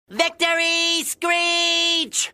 Victory Screech!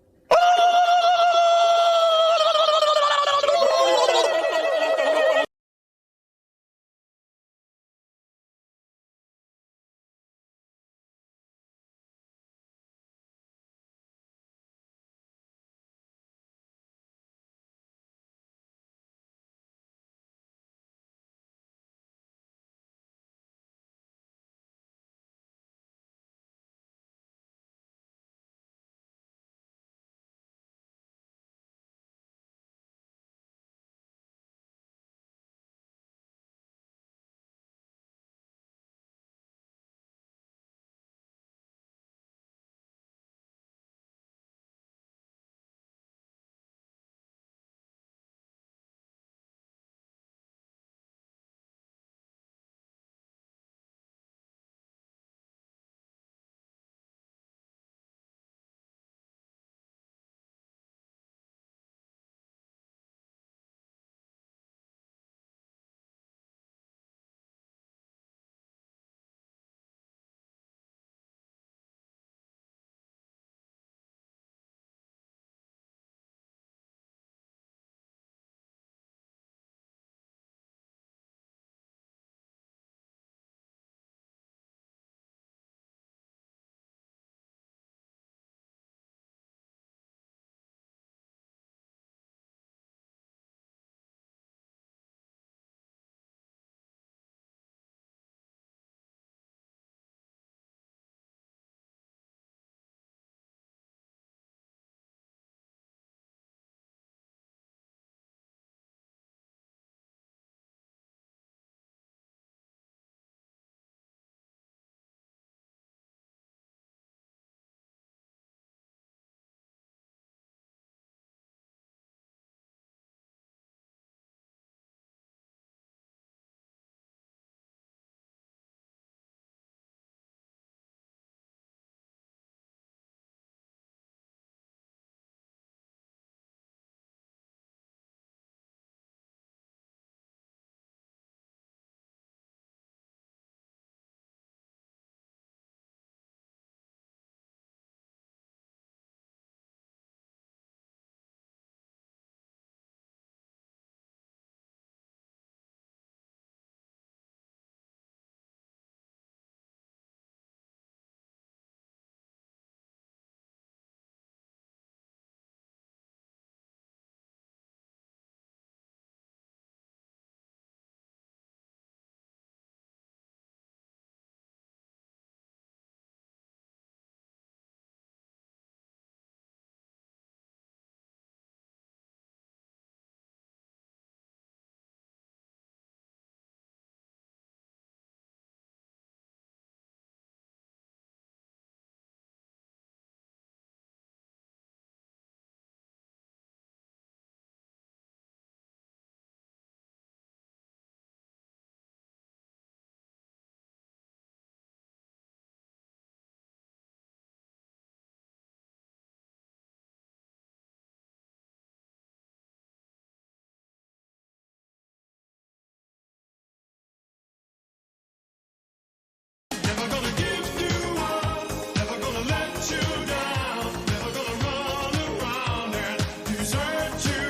Never gonna give you up, never gonna let you down, never gonna run around and desert you,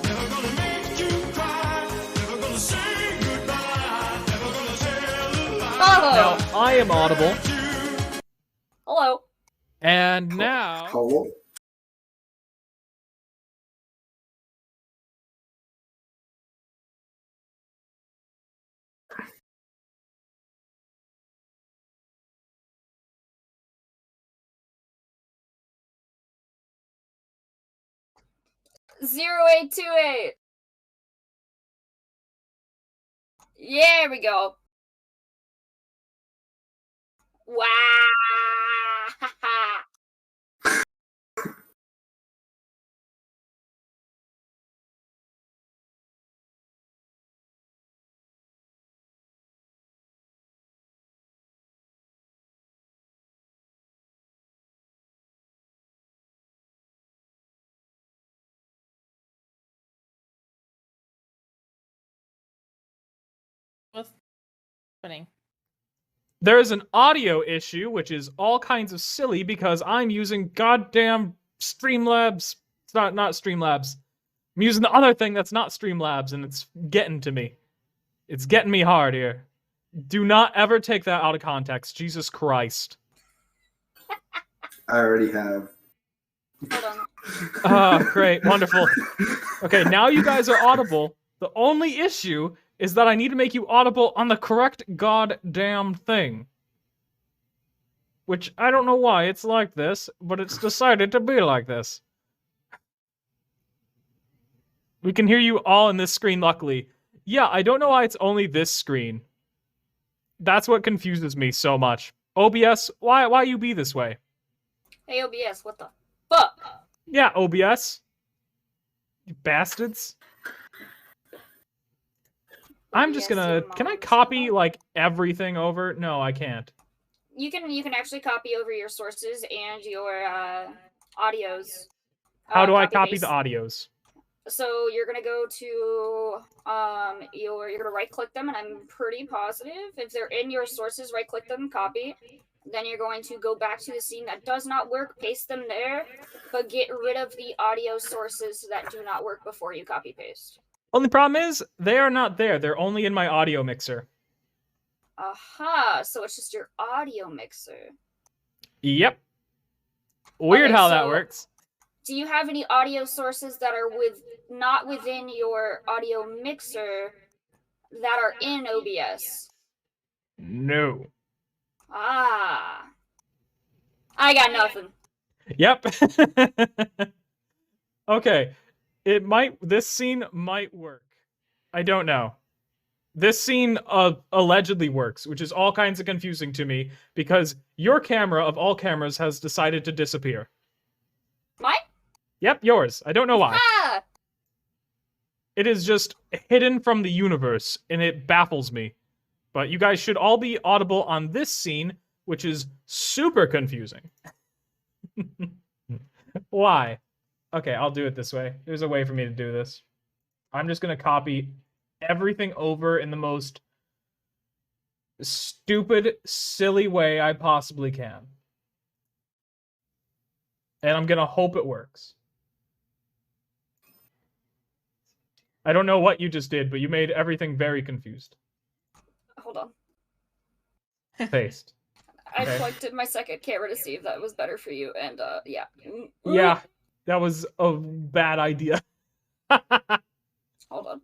never gonna make you cry, never gonna say goodbye, never gonna tell a lie. Now, I am audible, Hello. and now Hello. Zero 0828. There we go. Wow. What's happening? There's an audio issue, which is all kinds of silly because I'm using goddamn Streamlabs. It's not Streamlabs. I'm using the other thing that's not Streamlabs, and it's getting to me. It's getting me hard here. Do not ever take that out of context. Jesus Christ. I already have. Hold on. Ah, great. Wonderful. Okay, now you guys are audible. The only issue is that I need to make you audible on the correct goddamn thing. Which, I don't know why it's like this, but it's decided to be like this. We can hear you all in this screen, luckily. Yeah, I don't know why it's only this screen. That's what confuses me so much. OBS, why you be this way? Hey, OBS, what the fuck? Yeah, OBS. You bastards. I'm just gonna... Can I copy, like, everything over? No, I can't. You can actually copy over your sources and your audios. How do I copy paste. the audios? So you're gonna go to you're gonna right click them, and I'm pretty positive if they're in your sources, right click them, copy. Then you're going to go back to the scene that does not work, paste them there, but get rid of the audio sources that do not work before you copy paste. Only problem is, they are not there. They're only in my audio mixer. Aha, so it's just your audio mixer. Yep. Weird Okay, how that so- works. Do you have any audio sources that are not within your audio mixer that are in OBS? No. Ah. I got nothing. Yep. Okay. This scene might work. I don't know. This scene allegedly works, which is all kinds of confusing to me because your camera of all cameras has decided to disappear. Mine? Yep, yours. I don't know why. Ah! It is just hidden from the universe, and it baffles me. But you guys should all be audible on this scene, which is super confusing. Why? Okay, I'll do it this way. There's a way for me to do this. I'm just going to copy everything over in the most stupid, silly way I possibly can. And I'm going to hope it works. I don't know what you just did, but you made everything very confused. Hold on. Paste. I Okay. plugged in my second camera to see if that was better for you, and yeah. Yeah, that was a bad idea. Hold on.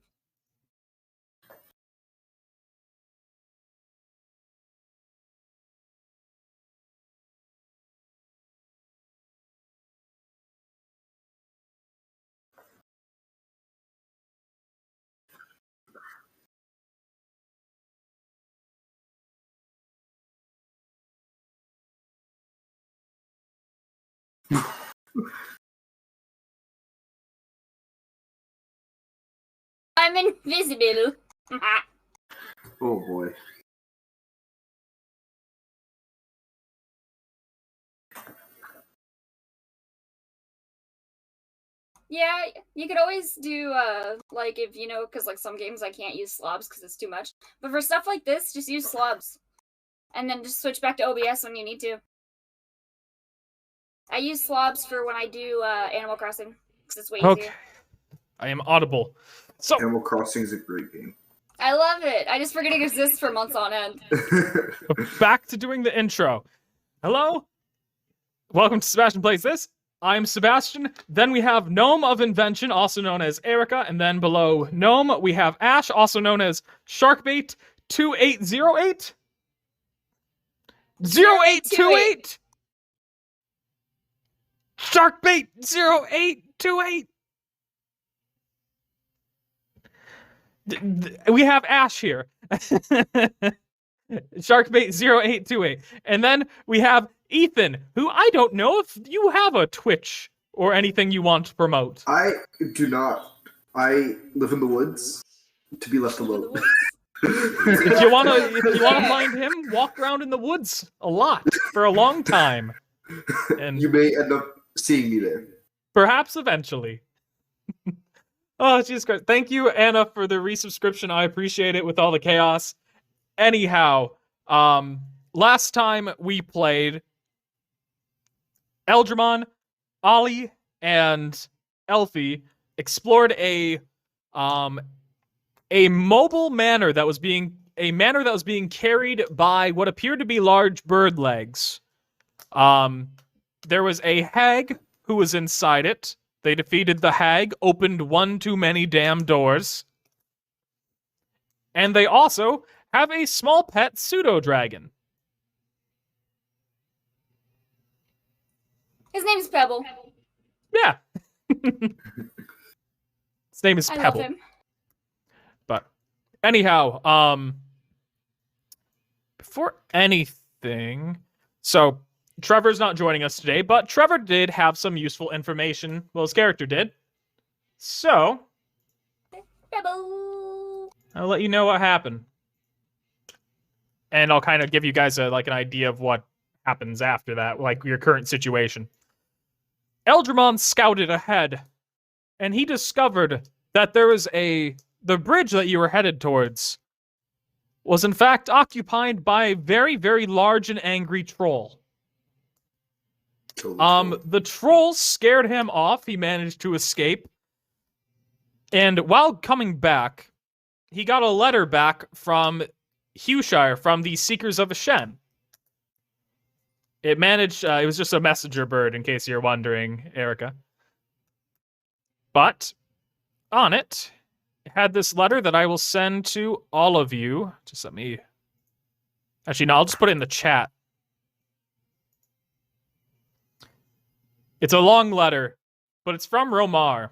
I'm invisible. Oh boy. Yeah, you could always do like if you know, because like some games I can't use slobs because it's too much. But for stuff like this, just use slobs, and then just switch back to OBS when you need to. I use slobs for when I do Animal Crossing because it's way Okay. easier. I am audible. So, Animal Crossing is a great game. I love it. I just forget it exists for months on end. back to doing the intro. Hello? Welcome to Sebastian Plays This. I'm Sebastian. Then we have Gnome of Invention, also known as Erica. And then below Gnome, we have Ash, also known as Sharkbait 2808? 0828! Sharkbait 0828! We have Ash here. Sharkbait 0828. And then we have Ethan, who I don't know if you have a Twitch or anything you want to promote. I do not. I live in the woods to be left alone. If you wanna find him, walk around in the woods a lot for a long time. And You may end up seeing me there. perhaps eventually. Oh, Jesus Christ. Thank you, Anna, for the resubscription. I appreciate it with all the chaos. Anyhow, last time we played, Eldramon, Ollie, and Elfie explored a mobile manor that was being carried by what appeared to be large bird legs. There was a hag who was inside it. They defeated the hag, opened one too many damn doors. And they also have a small pet pseudo-dragon. His name's Pebble. Yeah. His name is I Pebble. love him. But anyhow, before anything, so Trevor's not joining us today, but Trevor did have some useful information. Well, his character did. So Pebble. I'll let you know what happened. And I'll kind of give you guys an idea of what happens after that, like your current situation. Eldramon scouted ahead, and he discovered that there was the bridge that you were headed towards was in fact occupied by a very, very large and angry troll. The troll scared him off. He managed to escape. And while coming back, he got a letter back from Hueshire, from the Seekers of Ashen. It was just a messenger bird, in case you're wondering, Erica. But on it had this letter that I will send to all of you. Just let me... Actually, no, I'll just put it in the chat. It's a long letter, but it's from Romar,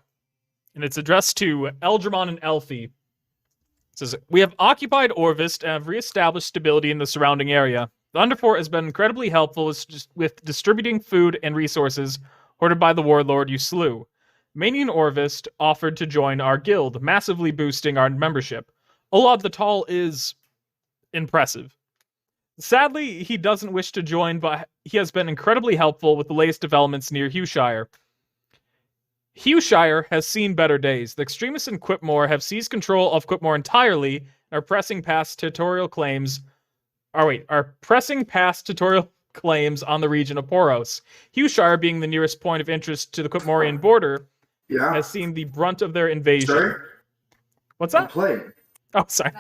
and it's addressed to Eldramon and Elfie. It says, "We have occupied Orvist and have reestablished stability in the surrounding area. The Underfort has been incredibly helpful with distributing food and resources hoarded by the warlord you slew. Many in Orvist offered to join our guild, massively boosting our membership. Olad the Tall is impressive. Sadly, he doesn't wish to join, but he has been incredibly helpful with the latest developments near Hueshire. Hueshire has seen better days. The extremists in Quipmore have seized control of Quipmore entirely and are pressing past tutorial claims on the region of Poros. Hueshire, being the nearest point of interest to the Quipmorian border, has seen the brunt of their invasion." Sorry? What's I'm that? playing. Oh, sorry.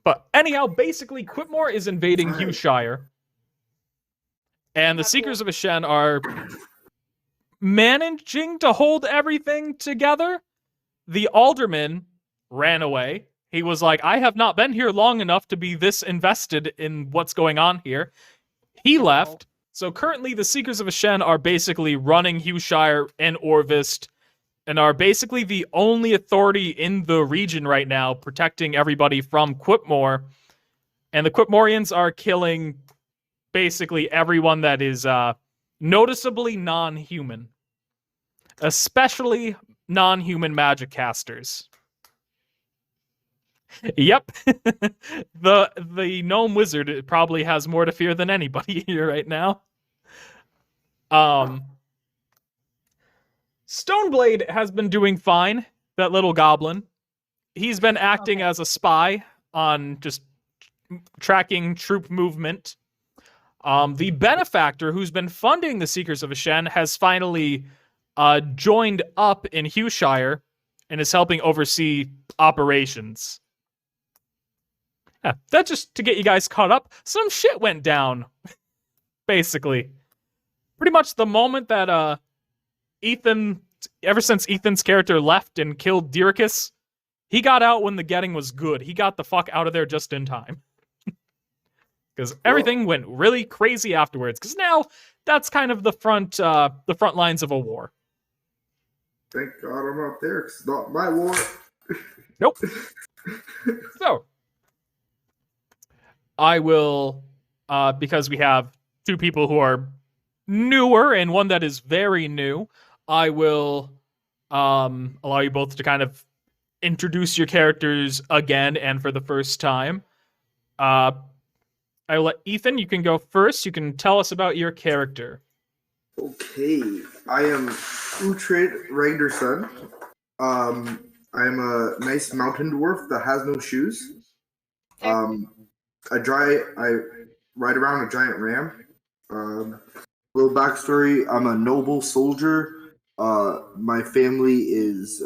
But anyhow, basically, Quipmore is invading Hueshire, and the Seekers of Ashen are managing to hold everything together. The alderman ran away. He was like, "I have not been here long enough to be this invested in what's going on here." He left. So currently, the Seekers of Ashen are basically running Hueshire and Orvist, and are basically the only authority in the region right now, protecting everybody from Quipmore. And the Quipmorians are killing basically everyone that is noticeably non-human. Especially non-human magic casters. Yep. The gnome wizard probably has more to fear than anybody here right now. Stoneblade has been doing fine, that little goblin. He's been acting as a spy on just tracking troop movement. The benefactor who's been funding the Seekers of Ashen has finally joined up in Hueshire and is helping oversee operations. Yeah, that's just to get you guys caught up. Some shit went down, basically. Pretty much the moment that Ethan, ever since Ethan's character left and killed Dyricus, he got out when the getting was good. He got the fuck out of there just in time. Because everything went really crazy afterwards. Because now that's kind of the front lines of a war. Thank God I'm not there, 'cause it's not my war. Nope. So, I will, because we have two people who are newer and one that is very new, I will allow you both to kind of introduce your characters again and for the first time. I will let Ethan, you can go first. You can tell us about your character. Okay, I am Uhtred Ragnarsson. I am a nice mountain dwarf that has no shoes. I ride around a giant ram. Little backstory: I'm a noble soldier. My family is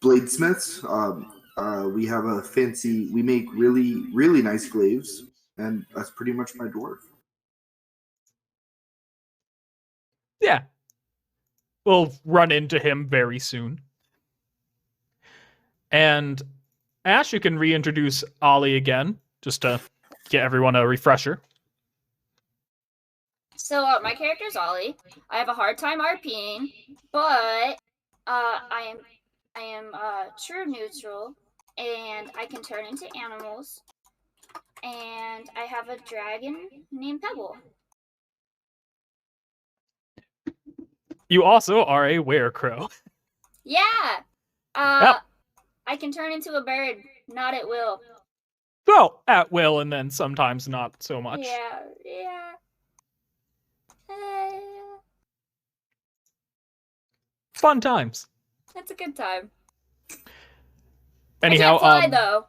bladesmiths. We have a fancy. We make really really nice glaives, and that's pretty much my dwarf. Yeah. We'll run into him very soon. And Ash, you can reintroduce Ollie again, just to get everyone a refresher. So my character's Ollie. I have a hard time RPing, but I am true neutral, and I can turn into animals, and I have a dragon named Pebble. You also are a werecrow. Yeah. Yep. I can turn into a bird, not at will. Well, at will, and then sometimes not so much. Yeah. Fun times. That's a good time. Anyhow, I can't fly though.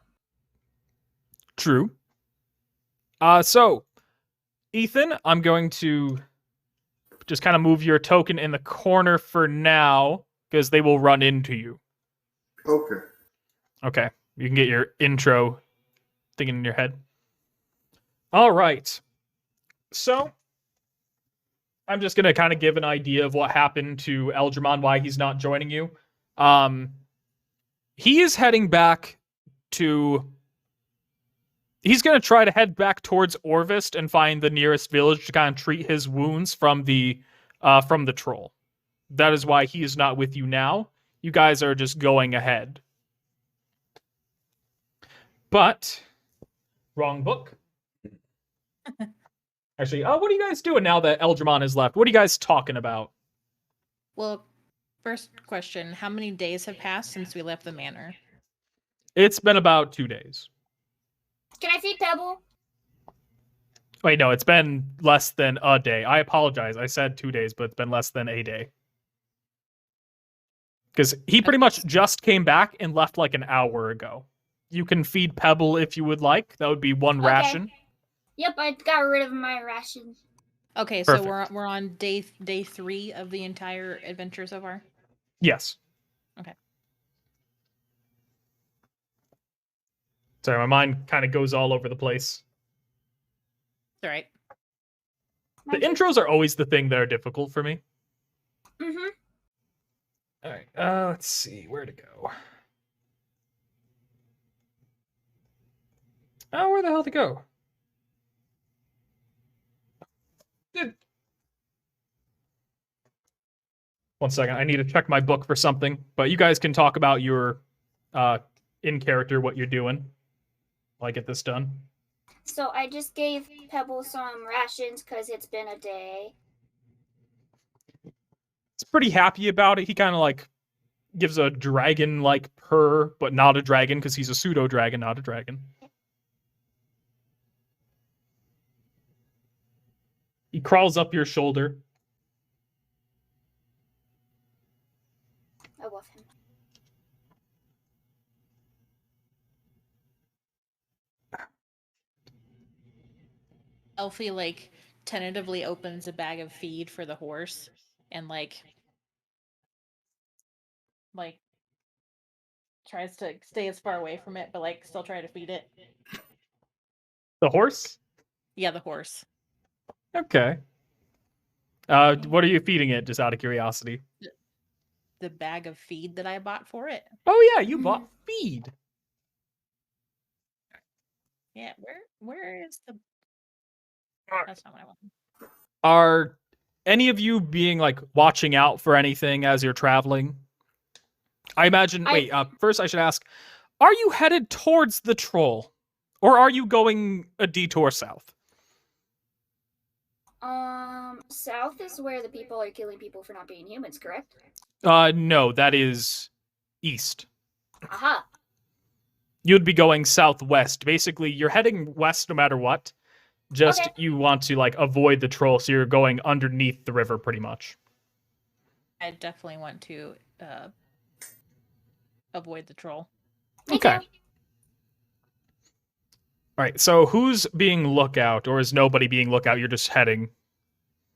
True. So, Ethan, I'm going to just kind of move your token in the corner for now, because they will run into you. Okay. Okay. You can get your intro thinking in your head. All right. So, I'm just going to kind of give an idea of what happened to Eldramon, why he's not joining you. He is heading back to... He's going to try to head back towards Orvist and find the nearest village to kind of treat his wounds from the troll. That is why he is not with you now. You guys are just going ahead. But, wrong book. Actually, what are you guys doing now that Eldramon has left? What are you guys talking about? Well, first question, how many days have passed since we left the manor? It's been about 2 days. Can I feed Pebble? Wait, no, it's been less than a day. I apologize. I said 2 days, but it's been less than a day. Because he pretty much just came back and left like an hour ago. You can feed Pebble if you would like. That would be one Okay. ration. Yep, I got rid of my ration. Okay, Perfect. so we're on day 3 of the entire adventure so far. Yes. Okay. Sorry, my mind kind of goes all over the place. All right. The intros are always the thing that are difficult for me. Mm-hmm. All right. Let's see where to go. Oh, where the hell to go? One second. I need to check my book for something. But you guys can talk about your in character, what you're doing while I get this done. So I just gave Pebble some rations because it's been a day. He's pretty happy about it. He kind of like gives a dragon-like purr, but not a dragon because he's a pseudo-dragon, not a dragon. He crawls up your shoulder. I love him. Elfie like tentatively opens a bag of feed for the horse and like tries to stay as far away from it, but like still try to feed it. The horse? Yeah, the horse. Okay. What are you feeding it, just out of curiosity? The bag of feed that I bought for it. Oh yeah, you bought feed. Yeah, where is the... That's not what I want. Are any of you being like watching out for anything as you're traveling? I imagine. Wait, first I should ask: are you headed towards the troll, or are you going a detour south? South is where the people are killing people for not being humans, correct? No, that is east. Aha. You'd be going southwest. Basically, you're heading west no matter what. Just Okay. you want to like avoid the troll, so you're going underneath the river pretty much. I definitely want to avoid the troll. Me Okay. too. All right, so who's being lookout, or is nobody being lookout? You're just heading.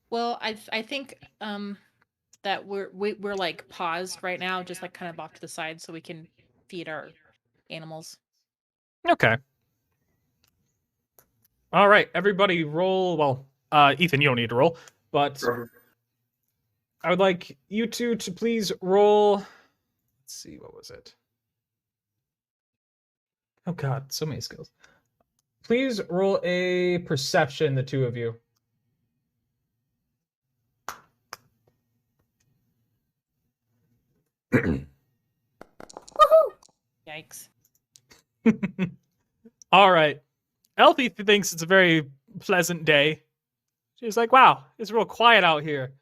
Well, I think that we're like paused right now, just like kind of off to the side, so we can feed our animals. Okay. All right, everybody roll. Well, Ethan, you don't need to roll, but I would like you two to please roll. Let's see, what was it? Oh God, so many skills. Please roll a perception, the two of you. Yikes. All right. Elfie thinks it's a very pleasant day. She's like, wow, it's real quiet out here.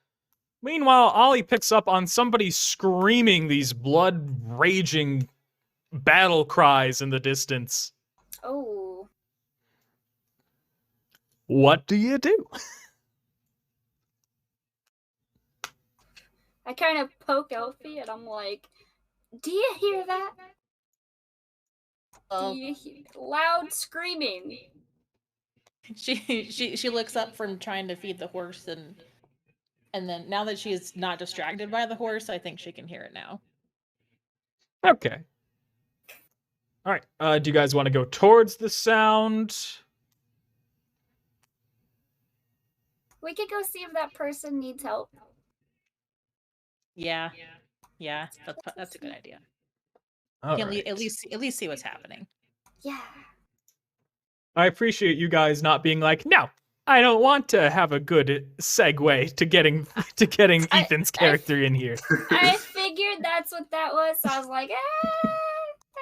Meanwhile, Ollie picks up on somebody screaming these blood-raging battle cries in the distance. Oh. What do you do? I kind of poke Elfie and I'm like, do you hear that? Well, Do you hear loud screaming? she looks up from trying to feed the horse, and then now that she is not distracted by the horse, I think she can hear it now. Okay. All right. Do you guys want to go towards the sound? We could go see if that person needs help. Yeah, that's a good idea. All Can right. at least see what's happening. Yeah. I appreciate you guys not being like, no, I don't want to have a good segue to getting I- Ethan's character in here. I figured that's what that was, so I was like,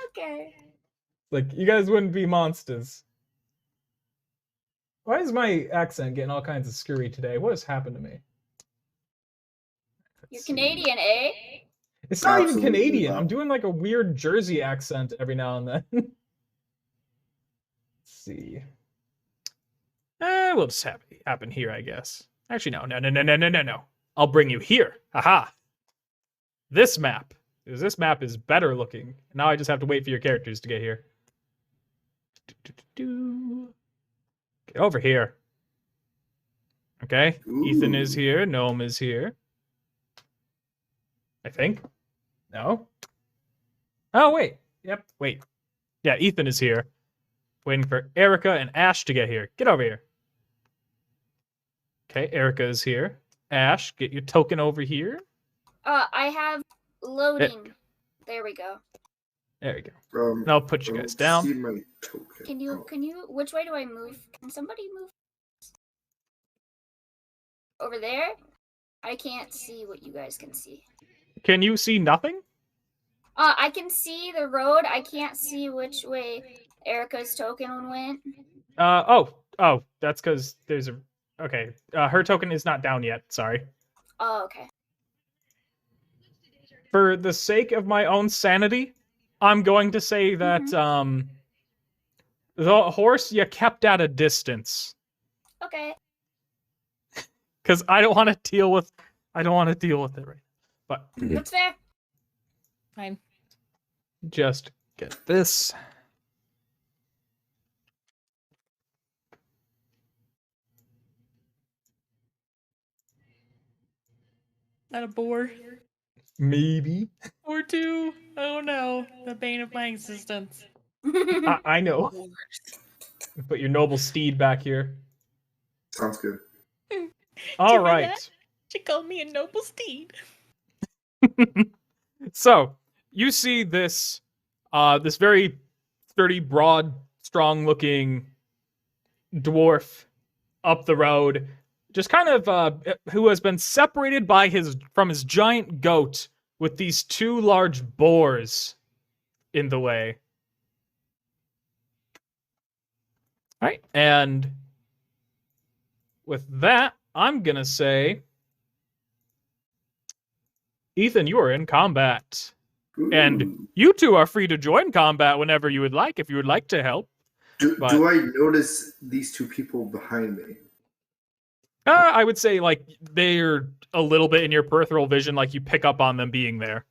okay. Like, you guys wouldn't be monsters. Why is my accent getting all kinds of screwy today? What has happened to me? You're Let's see. Canadian, eh? It's not even Absolutely Canadian. not. I'm doing like a weird Jersey accent every now and then. Let's see. We'll just have it happen here, I guess. Actually, no. I'll bring you here. Haha. This map. Because this map is better looking. Now I just have to wait for your characters to get here. Get over here. Okay. Ethan is Ooh. here. Gnome is here. I think. No? Oh, wait. Yep, wait. Yeah, Ethan is here. Waiting for Erica and Ash to get here. Get over here. Okay, Erica is here. Ash, get your token over here. I have loading. There we go. There we go. And And I'll put you guys down. See my token. Can you, which way do I move? Can somebody move? Over there? I can't see what you guys can see. Can you see nothing? I can see the road. I can't see which way Erica's token went. Oh, that's because there's a... Okay, her token is not down yet, sorry. Oh, okay. For the sake of my own sanity, I'm going to say that, the horse you kept at a distance. Okay. Because I don't want to deal with it right. But That's fair. Fine. just get this. Not a boar Maybe. or two. Oh no, the bane of my existence. I know. Boars. Put your noble steed back here. Sounds good. All hear right. that? She called me a noble steed. So you see this this very sturdy, broad, strong-looking dwarf up the road, just kind of who has been separated by from his giant goat with these two large boars in the way. All right, and with that, I'm gonna say, Ethan, you are in combat. And Ooh. you two are free to join combat whenever you would like, if you would like to help. do but- I notice these two people behind me? I would say, like, they're a little bit in your peripheral vision, like you pick up on them being there.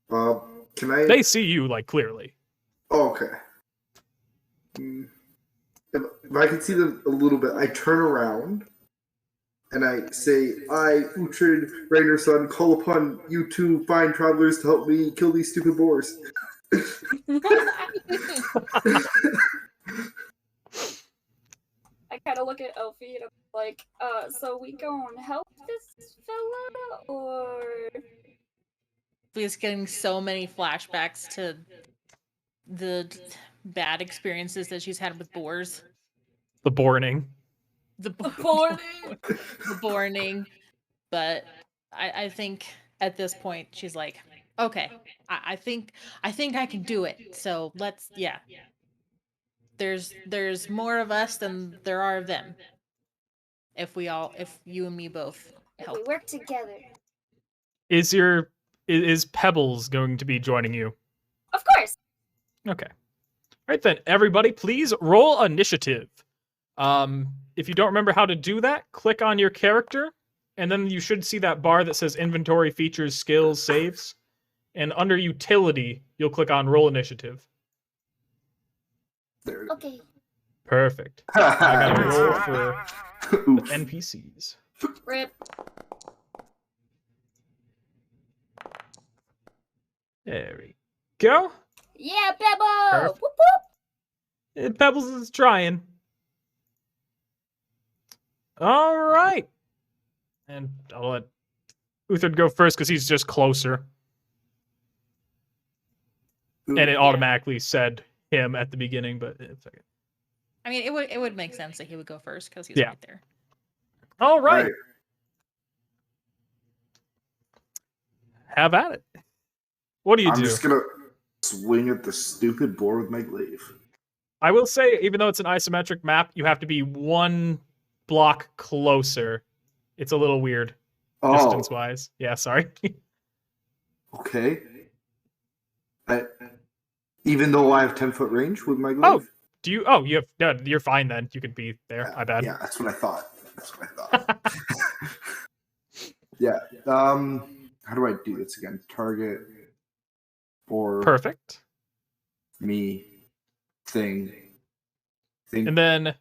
Can I? They see you, like, clearly. Oh, okay. If I can see them a little bit, I turn around and I say, I, Uhtred Ragnarsson, call upon you two fine travelers to help me kill these stupid boars. I kind of look at Elfie and I'm like, so we gonna help this fella, or He's getting so many flashbacks to the bad experiences that she's had with boars. The Borning. The board? the borning. But I think at this point she's like, okay, I think I can do it. So let's There's more of us than there are of them. If you and me both If help. we work together. Is Pebbles going to be joining you? Of course. Okay. Right then, everybody, please roll initiative. If you don't remember how to do that, click on your character, and then you should see that bar that says Inventory, Features, Skills, Saves. And under Utility, you'll click on Roll Initiative. There. Okay. Perfect. I gotta roll for Oof. NPCs. Rip. There we go. Yeah, Pebble. Perfect. Whoop whoop. Pebbles is trying. All right. And I'll let Uhtred go first because he's just closer. And it automatically said him at the beginning, but it's okay. I mean, it would make sense that he would go first because he's Yeah. right there. All right. Right. Have at it. What do you I'm do? just gonna swing at the stupid boar with my glaive. I will say, even though it's an isometric map, you have to be one block closer. It's a little weird Oh, distance-wise. Yeah, sorry. okay. Even though I have 10-foot range with my glaive? Do you? Oh, you have. No, you're fine then. You can be there. I bet. Yeah, that's what I thought. Yeah. How do I do this again? Target or Perfect. me thing. And then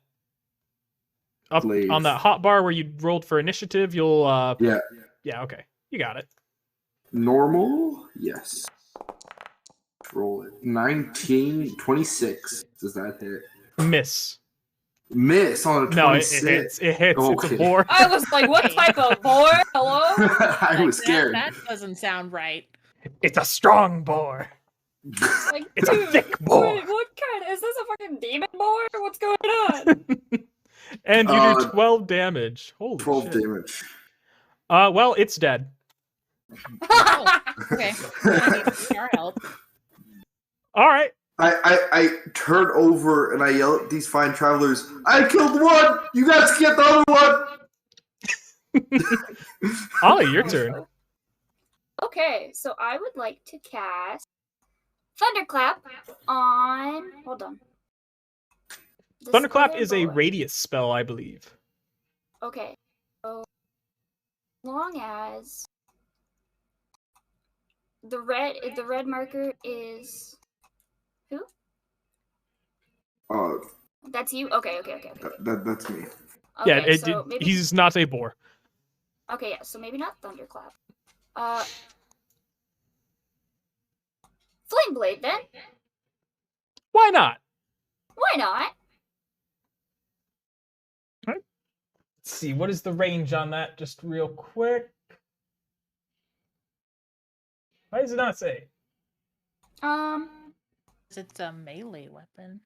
up Glaive. on that hot bar where you rolled for initiative, you'll Yeah. yeah, okay. You got it. Normal? Yes. Roll it. 19, 26. Does that hit? Miss. Miss on a 26. No, it hits. It hits. It's Okay. a boar. I was like, what type of boar? Hello? I Like, was scared. That doesn't sound right. It's a strong boar. Like, It's a dude, thick boar. what kind? Is this a fucking demon boar? What's going on? And you do Uh, 12 damage. Holy 12 shit. damage. Well, it's dead. Oh, okay. I need our help. All right. I turn over and I yell at these fine travelers, I killed one! You guys get the other one! Ollie, your turn. Okay, so I would like to cast Thunderclap on. Hold on. This Thunderclap other is a boar. radius spell, I believe. Okay. So long as the red marker is who? That's you? Okay. That's me. Yeah, Okay, so maybe, he's not a boar. okay, yeah, so maybe not Thunderclap. Flame Blade then? Why not? Why not? Let's see, what is the range on that? Just real quick. Why does it not say? It's a melee weapon.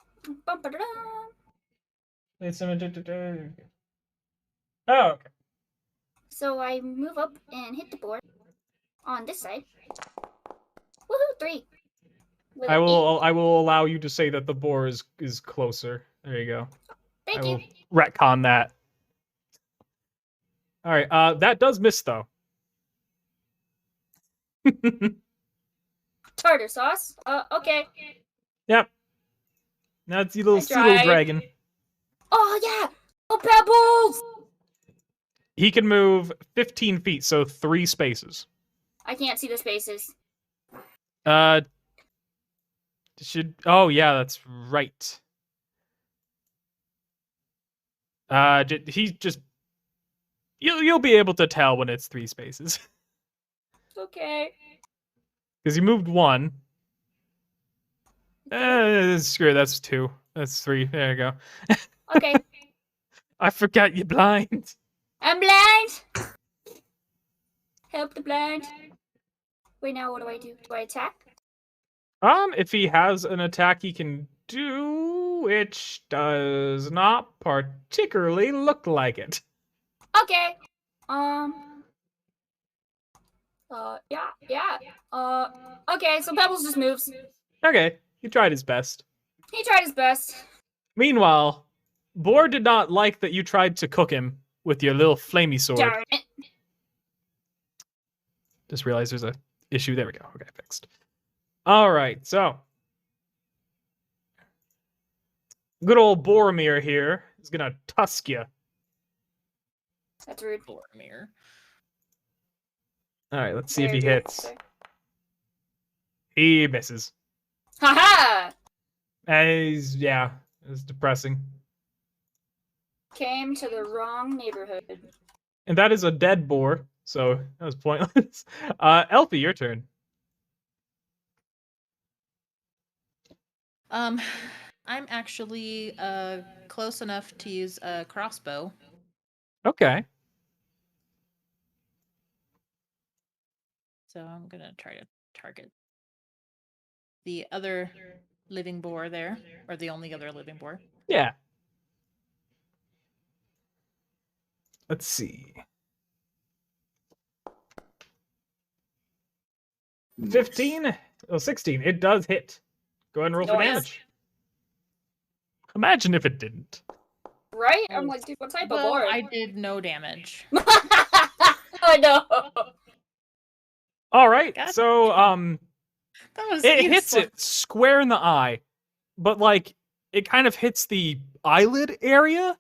Bum-ba-da-dum. It's oh, okay. So I move up and hit the board on this side. Woohoo, 3. With I an will allow you to say that the boar is closer. There you go. 8. Thank I you. will retcon that. All right. That does miss though. Tartar sauce. Okay. Yep. That's your little I pseudo tried. dragon. Oh yeah. Oh, Pebbles. He can move 15 feet, so 3 spaces. I can't see the spaces. Should. Oh yeah, that's right. He just you'll be able to tell when it's 3 spaces Okay. because you moved 1. Screw it, that's 2. That's 3. There you go. Okay. I forgot you're blind. I'm blind. Help the blind. Wait, now what do I do? Do I attack? If he has an attack he can do, which does not particularly look like it. Okay. Yeah. Okay, so Pebbles just moves. Okay, he tried his best. He tried his best. Meanwhile, Boar did not like that you tried to cook him with your little flamey sword. Darn it. Just realized there's a issue. There we go. Okay, fixed. All right, so good old Boromir here is gonna tusk you. That's rude. Boromir. All right, let's see if There, he do it, hits. sir. He misses. Haha! Yeah, it's depressing. Came to the wrong neighborhood. And that is a dead boar, so that was pointless. Elfie, your turn. I'm actually close enough to use a crossbow. Okay. So I'm gonna try to target the other living boar there, or the only other living boar. Yeah. Let's see. 15? Oh, 16. It does hit. Go ahead and roll for Nice. damage. Imagine if it didn't. Right? I'm like, dude, what type of Well, board? I did no damage. I know. All right. God So, That was it hits useless. it square in the eye, but like it kind of hits the eyelid area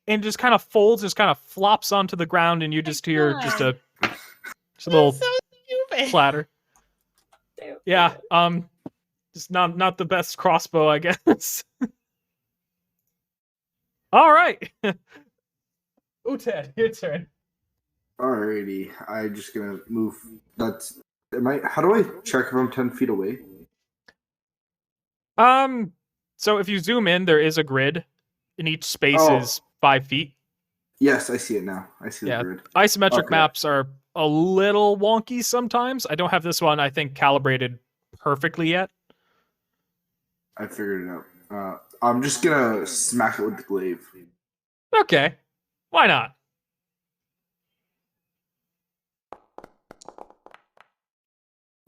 and just kind of folds, just kind of flops onto the ground, and you just hear just a little That's so stupid. clatter. Dude. Yeah. Just not the best crossbow, I guess. All right. Uted, your turn. Alrighty, I'm just gonna move. How do I check if I'm 10 feet away? So if you zoom in, there is a grid, and each space Oh. is 5 feet. Yes, I see it now. I see Yeah. the grid. Isometric Okay. maps are a little wonky sometimes. I don't have this one, I think, calibrated perfectly yet. I figured it out. I'm just gonna smack it with the glaive. Okay. Why not?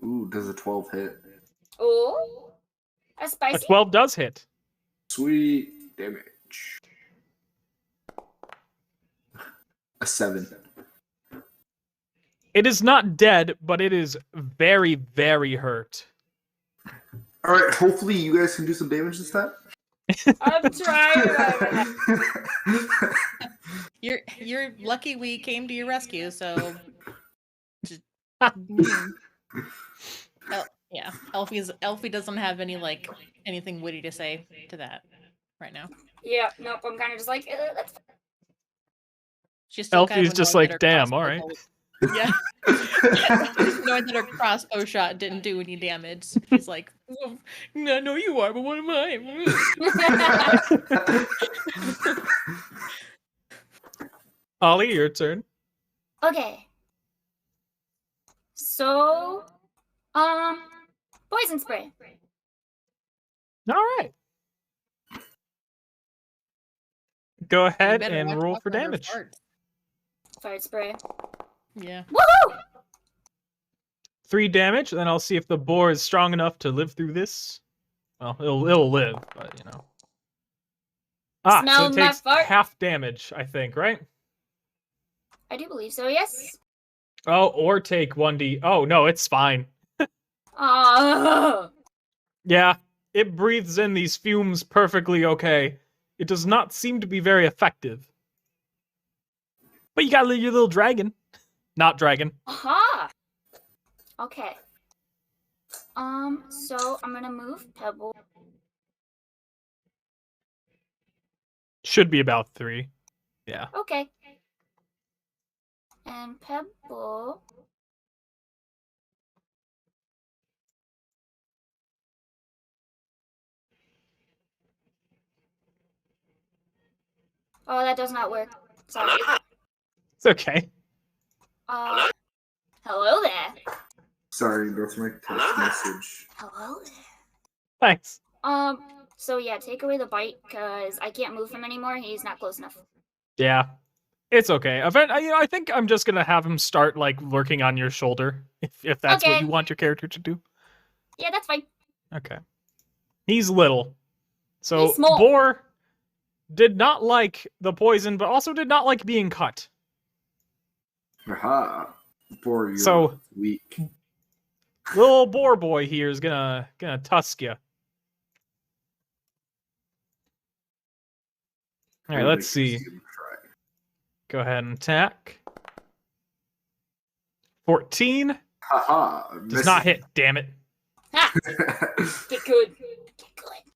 Ooh, does a 12 hit? Oh, a A spicy. 12 does hit. Sweet damage. A 7. It is not dead, but it is very, very hurt. Alright, hopefully you guys can do some damage this time. I'm trying. You're lucky we came to your rescue. So, yeah, Elfie doesn't have anything witty to say to that right now. Yeah, nope. I'm kind of just like, that's She's still kind Elfie's of just annoyed like, that her damn, crossbow alright. bullet- Yeah, she's annoyed that her crossbow shot didn't do any damage. She's like, "Well, no, you are, but what am I?" Ollie, your turn. okay. So, poison spray. All right. Go You ahead better and watch roll out for her damage. farts. Fire spray. Yeah. Woohoo! 3 damage, then I'll see if the boar is strong enough to live through this. Well, it'll live, but you know. So Smell it my takes fart? half damage, I think, right? I do believe so. Yes. Oh, or take 1d. Oh no, it's fine. Ah. Yeah, it breathes in these fumes perfectly okay. It does not seem to be very effective. But you got your little dragon. Not dragon. Aha. Okay. So I'm gonna move Pebble. Should be about 3. Yeah. Okay. And Pebble. Oh, that does not work. Sorry. It's okay. Hello there. Sorry, that's my text message. Hello there. Thanks. So yeah, take away the bite, because I can't move him anymore. He's not close enough. Yeah. It's okay. I think I'm just gonna have him start like lurking on your shoulder if that's what Okay. you want your character to do. Yeah, that's fine. Okay. He's little. So He's small. Boar did not like the poison, but also did not like being cut. Aha. Boar, you're So- weak. Little Boar boy here is gonna tusk you. All right, let's see. Go ahead and attack. 14 Haha. does not hit. Damn it! Ha! Get good. Get good.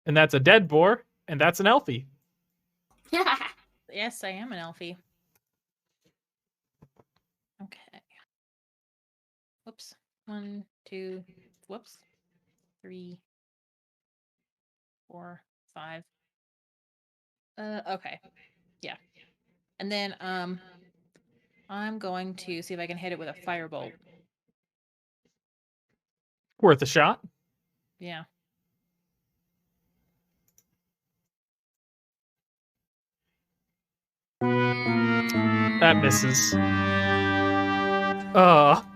And that's a dead boar, and that's an Elfie. Yes, I am an Elfie. Okay. Whoops. 1, 2, whoops. 3, 4, 5. Okay. Yeah. And then I'm going to see if I can hit it with a firebolt. Worth a shot. Yeah. That misses.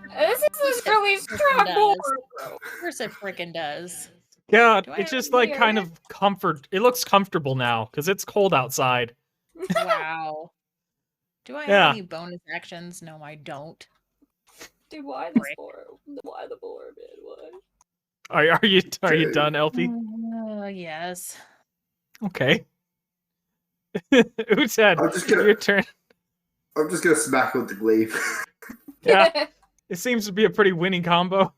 This is this really strong does. board. Of course it frickin' does. God, Do I it's have just like weird? kind of comfort. It looks comfortable now because it's cold outside. Wow. Do I have Yeah. any bonus actions? No, I don't. Dude, why this Frick. board? Why the board, man? Why? Are you Okay. done, Elfie? Yes. Okay. Uted, I'm just gonna- your turn. I'm just gonna smack with the glaive. Yeah, it seems to be a pretty winning combo.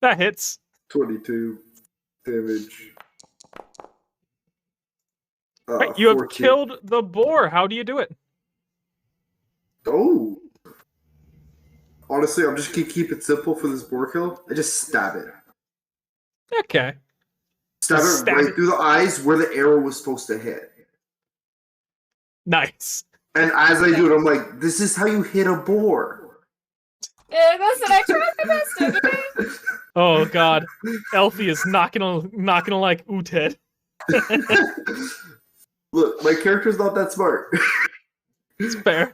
That hits. 22 damage. Right, you have 14. killed the boar. How do you do it? Oh. Honestly, I'm just gonna keep it simple for this boar kill. I just stab it. Okay. Stab Just it stab right it. through the eyes where the arrow was supposed to hit. Nice. And as I do it, I'm like, this is how you hit a boar. Yeah, listen, I tried my best, okay? Oh god. Elfie is not gonna like Uted. Look, my character's not that smart. It's fair.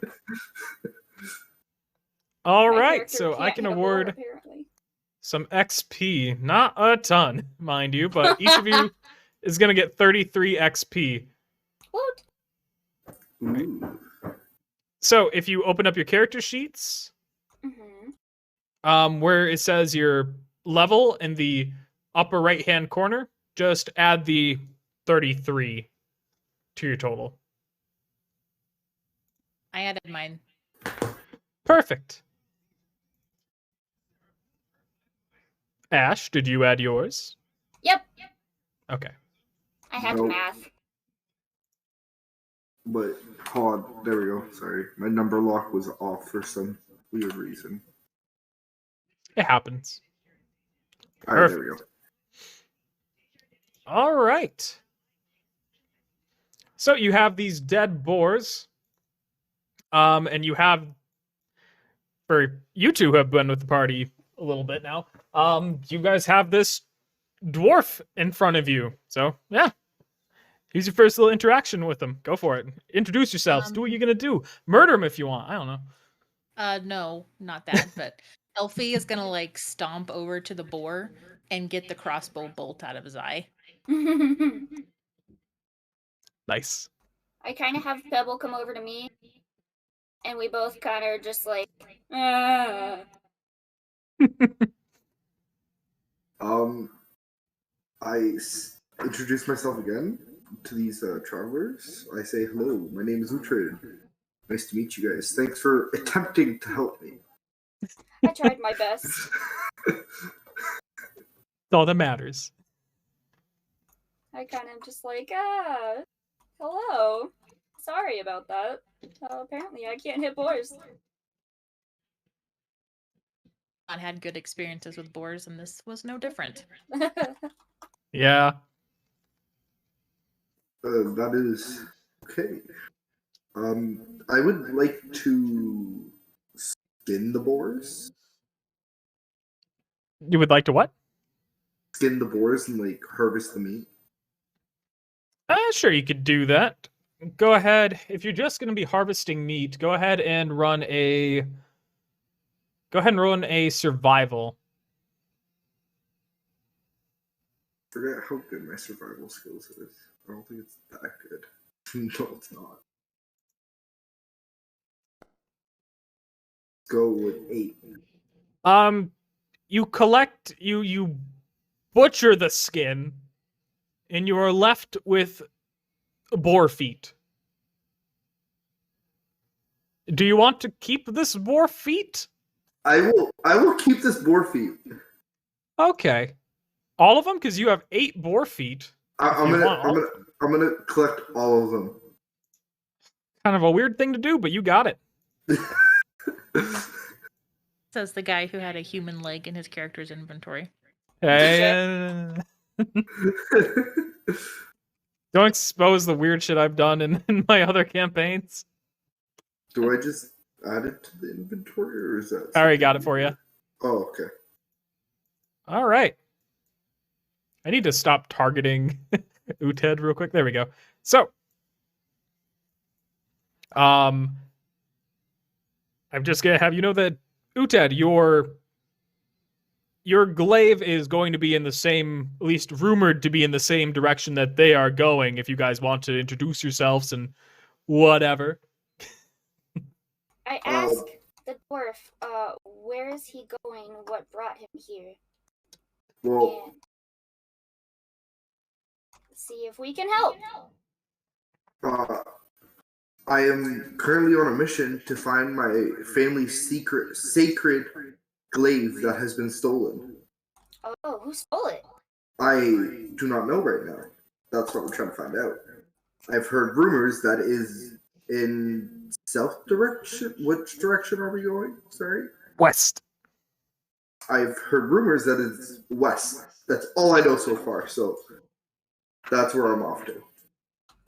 All My right, character so I can't can hit a board, award apparently. some XP. Not a ton, mind you, but each of you is gonna get 33 XP. What? Ooh. So if you open up your character sheets, Mm-hmm. where it says your level in the upper right hand corner, just add the 33 to your total. I added mine. Perfect. Ash, did you add yours? Yep. Okay. I had Nope. math. But, hold on. There we go. Sorry. My number lock was off for some weird reason. It happens. Alright, there we go. All right. So you have these dead boars. And you have, for you two who have been with the party a little bit now, you guys have this dwarf in front of you. So, yeah. Here's your first little interaction with them. Go for it. Introduce yourselves. Do what you're going to do. Murder him if you want. I don't know. No, not that, but Elfie is gonna like stomp over to the boar and get the crossbow bolt out of his eye. Nice. I kind of have Pebble come over to me, and we both kind of just like, ah. Introduce myself again to these travelers. I say, hello, my name is Uhtred. Nice to meet you guys. Thanks for attempting to help me. I tried my best. That's all that matters. I kind of just like, ah. Hello. Sorry about that. Apparently, I can't hit boars. Not had good experiences with boars, and this was no different. Yeah. That is okay. I would like to skin the boars. You would like to what? Skin the boars and like harvest the meat. Sure, you could do that. Go ahead. If you're just going to be harvesting meat, go ahead and run a survival. Forget how good my survival skills is. I don't think it's that good. No, it's not. Go with 8. You collect you butcher the skin, and you are left with boar feet. Do you want to keep this boar feet? I will keep this boar feet. Okay. All of them? Because you have 8 boar feet. I'm you want all- gonna collect all of them. Kind of a weird thing to do, but you got it. Says the guy who had a human leg in his character's inventory. Hey, don't expose the weird shit I've done in my other campaigns. Do I just add it to the inventory, or is that? I already got it for you. Oh, okay. All right. I need to stop targeting Uted real quick. There we go. So, I'm just gonna have you know that Uted, your glaive is going to be in the same, at least rumored to be in the same direction that they are going. If you guys want to introduce yourselves and whatever. I ask the dwarf, where is he going? What brought him here? Well, And see if we can help. I am currently on a mission to find my family's sacred glaive that has been stolen. Oh, who stole it? I do not know right now. That's what we're trying to find out. I've heard rumors that is in south direction. Which direction are we going? Sorry. West. I've heard rumors that it's west. That's all I know so far. So that's where I'm off to.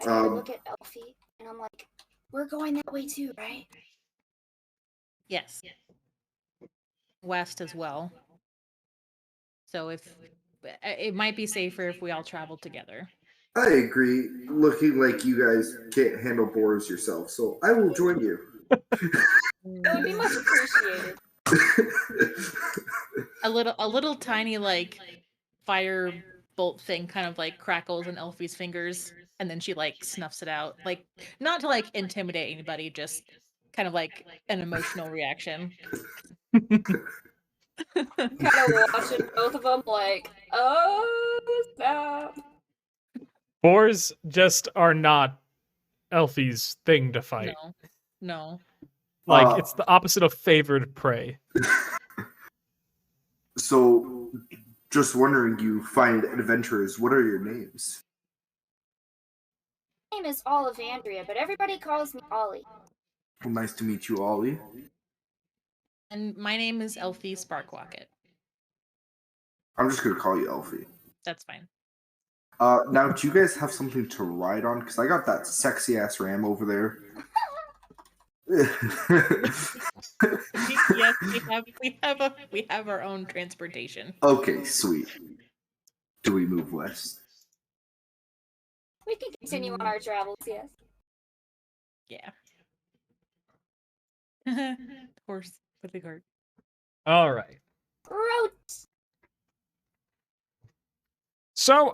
I look at Elfie and I'm like, we're going that way too, right? Yes. West as well. So if it might be safer if we all travel together. I agree. Looking like you guys can't handle boars yourself, so I will join you. That would be much appreciated. A little tiny like fire bolt thing kind of like crackles in Elfie's fingers, and then she like snuffs it out, like not to like intimidate anybody, just kind of like an emotional reaction. Kind of watching both of them like, oh, snap. Boars just are not Elfie's thing to fight. No. Like, it's the opposite of favored prey. So, just wondering, you find adventurers. What are your names? My name is Olivandria, but everybody calls me Ollie. Well, nice to meet you, Ollie. And my name is Elfie Sparklocket. I'm just gonna call you Elfie. That's fine. Now, do you guys have something to ride on? Because I got that sexy ass ram over there. Yes, we have our own transportation. Okay, sweet. Do we move west? We can continue on our travels, yes. Yeah. Horse with the cart. All right. Route. So,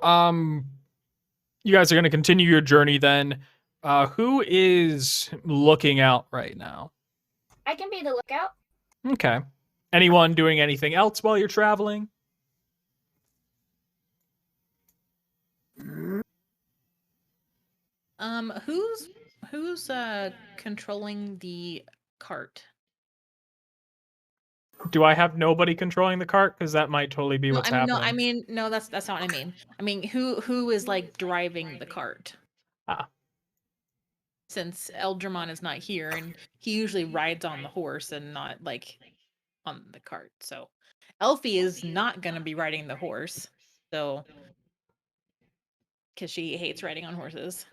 you guys are going to continue your journey then. Who is looking out right now? I can be the lookout. Okay. Anyone doing anything else while you're traveling? Who's controlling the cart? Do I have nobody controlling the cart? Because that might totally be what's happening. No, that's not what I mean. I mean, who is like driving the cart? since Eldramon is not here, and he usually rides on the horse and not like on the cart. So Elfie is not going to be riding the horse. So because she hates riding on horses.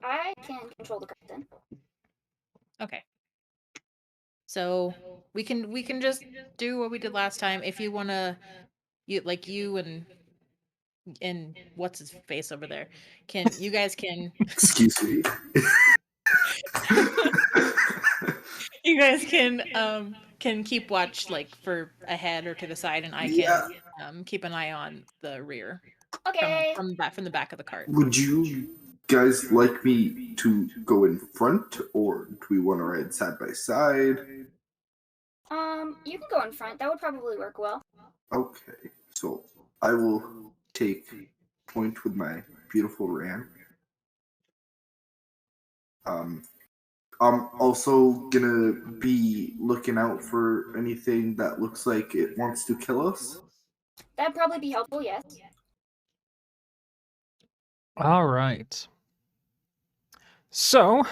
I can control the cart then. Okay. So we can just do what we did last time. If you wanna, you and what's his face over there, you guys can Excuse me. you guys can keep watch like for ahead or to the side, and I Yeah. can keep an eye on the rear Okay. from the back of the cart. Would you guys like me to go in front, or do we want to ride side by side? You can go in front. That would probably work well. Okay, so I will take point with my beautiful ram. I'm also gonna be looking out for anything that looks like it wants to kill us. That'd probably be helpful, yes. All right. So,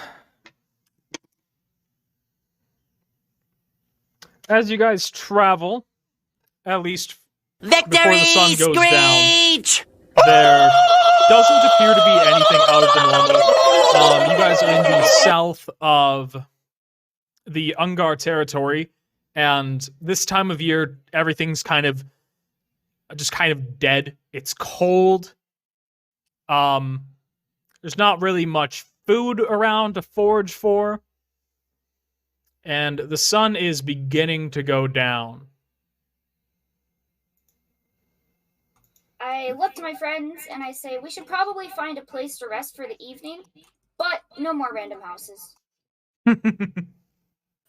as you guys travel, at least Victory before the sun goes down, Screech! there doesn't appear to be anything out of the normal. You guys are in the south of the Ungar territory, and this time of year, everything's kind of dead. It's cold. There's not really much food around to forage for, and the sun is beginning to go down. I look to my friends and I say we should probably find a place to rest for the evening, but no more random houses.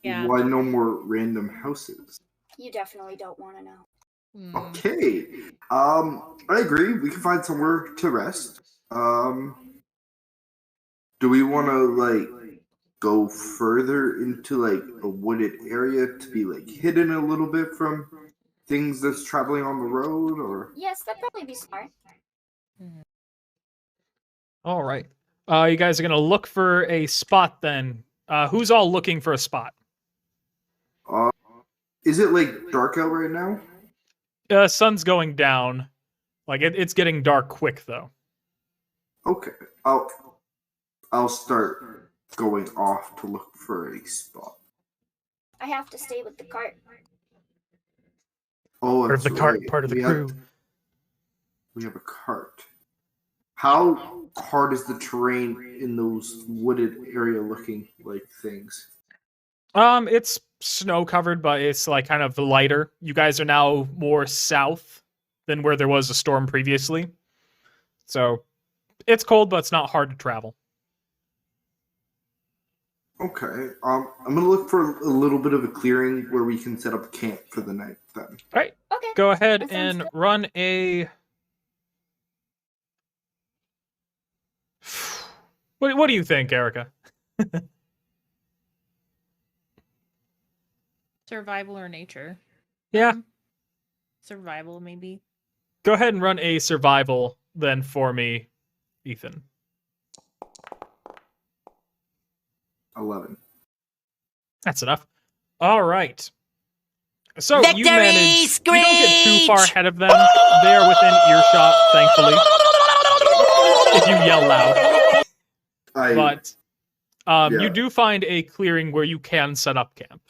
Yeah. Why no more random houses? You definitely don't want to know. Hmm. Okay. I agree. We can find somewhere to rest. Do we want to like go further into like a wooded area to be like hidden a little bit from things that's traveling on the road, or? Yes, that'd probably be smart. All right. You guys are going to look for a spot then. Who's all looking for a spot? Is it like dark out right now? Sun's going down. Like it's getting dark quick though. Okay. I'll start going off to look for a spot. I have to stay with the cart. Oh, Part of the that's cart, right. part of the We crew. We have a cart. How hard is the terrain in those wooded area looking like things? It's snow covered, but it's like kind of lighter. You guys are now more south than where there was a storm previously. So it's cold, but it's not hard to travel. Okay. I'm gonna look for a little bit of a clearing where we can set up camp for the night then. All right. Okay. Go ahead That sounds and good. run a. What do you think, Erica? Survival or nature? Yeah. Survival, maybe. Go ahead and run a survival then for me, Ethan. 11. That's enough. All right. So you Victory manage. You don't get too far Screech! ahead of them. They are within earshot, thankfully. If you yell loud, but you Yeah. do find a clearing where you can set up camp.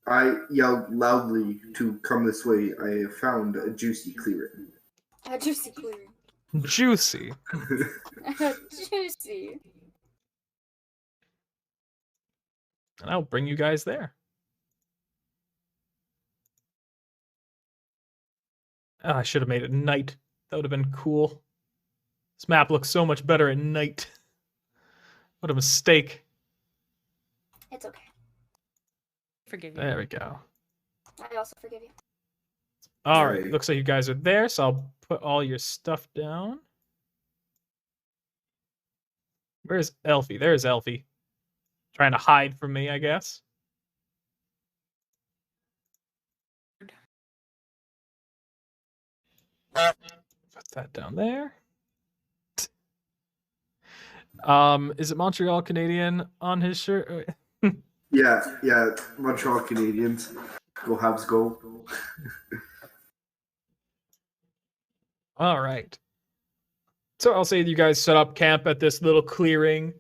I yelled loudly to come this way. I have found a juicy clearing. A juicy clearing. Juicy. Juicy. And I'll bring you guys there. Oh, I should have made it night. That would have been cool. This map looks so much better at night. What a mistake. It's okay. Forgive you. There we go. I also forgive you. All right. Alright. Looks like you guys are there, so I'll put all your stuff down. Where's Elfie? There's Elfie. Trying to hide from me, I guess. Put that down there. Is it Montreal Canadian on his shirt? Yeah, Montreal Canadiens. Go Habs, go. All right. So I'll say you guys set up camp at this little clearing.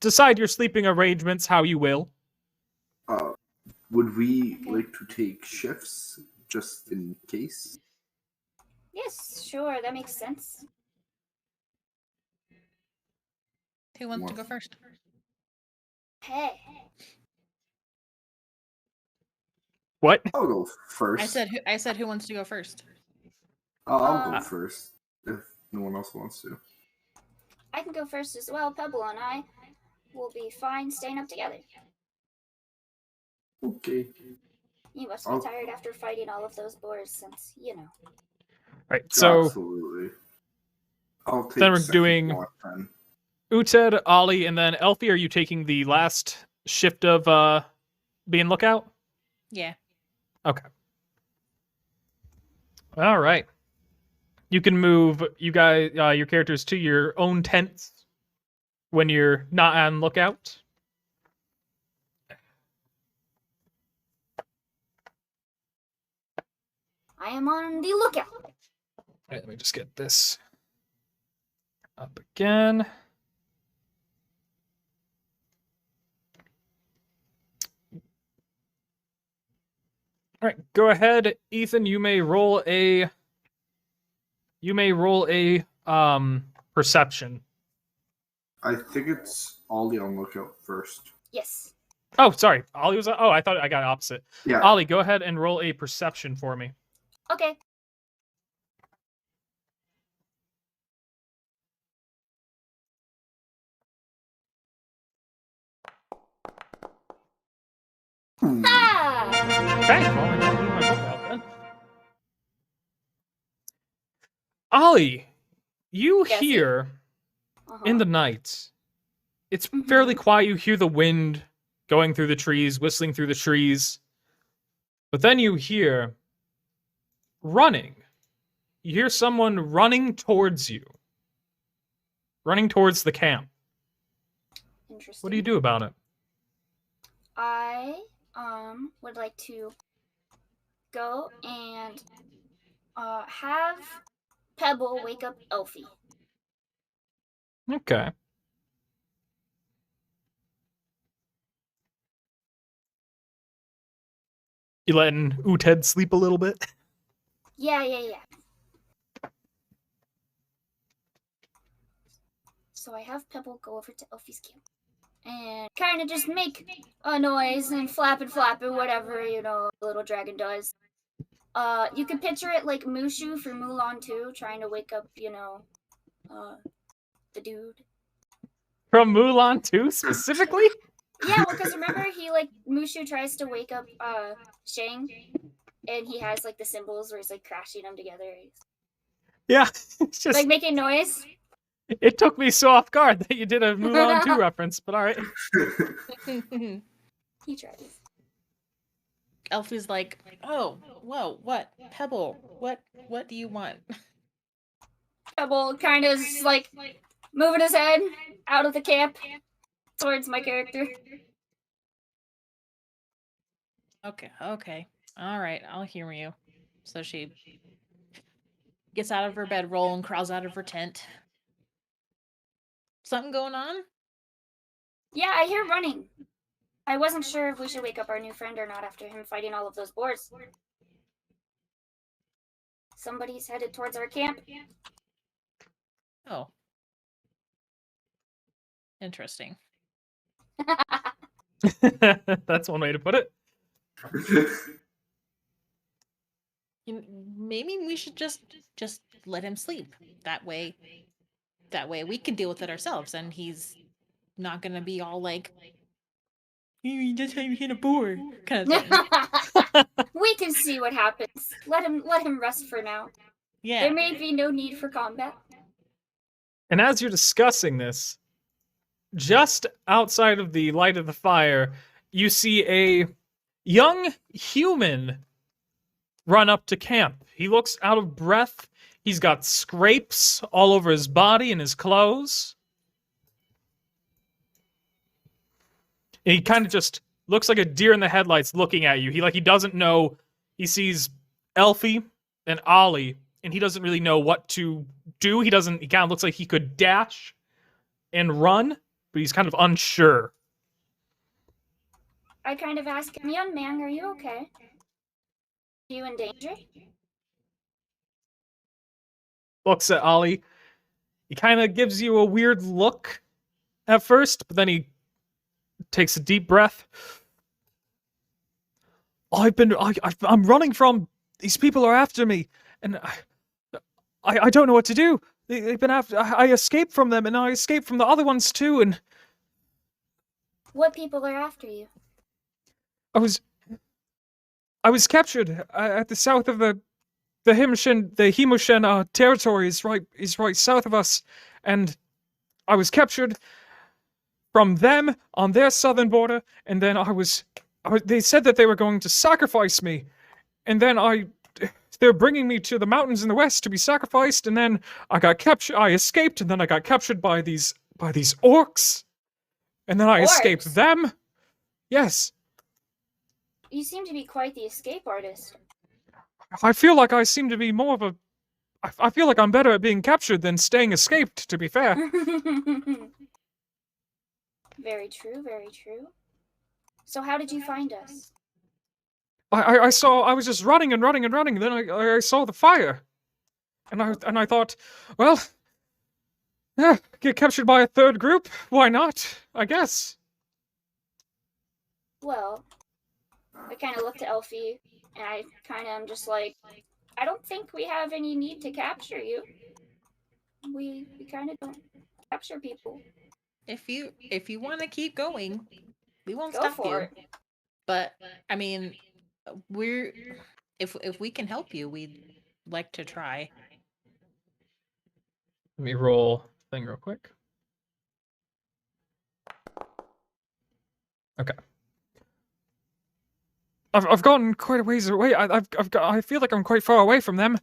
Decide your sleeping arrangements how you will. Would we like to take shifts just in case? Yes, sure, that makes sense. Who wants to go first? Hey. What? I'll go first. I said who wants to go first? I'll go first if no one else wants to. I can go first as well. Pebble and I will be fine staying up together. Okay. You must be tired after fighting all of those boars since, you know. Right. So Absolutely. I'll take then we're second doing watch then. Uted, Ollie, and then Elfie. Are you taking the last shift of being lookout? Yeah. Okay. All right. You can move you guys, your characters, to your own tents when you're not on lookout. I am on the lookout. All right, let me just get this up again. All right, go ahead, Ethan. You may roll a perception. I think it's Ollie on lookout first. Yes. Oh, sorry. Ollie was. Oh, I thought I got opposite. Yeah. Ollie, go ahead and roll a perception for me. Okay. Hmm. Ah! Okay, well, I gotta leave my book out then. Ollie, you Yes. hear Uh-huh. in the night. It's Mhm. fairly quiet. You hear the wind going through the trees, whistling through the trees. But then you hear running. You hear someone running towards you. Running towards the camp. Interesting. What do you do about it? I would like to go and have Pebble wake up Elfie. Okay. You letting Uted sleep a little bit? Yeah. So I have Pebble go over to Elfie's camp and kind of just make a noise and flap and whatever, you know, the little dragon does. You could picture it like Mushu from Mulan 2 trying to wake up, you know, the dude. From Mulan 2 specifically? Yeah, well, because remember Mushu tries to wake up Shang, and he has like the symbols where he's like crashing them together. He's, Yeah. It's just like making noise. it took me so off guard that you did a Mulan 2 reference, but all right. He tries. Elfie's like, oh, whoa, what? Pebble, what do you want? Pebble kind of is like moving his head out of the camp towards my character. Okay. All right, I'll hear you. So she gets out of her bedroll and crawls out of her tent. Something going on? Yeah, I hear running. I wasn't sure if we should wake up our new friend or not after him fighting all of those boars. Somebody's headed towards our camp. Oh. Interesting. That's one way to put it. Maybe we should just let him sleep. That way we can deal with it ourselves, and he's not gonna be all like, "That's how you hit a boar," kind of thing. We can see what happens. Let him rest for now. Yeah. There may be no need for combat. And as you're discussing this, just outside of the light of the fire, you see a young human run up to camp. He looks out of breath. He's got scrapes all over his body and his clothes. And he kind of just looks like a deer in the headlights looking at you. He doesn't know. He sees Elfie and Ollie, and he doesn't really know what to do. He kind of looks like he could dash and run, but he's kind of unsure. I kind of ask him, young man, are you okay? Are you in danger? Looks at Ollie. He kind of gives you a weird look at first, but then he takes a deep breath. I'm running from, these people are after me, and I don't know what to do. They've been after, I escaped from them, and I escaped from the other ones too, and What people are after you? I was captured at the south of the Himushin territory is right south of us, and I was captured from them on their southern border, and then they said that they were going to sacrifice me, and then they're bringing me to the mountains in the west to be sacrificed, and then I escaped, and then I got captured by these orcs, and then I escaped Orcs? them. Yes. You seem to be quite the escape artist. I feel like I seem to be more of a. I feel like I'm better at being captured than staying escaped, to be fair. Very true, very true. So how did you find us? I was just running and running and running, and then I saw the fire. And I thought, well, yeah, get captured by a third group? Why not? I guess. Well, I kind of looked at Elfie, and I kind of am just like, I don't think we have any need to capture you. We kind of don't capture people. If you want to keep going, we won't Go stop for you. it. But I mean, if we can help you, we'd like to try. Let me roll thing real quick. Okay. I've gotten quite a ways away. I feel like I'm quite far away from them.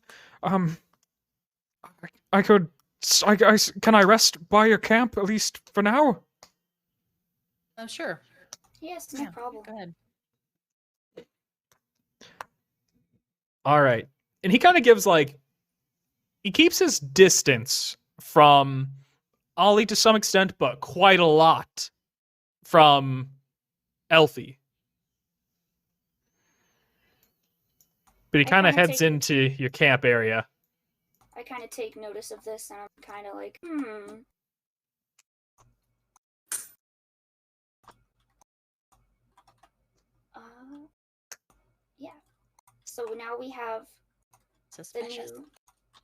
Can I rest by your camp at least for now? Sure. Yes, no Yeah, problem. Go ahead. All right. And he kind of gives he keeps his distance from Ollie to some extent, but quite a lot from Elfie. But he I kind of kinda heads take- into your camp area. I kind of take notice of this, and I'm kind of like, yeah. So now we have the Suspicious. new.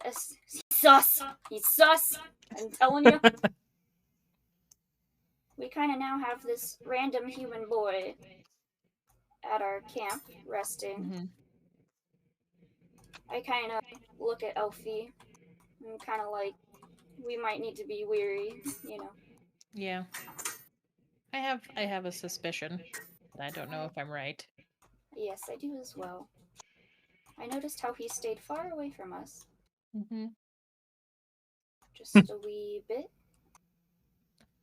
He's sus. He's sus. I'm telling you. We kind of now have this random human boy at our camp resting. Mhm. I kind of look at Elfie and kind of like, we might need to be weary, you know. Yeah. I have a suspicion. I don't know if I'm right. Yes, I do as well. I noticed how he stayed far away from us. Mm-hmm. Just a wee bit.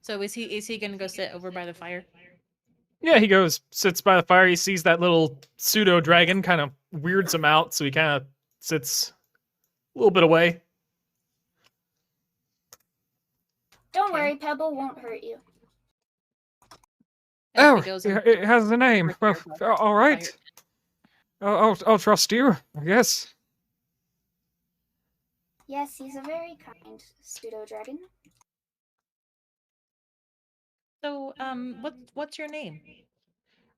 So is he gonna go sit over by the fire? Yeah, he sits by the fire. He sees that little pseudo dragon, kind of weirds him out, so he kind of sits a little bit away. Don't Okay. worry, Pebble won't hurt you. Elfie goes and it has a name. Well, Prepare for all right. fire. I'll trust you, I guess. Yes, he's a very kind pseudo dragon. So what's your name?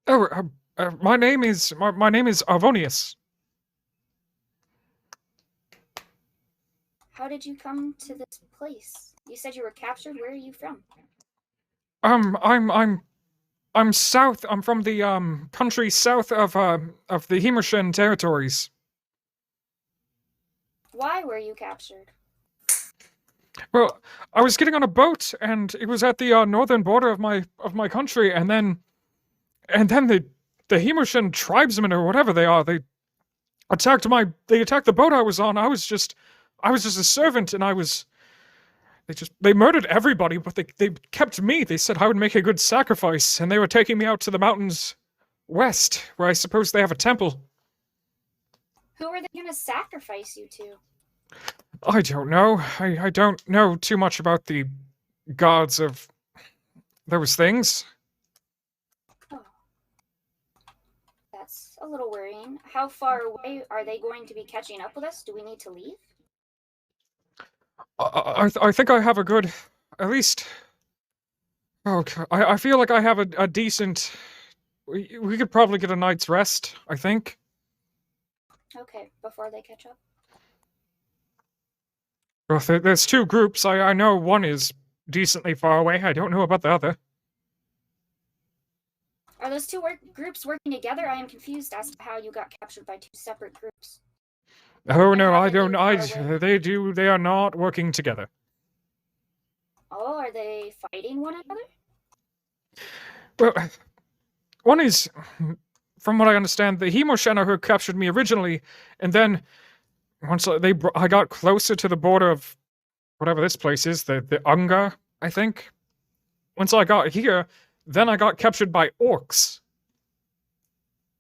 Oh, my name is Arvonius. How did you come to this place? You said you were captured. Where are you from? I'm south. I'm from the country south of the Himushin territories. Why were you captured? Well, I was getting on a boat, and it was at the northern border of my country, and then the Himushin tribesmen or whatever they are, they attacked the boat I was on. I I was just a servant, and they murdered everybody, but they kept me. They said I would make a good sacrifice, and they were taking me out to the mountains west, where I suppose they have a temple. Who are they gonna sacrifice you to? I don't know. I don't know too much about the gods of those things. Oh. That's a little worrying. How far away are they going to be catching up with us? Do we need to leave? I think I have a good, at least. Okay, I feel like I have a decent. We could probably get a night's rest, I think. Okay, before they catch up. Well, there's two groups. I know one is decently far away. I don't know about the other. Are those two groups working together? I am confused as to how you got captured by two separate groups. Oh no, how I did you don't. get away? They are not working together. Oh, are they fighting one another? Well, one is, from what I understand, the Hemoshenna who captured me originally, and then once I got closer to the border of whatever this place is, the Unga, I think. Once I got here, then I got captured by orcs.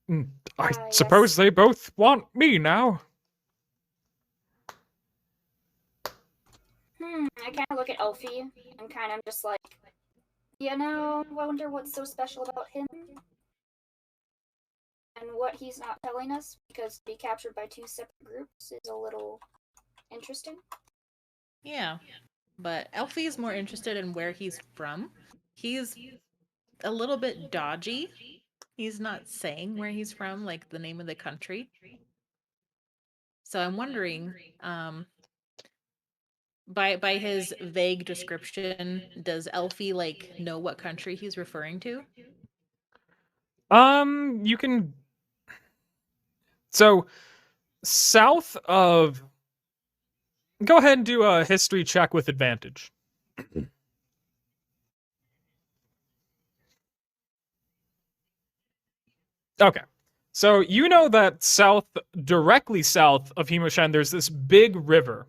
I Yes. suppose they both want me now. I kind of look at Elfie and kind of just like, I wonder what's so special about him. And what he's not telling us, because to be captured by two separate groups is a little interesting. Yeah. But Elfie is more interested in where he's from. He's a little bit dodgy. He's not saying where he's from, like the name of the country. So I'm wondering, by his vague description, does Elfie like know what country he's referring to? You can. So, south of. Go ahead and do a history check with advantage. Okay. So, you know that directly south of Hemoshen, there's this big river.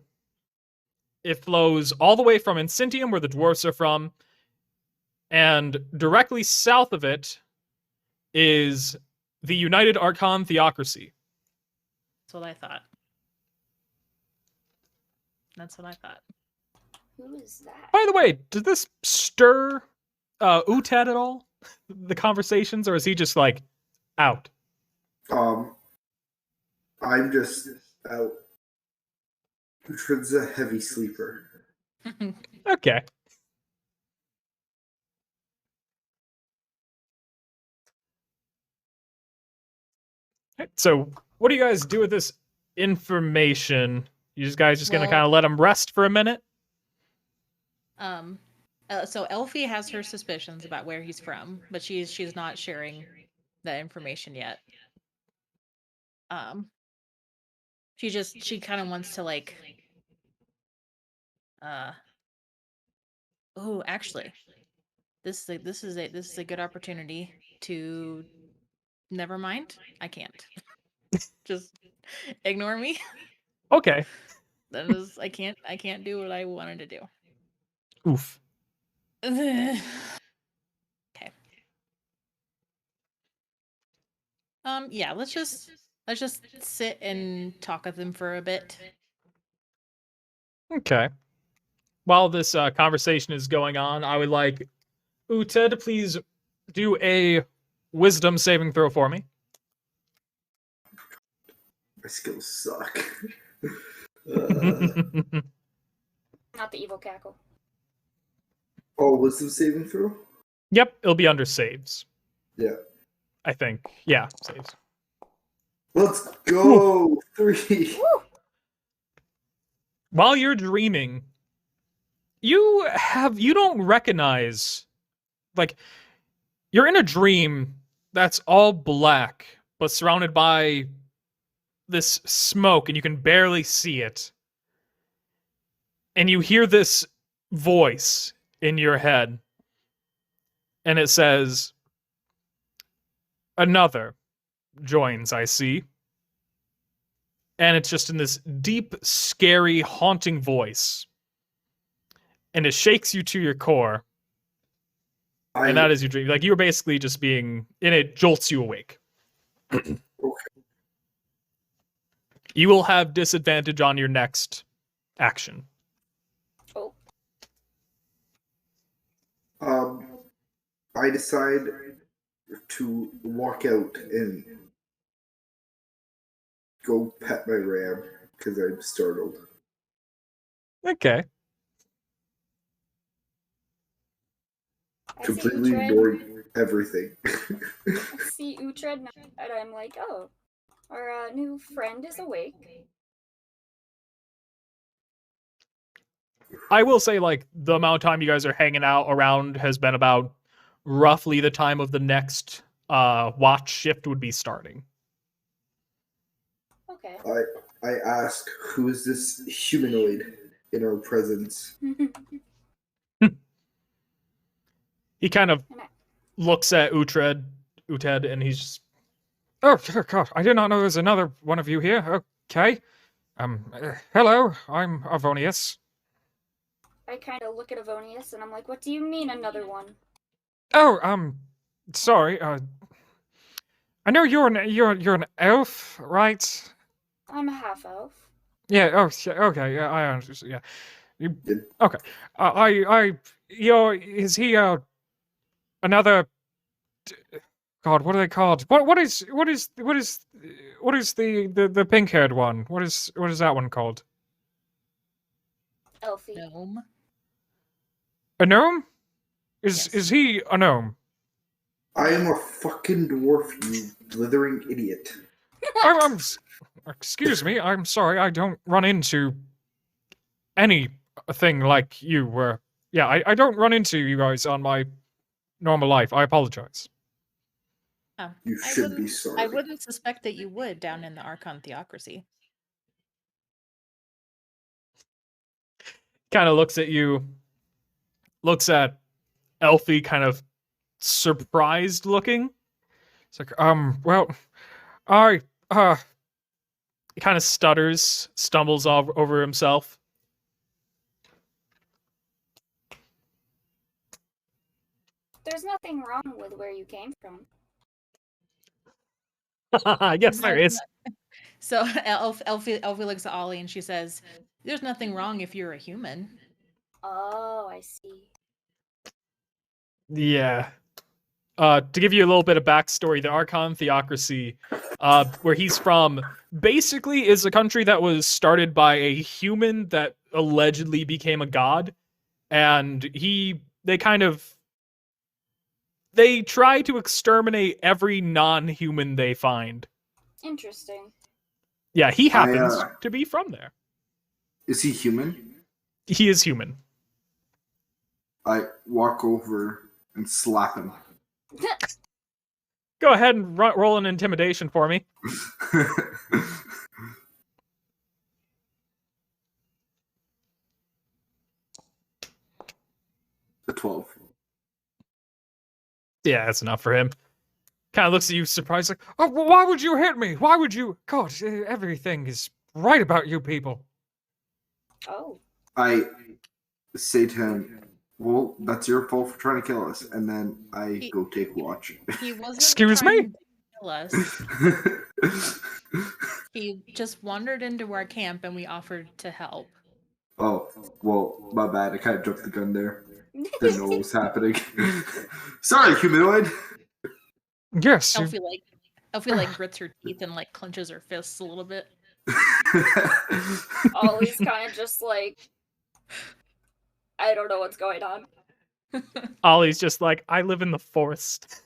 It flows all the way from Incentium, where the dwarves are from, and directly south of it is the United Archon Theocracy. That's what I thought. That's what I thought. Who is that? By the way, did this stir Uted at all? The conversations, or is he just like out? I'm just out. Uhtred's a heavy sleeper. Okay. So, what do you guys do with this information? You guys just gonna Well- kind of let him rest for a minute? So Elfie has her suspicions about where he's from, but she's not sharing that information yet. She kind of wants to like oh, actually, this is a good opportunity to never mind. I can't. Just ignore me. Okay. That is I can't do what I wanted to do. Oof. Okay. Yeah, let's just sit and talk with them for a bit. Okay. While this conversation is going on, I would like Uted to please do a wisdom saving throw for me. My skills suck. Not the evil cackle. Wisdom saving throw? Yep, it'll be under saves. Yeah. I think. Yeah, saves. Let's go! 3. While you're dreaming, you don't recognize, like, you're in a dream that's all black, but surrounded by this smoke, and you can barely see it. And you hear this voice in your head, and it says, "Another joins, I see." and it's just in this deep, scary, haunting voice. And it shakes you to your core. And that is your dream. Like, you're basically just being, and it jolts you awake. You will have disadvantage on your next action. Oh, I decide to walk out and go pet my ram because I'm startled. Okay. I see Completely Uhtred. ignoring everything. I see Uhtred, and I'm like, oh, our new friend is awake. I will say, like, the amount of time you guys are hanging out around has been about roughly the time of the next watch shift would be starting. Okay. I ask, who is this humanoid in our presence? He kind of looks at Uhtred, and he's just, oh God, I did not know there's another one of you here. Okay. Hello, I'm Avonius. I kind of look at Avonius and I'm like, what do you mean another one? Oh, sorry. I know you're an elf, right? I'm a half elf. Yeah. Oh, okay. Yeah, I understand. Yeah. Did- Okay. Is he another? God, what are they called? What is the pink-haired one? What is that one called? Elfie. Gnome. A gnome? Yes. Is he a gnome? I am a fucking dwarf, you blithering idiot. Excuse me. I'm sorry. I don't run into anything like you were. Yeah, I don't run into you guys on my normal life. I apologize. Oh, You I should be wouldn't- sorry. I wouldn't suspect that you would down in the Archon Theocracy. Kind of looks at you, looks at Elfie, kind of surprised looking. It's like, well, he kind of stutters, stumbles over himself. There's nothing wrong with where you came from. Yes, there is. So Elfie looks at Ollie and she says, "There's nothing wrong if you're a human." Oh, I see. Yeah. To give you a little bit of backstory, the Archon Theocracy, where he's from, basically is a country that was started by a human that allegedly became a god, and they try to exterminate every non-human they find. Interesting. Yeah, he happens I, to be from there. Is he human? He is human. I walk over and slap him. Go ahead and roll an intimidation for me. A 12. Yeah, that's enough for him. Kind of looks at you surprised, like, oh, well, why would you hit me? Why would you? God, everything is right about you people. Oh. I say to him, well, that's your fault for trying to kill us. And then I go take watch. He wasn't Excuse me? trying to kill us. He just wandered into our camp and we offered to help. Oh, well, my bad. I kind of jumped the gun there. Didn't know what was happening. Sorry, humanoid. Yes. Elfie like grits her teeth and like clenches her fists a little bit. Ollie's kind of just like, I don't know what's going on. Ollie's just like, I live in the forest.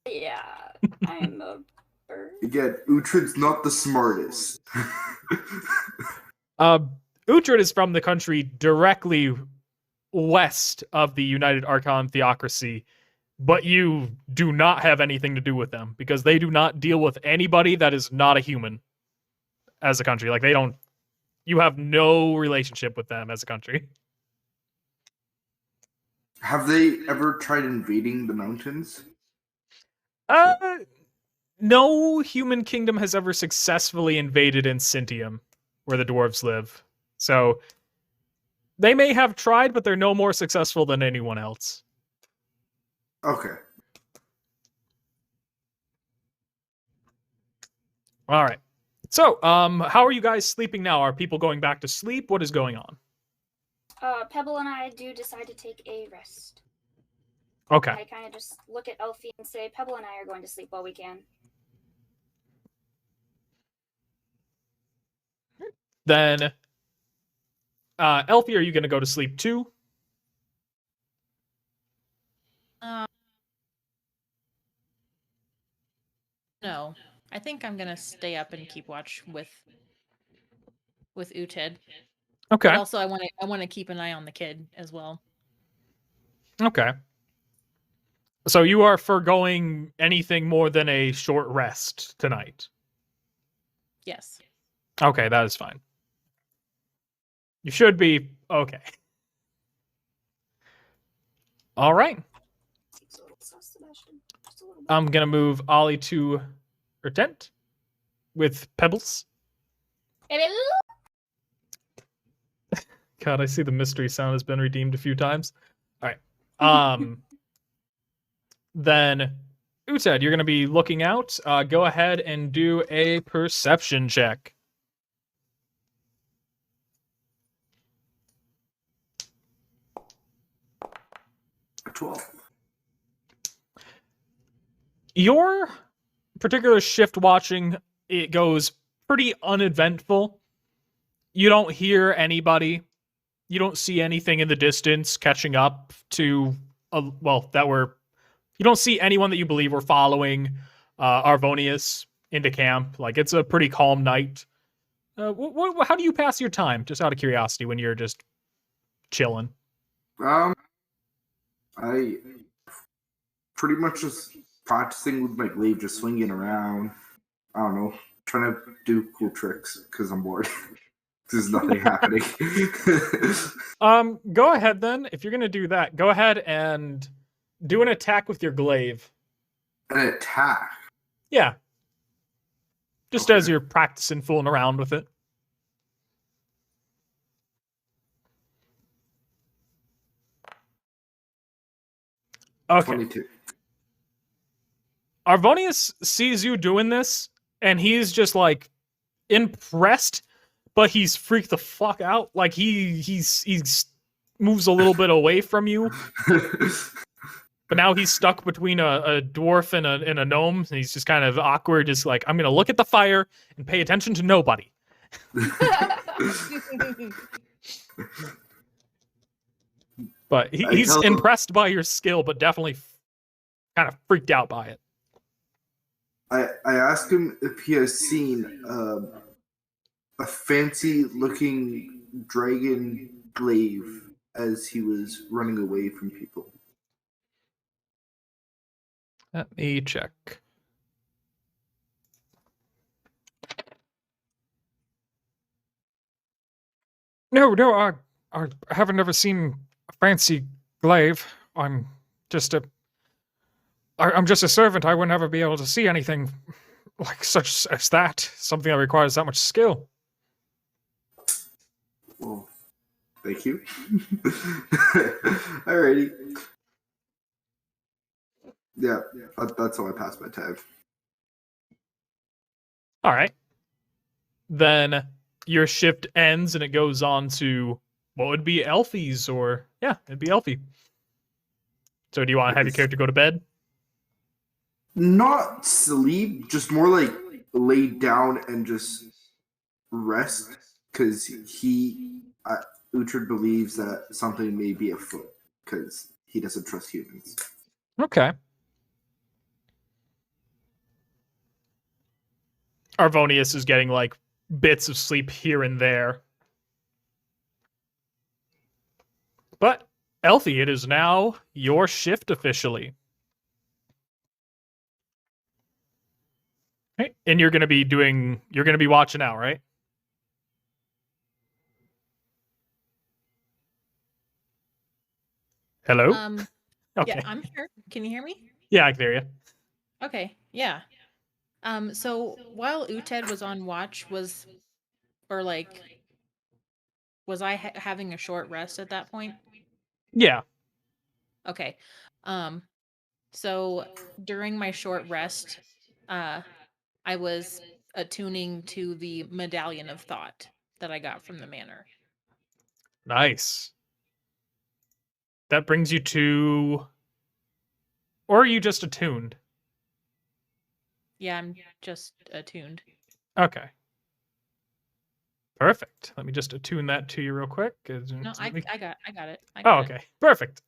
Yeah, I'm a bird. Again, Uhtred's not the smartest. Uhtred is from the country directly west of the United Archon Theocracy, but you do not have anything to do with them because they do not deal with anybody that is not a human as a country. Like, you have no relationship with them as a country. Have they ever tried invading the mountains? no human kingdom has ever successfully invaded Incentium, where the dwarves live. So they may have tried, but they're no more successful than anyone else. Okay. All right. So, how are you guys sleeping now? Are people going back to sleep? What is going on? Pebble and I do decide to take a rest. Okay. I kind of just look at Elfie and say, Pebble and I are going to sleep while we can. Then, Elfie, are you going to go to sleep too? No, I think I'm gonna stay up and keep watch with Uted. Okay. But also, I want to keep an eye on the kid as well. Okay. So you are foregoing anything more than a short rest tonight. Yes. Okay, that is fine. You should be okay. All right. Seems a little sus, Sebastian. Just a little bit. I'm gonna move Ollie to her tent with Pebbles. God, I see the mystery sound has been redeemed a few times. All right. Then, Uted, you're gonna be looking out. Go ahead and do a perception check. 12. Your particular shift watching, it goes pretty uneventful. You don't hear anybody. You don't see anything in the distance catching up to, you don't see anyone that you believe were following Arvonius into camp. Like, it's a pretty calm night. How do you pass your time, just out of curiosity, when you're just chilling? I pretty much just practicing with my glaive, just swinging around. I don't know, trying to do cool tricks because I'm bored. There's nothing happening. Go ahead then. If you're gonna do that, go ahead and do an attack with your glaive. An attack. Yeah. Just Okay. as you're practicing fooling around with it. Okay. 22. Arvonius sees you doing this, and he's just like impressed, but he's freaked the fuck out. Like he's moves a little bit away from you, but now he's stuck between a dwarf and a gnome. And he's just kind of awkward, just like, I'm gonna look at the fire and pay attention to nobody. But he's tell him- impressed by your skill, but definitely kind of freaked out by it. I asked him if he has seen a fancy looking dragon glaive as he was running away from people. Let me check. No, I haven't ever seen a fancy glaive. I'm just a servant. I would never be able to see anything like such as that. Something that requires that much skill. Well, thank you. Alrighty. Yeah, that's how I pass my time. All right. Then your shift ends and it goes on to what would be Elfie's, or yeah, it'd be Elfie. So do you want to have your character go to bed? Not sleep, just more like lay down and just rest, because Uhtred believes that something may be afoot, because he doesn't trust humans. Okay. Arvonius is getting like bits of sleep here and there. But Elfie, it is now your shift officially. Okay. And you're gonna be watching out, right? Hello? Okay. Yeah, I'm here. Can you hear me? Yeah, I can hear you. Okay, yeah. So while Uted was on watch, was I having a short rest at that point? Yeah. Okay. Um, so during my short rest, I was attuning to the medallion of thought that I got from the manor. Nice. That brings you to, or are you just attuned? Yeah, I'm just attuned. Okay. Perfect. Let me just attune that to you real quick. No, I got it. I Oh, got it. okay. Perfect.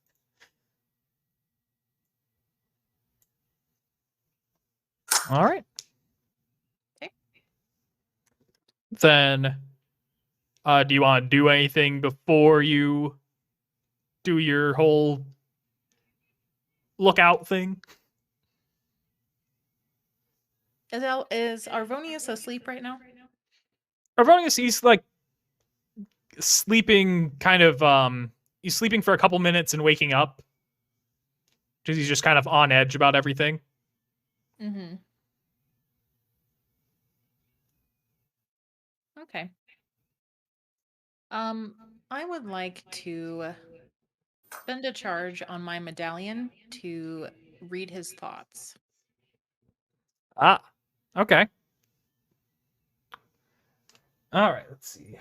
All right. Okay. Then, do you want to do anything before you do your whole lookout thing? Is Arvonius asleep right now? Arvonius, he's like sleeping kind of he's sleeping for a couple minutes and waking up. Because he's just kind of on edge about everything. Mm-hmm. Okay. I would like to spend a charge on my medallion to read his thoughts. Ah. Okay. All right, let's see.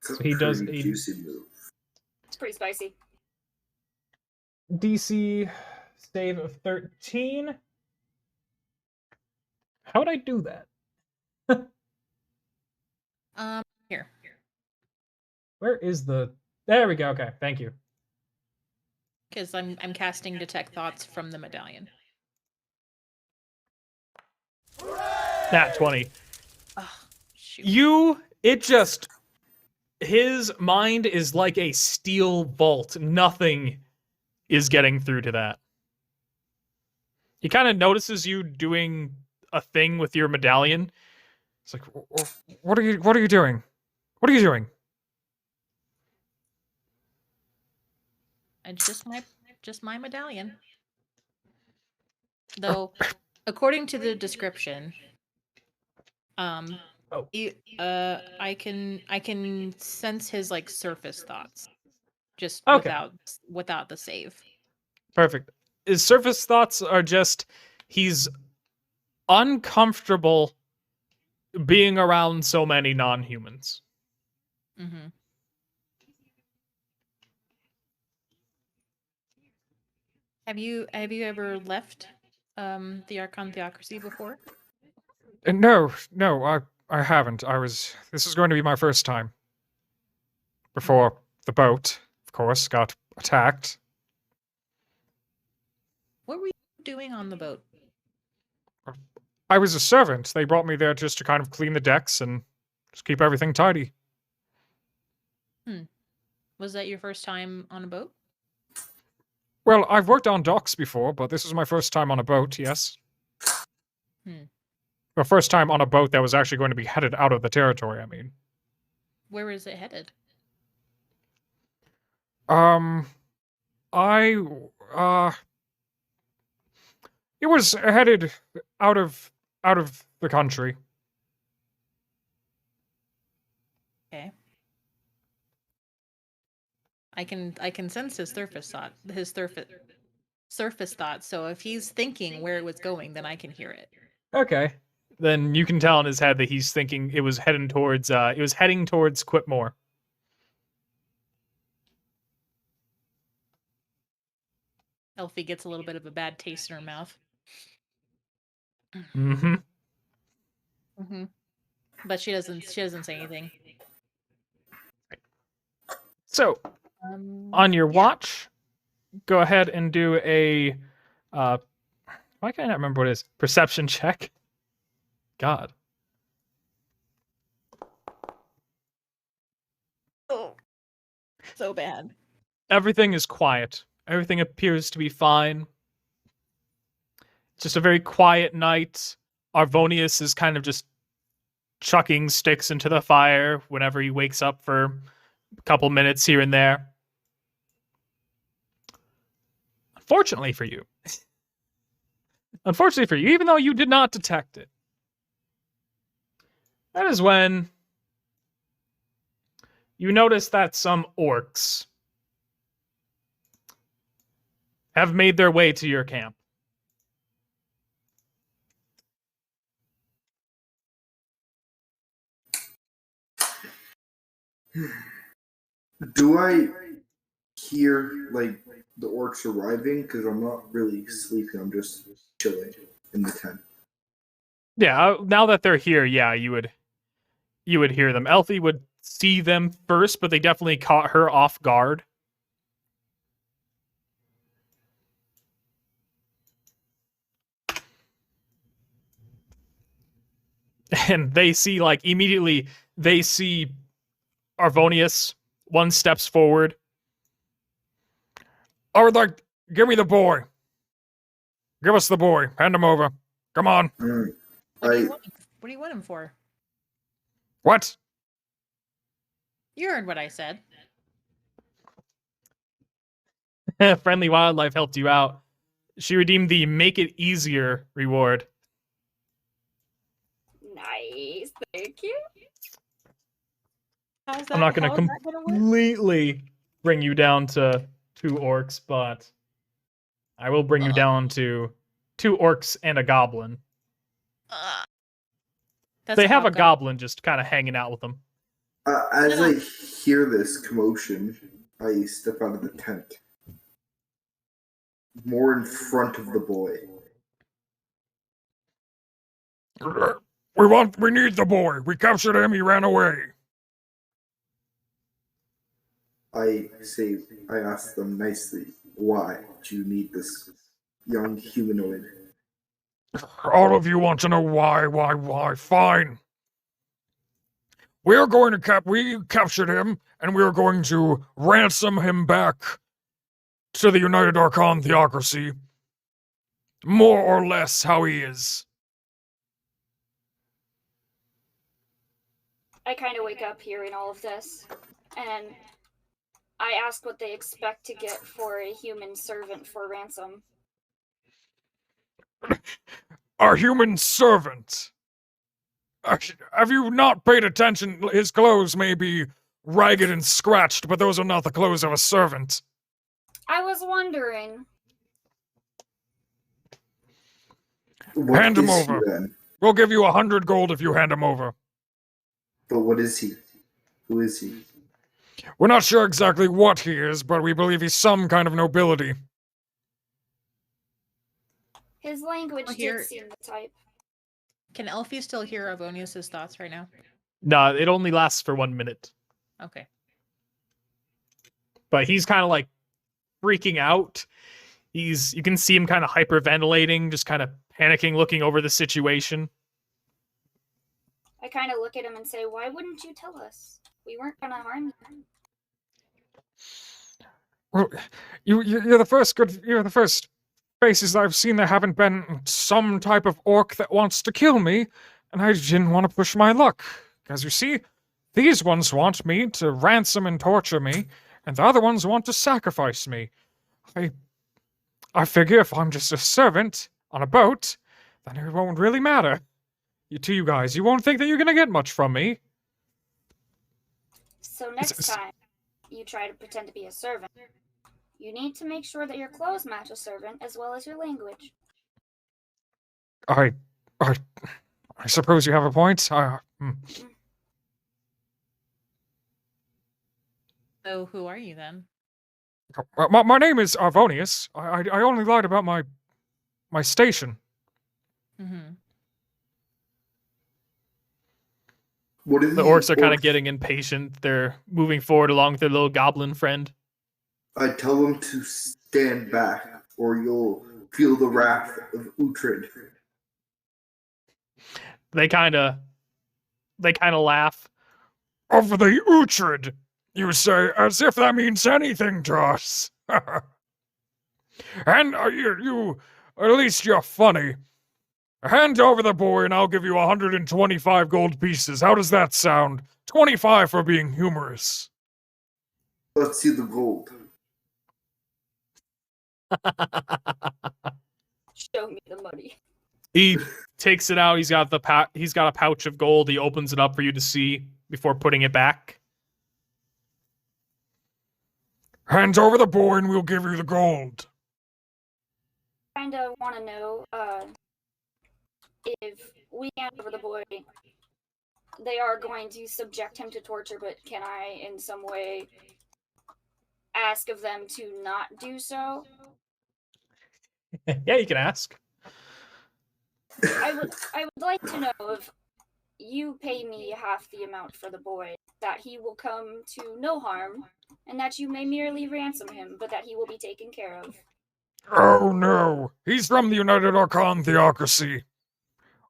So he does Pretty a juicy move. It's pretty spicy. DC save of 13. How would I do that? Here. Where is the... There we go. Okay, thank you. Because I'm casting detect thoughts from the medallion. Nat 20. Oh, shoot. His mind is like a steel vault. Nothing is getting through to that. He kind of notices you doing a thing with your medallion. It's like, what are you doing? What are you doing? It's just my medallion. Though, according to the description, I can sense his like surface thoughts, just Okay. without the save. Perfect. His surface thoughts are just he's uncomfortable being around so many non-humans. Mm-hmm. Have you ever left the Archon Theocracy before? No, I haven't. This is going to be my first time. Before the boat, of course, got attacked. What were you doing on the boat? I was a servant. They brought me there just to kind of clean the decks and just keep everything tidy. Was that your first time on a boat? Well, I've worked on docks before, but this is my first time on a boat, yes. The first time on a boat that was actually going to be headed out of the territory, I mean. Where is it headed? It was headed out of the country. Okay. I can sense his surface thought. So if he's thinking where it was going, then I can hear it. Okay. Then you can tell in his head that he's thinking it was heading towards Quipmore. Elfie gets a little bit of a bad taste in her mouth. Mm-hmm. Mm-hmm. But she doesn't say anything. So, on your watch, go ahead and do a why can't I remember what it is? Perception check. God. Oh, so bad. Everything is quiet. Everything appears to be fine. It's just a very quiet night. Arvonius is kind of just chucking sticks into the fire whenever he wakes up for a couple minutes here and there. Unfortunately for you, Unfortunately for you, even though you did not detect it, that is when you notice that some orcs have made their way to your camp. Do I hear like the orcs arriving? Because I'm not really sleeping. I'm just chilling in the tent. Yeah, now that they're here, yeah, you would hear them. Elfie would see them first, but they definitely caught her off guard. And they see, like, immediately, they see Arvonius, one steps forward. I would like, give me the boy. Give us the boy. Hand him over. Come on. Mm, What do you I want? What do you want him for? What? You heard what I said. Friendly Wildlife helped you out. She redeemed the Make It Easier reward. Nice. Thank you. How's that? I'm not going to how is that gonna work? completely bring you down to 2 orcs, but I will bring you down to 2 orcs and a goblin. That's They have a hobgoblin. goblin just kind of hanging out with them. as No, no. I hear this commotion, I step out of the tent, more in front of the boy. We need the boy. We captured him. He ran away. I ask them nicely, why do you need this young humanoid? All of you want to know why. Fine. We captured him, and we are going to ransom him back to the United Archon Theocracy. More or less how he is. I kind of wake up hearing all of this, and I ask what they expect to get for a human servant for ransom. Our human servant. Have you not paid attention? His clothes may be ragged and scratched, but those are not the clothes of a servant. I was wondering. What Hand him is he over. then? We'll give you 100 gold if you hand him over. But what is he? Who is he? We're not sure exactly what he is, but we believe he's some kind of nobility. His language Well, here- did seem the type. Can Elfie still hear Avonius's thoughts right now? No, it only lasts for 1 minute. Okay. But he's kind of like freaking out. You can see him kind of hyperventilating, just kind of panicking, looking over the situation. I kind of look at him and say, "Why wouldn't you tell us? We weren't gonna harm you." Well, you're the first faces I've seen that haven't been some type of orc that wants to kill me, and I didn't want to push my luck. As you see, these ones want me to ransom and torture me, and the other ones want to sacrifice me. I figure if I'm just a servant on a boat, then it won't really matter. You guys, you won't think that you're gonna get much from me. So next it's- time you try to pretend to be a servant, you need to make sure that your clothes match a servant as well as your language. I suppose you have a point. So who are you then? My name is Arvonius. I only lied about my station. Mm-hmm. What is The orcs are kind of getting impatient. They're moving forward along with their little goblin friend. I tell them to stand back, or you'll feel the wrath of Uhtred. They kind of laugh. Of the Uhtred, you say, as if that means anything to us. And you, at least you're funny. Hand over the boy and I'll give you 125 gold pieces. How does that sound? 25 for being humorous. Let's see the gold. Show me the money. He takes it out. He's got he's got a pouch of gold. He opens it up for you to see before putting it back. Hand over the boy and we'll give you the gold. Kinda want to know if we hand over the boy, they are going to subject him to torture, but can I in some way ask of them to not do so? Yeah, you can ask. I would like to know if you pay me half the amount for the boy, that he will come to no harm, and that you may merely ransom him, but that he will be taken care of. Oh no, he's from the United Archon Theocracy.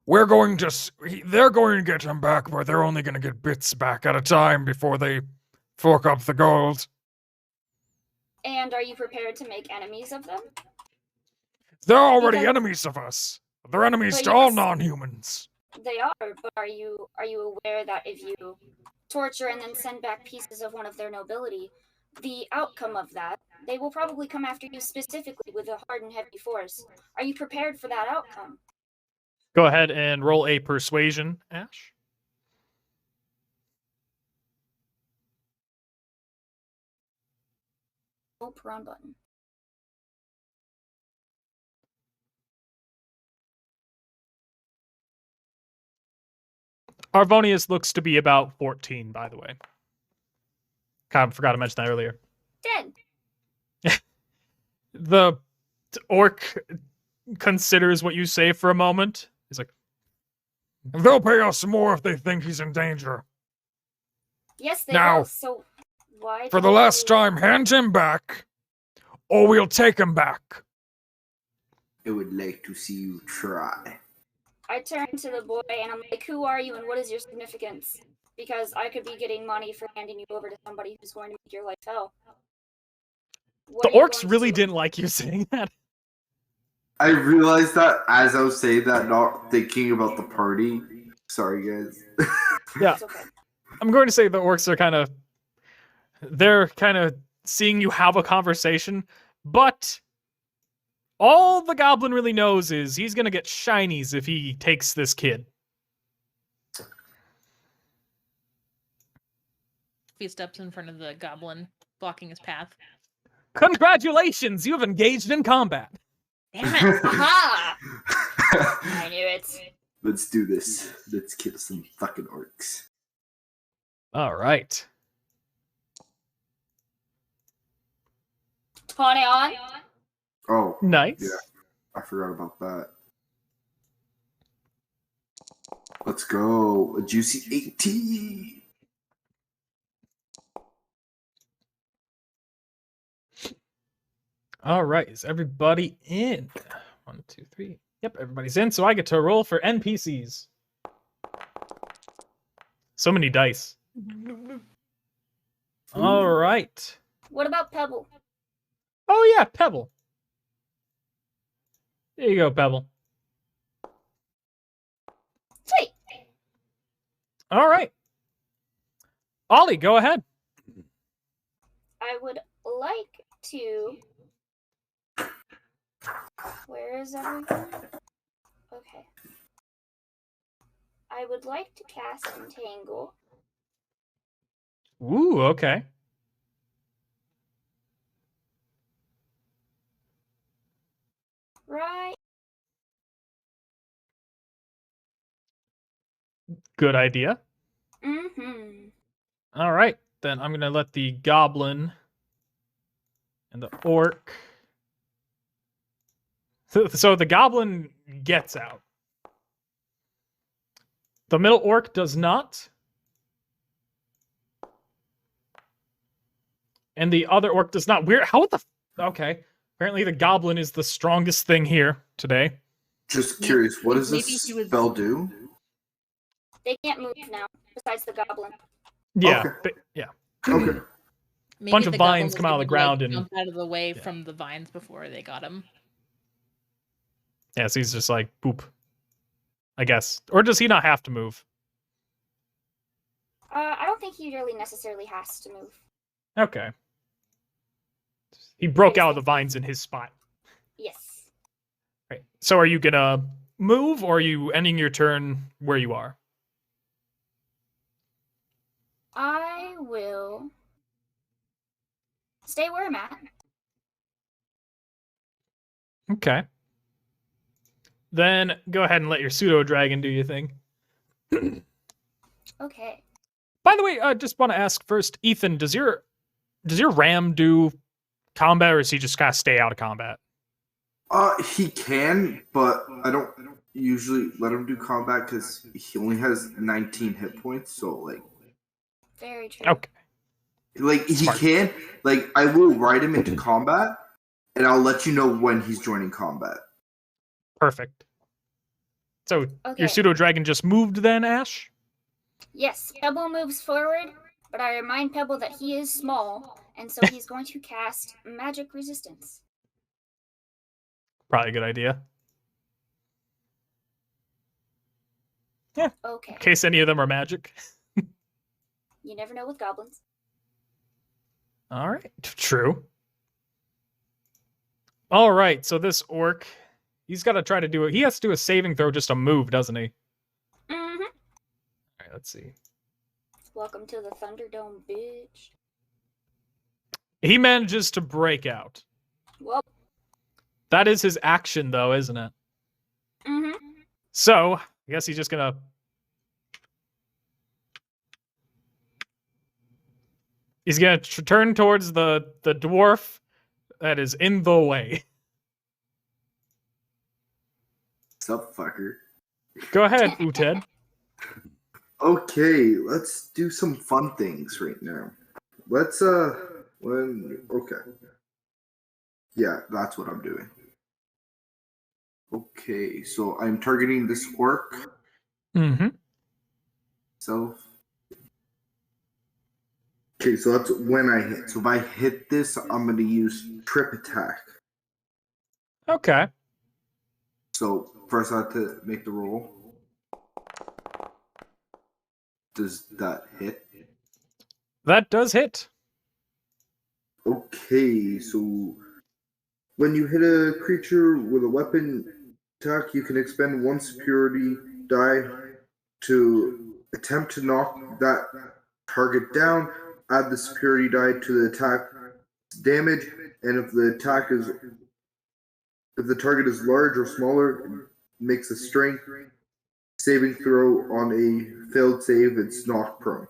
They're going to get him back, but they're only going to get bits back at a time before they fork up the gold. And are you prepared to make enemies of them? They're already Because- enemies of us. They're enemies But to all yes. non-humans. They are, but are you aware that if you torture and then send back pieces of one of their nobility, the outcome of that, they will probably come after you specifically with a hard and heavy force. Are you prepared for that outcome? Go ahead and roll a persuasion, Ash. Oh, wrong button. Arvonius looks to be about 14, by the way. Kind of forgot to mention that earlier. 10. The orc considers what you say for a moment. He's like, They'll pay us more if they think he's in danger. Yes, they Now, will. So why? For the don't last you- time, hand him back, or we'll take him back. I would like to see you try. I turn to the boy and I'm like, "Who are you and what is your significance?" Because I could be getting money for handing you over to somebody who's going to make your life hell. What the are you orcs going to really do? didn't like you saying that. I realized that as I was saying that, not thinking about the party. Sorry, guys. Yeah. It's okay. I'm going to say the orcs are they're kind of seeing you have a conversation, but all the goblin really knows is he's going to get shinies if he takes this kid. He steps in front of the goblin, blocking his path. Congratulations, you have engaged in combat. Damn it! Aha! I knew it. Let's do this. Let's kill some fucking orcs. All right. 20 on. Oh, Nice. Yeah. I forgot about that. Let's go. A juicy 18. All right. Is everybody in? 1, 2, 3. Yep, everybody's in. So I get to roll for NPCs. So many dice. All right. What about Pebble? Oh, yeah, Pebble. There you go, Pebble. Sweet. All right. Ollie, go ahead. I would like to. Where is everyone? Okay. I would like to cast Entangle. Ooh, okay. Right. Good idea. Mm-hmm. All right. Then I'm going to let the goblin and the orc. So the goblin gets out. The middle orc does not. And the other orc does not. Weird. How the? Okay. Apparently the goblin is the strongest thing here today. Just curious, what does Maybe this he was- spell do? They can't move now, besides the goblin. Yeah. Okay. Yeah. Okay. Maybe Bunch of the goblin vines was come out of the able to, ground and- jump out of the way Yeah. from the vines before they got him. Yeah. So he's just like boop. I guess. Or does he not have to move? I don't think he really necessarily has to move. Okay. He broke out of the vines in his spot. Yes. Right. So are you gonna move, or are you ending your turn where you are? I will stay where I'm at. Okay. Then go ahead and let your pseudo dragon do your thing. Okay. By the way, I just want to ask first, Ethan, does your ram do combat, or does he just kind of stay out of combat? He can, but I don't usually let him do combat because he only has 19 hit points. So Very true. Okay. he Smart. can. I will ride him into combat, and I'll let you know when he's joining combat. Perfect. So Okay. your pseudo dragon just moved then, Ash? Yes, Pebble moves forward, but I remind Pebble that he is small, and so he's going to cast Magic Resistance. Probably a good idea. Okay. In case any of them are magic. You never know with goblins. All right. True. All right. So this orc, he's got to try to do it. He has to do a saving throw just to move, doesn't he? Mm-hmm. All right. Let's see. Welcome to the Thunderdome, bitch. He manages to break out. Well, That is his action, though, isn't it? mm-hmm. So I guess he's just gonna. He's gonna turn towards the dwarf that is in the way. What's up, fucker? Go ahead, Uted. Okay, let's do some fun things right now. Let's okay. Yeah, that's what I'm doing. Okay, so I'm targeting this orc. Mm-hmm. Self. Okay, so that's when I hit. So if I hit this, I'm gonna use trip attack. Okay. So first I have to make the roll. Does that hit? That does hit. Okay, so when you hit a creature with a weapon attack, you can expend one superiority die to attempt to knock that target down. Add the superiority die to the attack damage, and if the target is large or smaller, it makes a strength saving throw. On a failed save, it's knocked prone.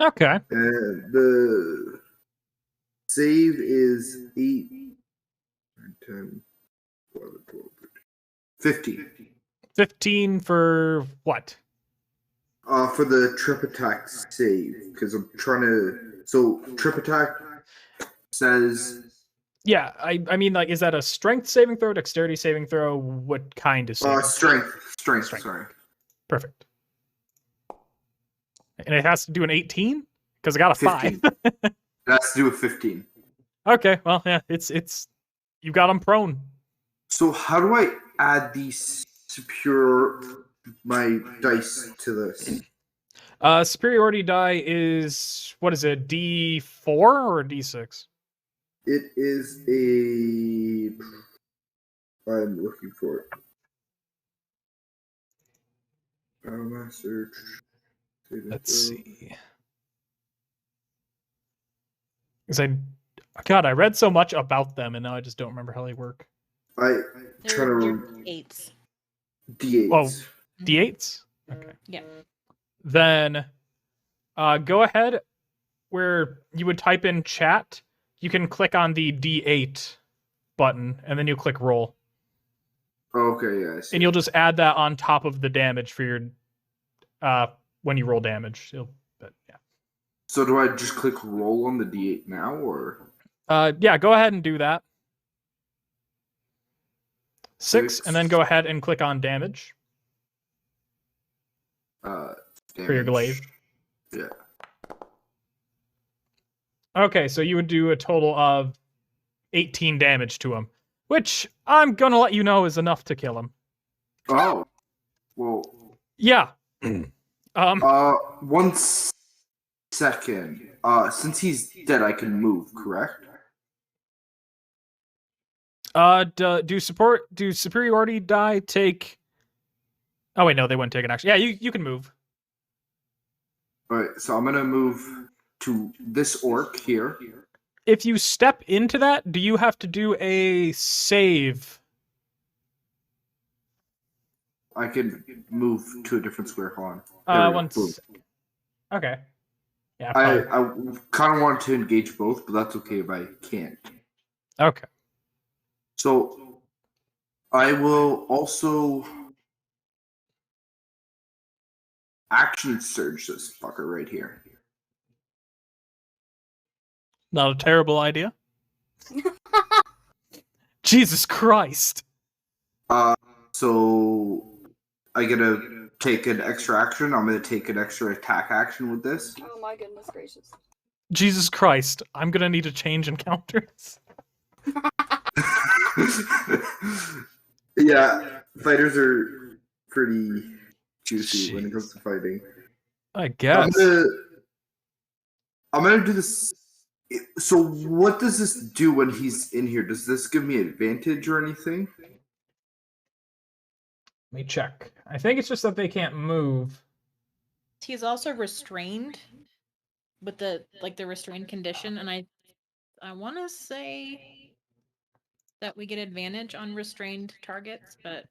Okay. And the save is 8, 9, 10, 11, 12, 13, 15. 15 for what? For the trip attack save, because I'm trying to. So trip attack says Yeah, I mean, like, is that a strength saving throw, dexterity saving throw? What kind of saving? strength. Strength. Sorry. Perfect. And it has to do an 18 because I got a 5. 15. It has to do with 15. Okay, well, yeah, it's you got him prone. So how do I add these my dice to this? Superiority die is what is it? D4 or D6? It is a. I'm looking for it. Master. Let's see. Because I read so much about them, and now I just don't remember how they work. I They're try to your remember. eights. D8s. Oh. D8s. Okay. Yeah. Then, go ahead. Where you would type in chat, you can click on the D8 button, and then you click roll, Okay, yeah. I see. and you'll just add that on top of the damage for your when you roll damage. But yeah. So do I just click roll on the D8 now, or? Yeah, go ahead and do that. 6, and then 6. go ahead and click on damage for your glaive. Yeah. Okay, so you would do a total of 18 damage to him, which I'm gonna let you know is enough to kill him. Oh. Well. Yeah. 1 second. Since he's dead, I can move, correct? Do superiority die take? Oh wait, no, they wouldn't take an action. Yeah, you can move. All right, so I'm gonna move to this orc here. If you step into that, do you have to do a save? I can move to a different square. Hold on. There we go. Boom. Once. Okay. Yeah. I fine. kind of want to engage both, but that's okay if I can't. Okay. So I will also action surge this fucker right here. Not a terrible idea. Jesus Christ. So I get to take an extra action. I'm gonna take an extra attack action with this. Oh my goodness gracious. Jesus Christ. I'm gonna need to change encounters. Yeah, fighters are pretty juicy when it comes to fighting. I guess. I'm gonna do this. So what does this do when he's in here? Does this give me advantage or anything? Let me check. I think it's just that they can't move. He's also restrained with the restrained condition, and I want to say that we get advantage on restrained targets, but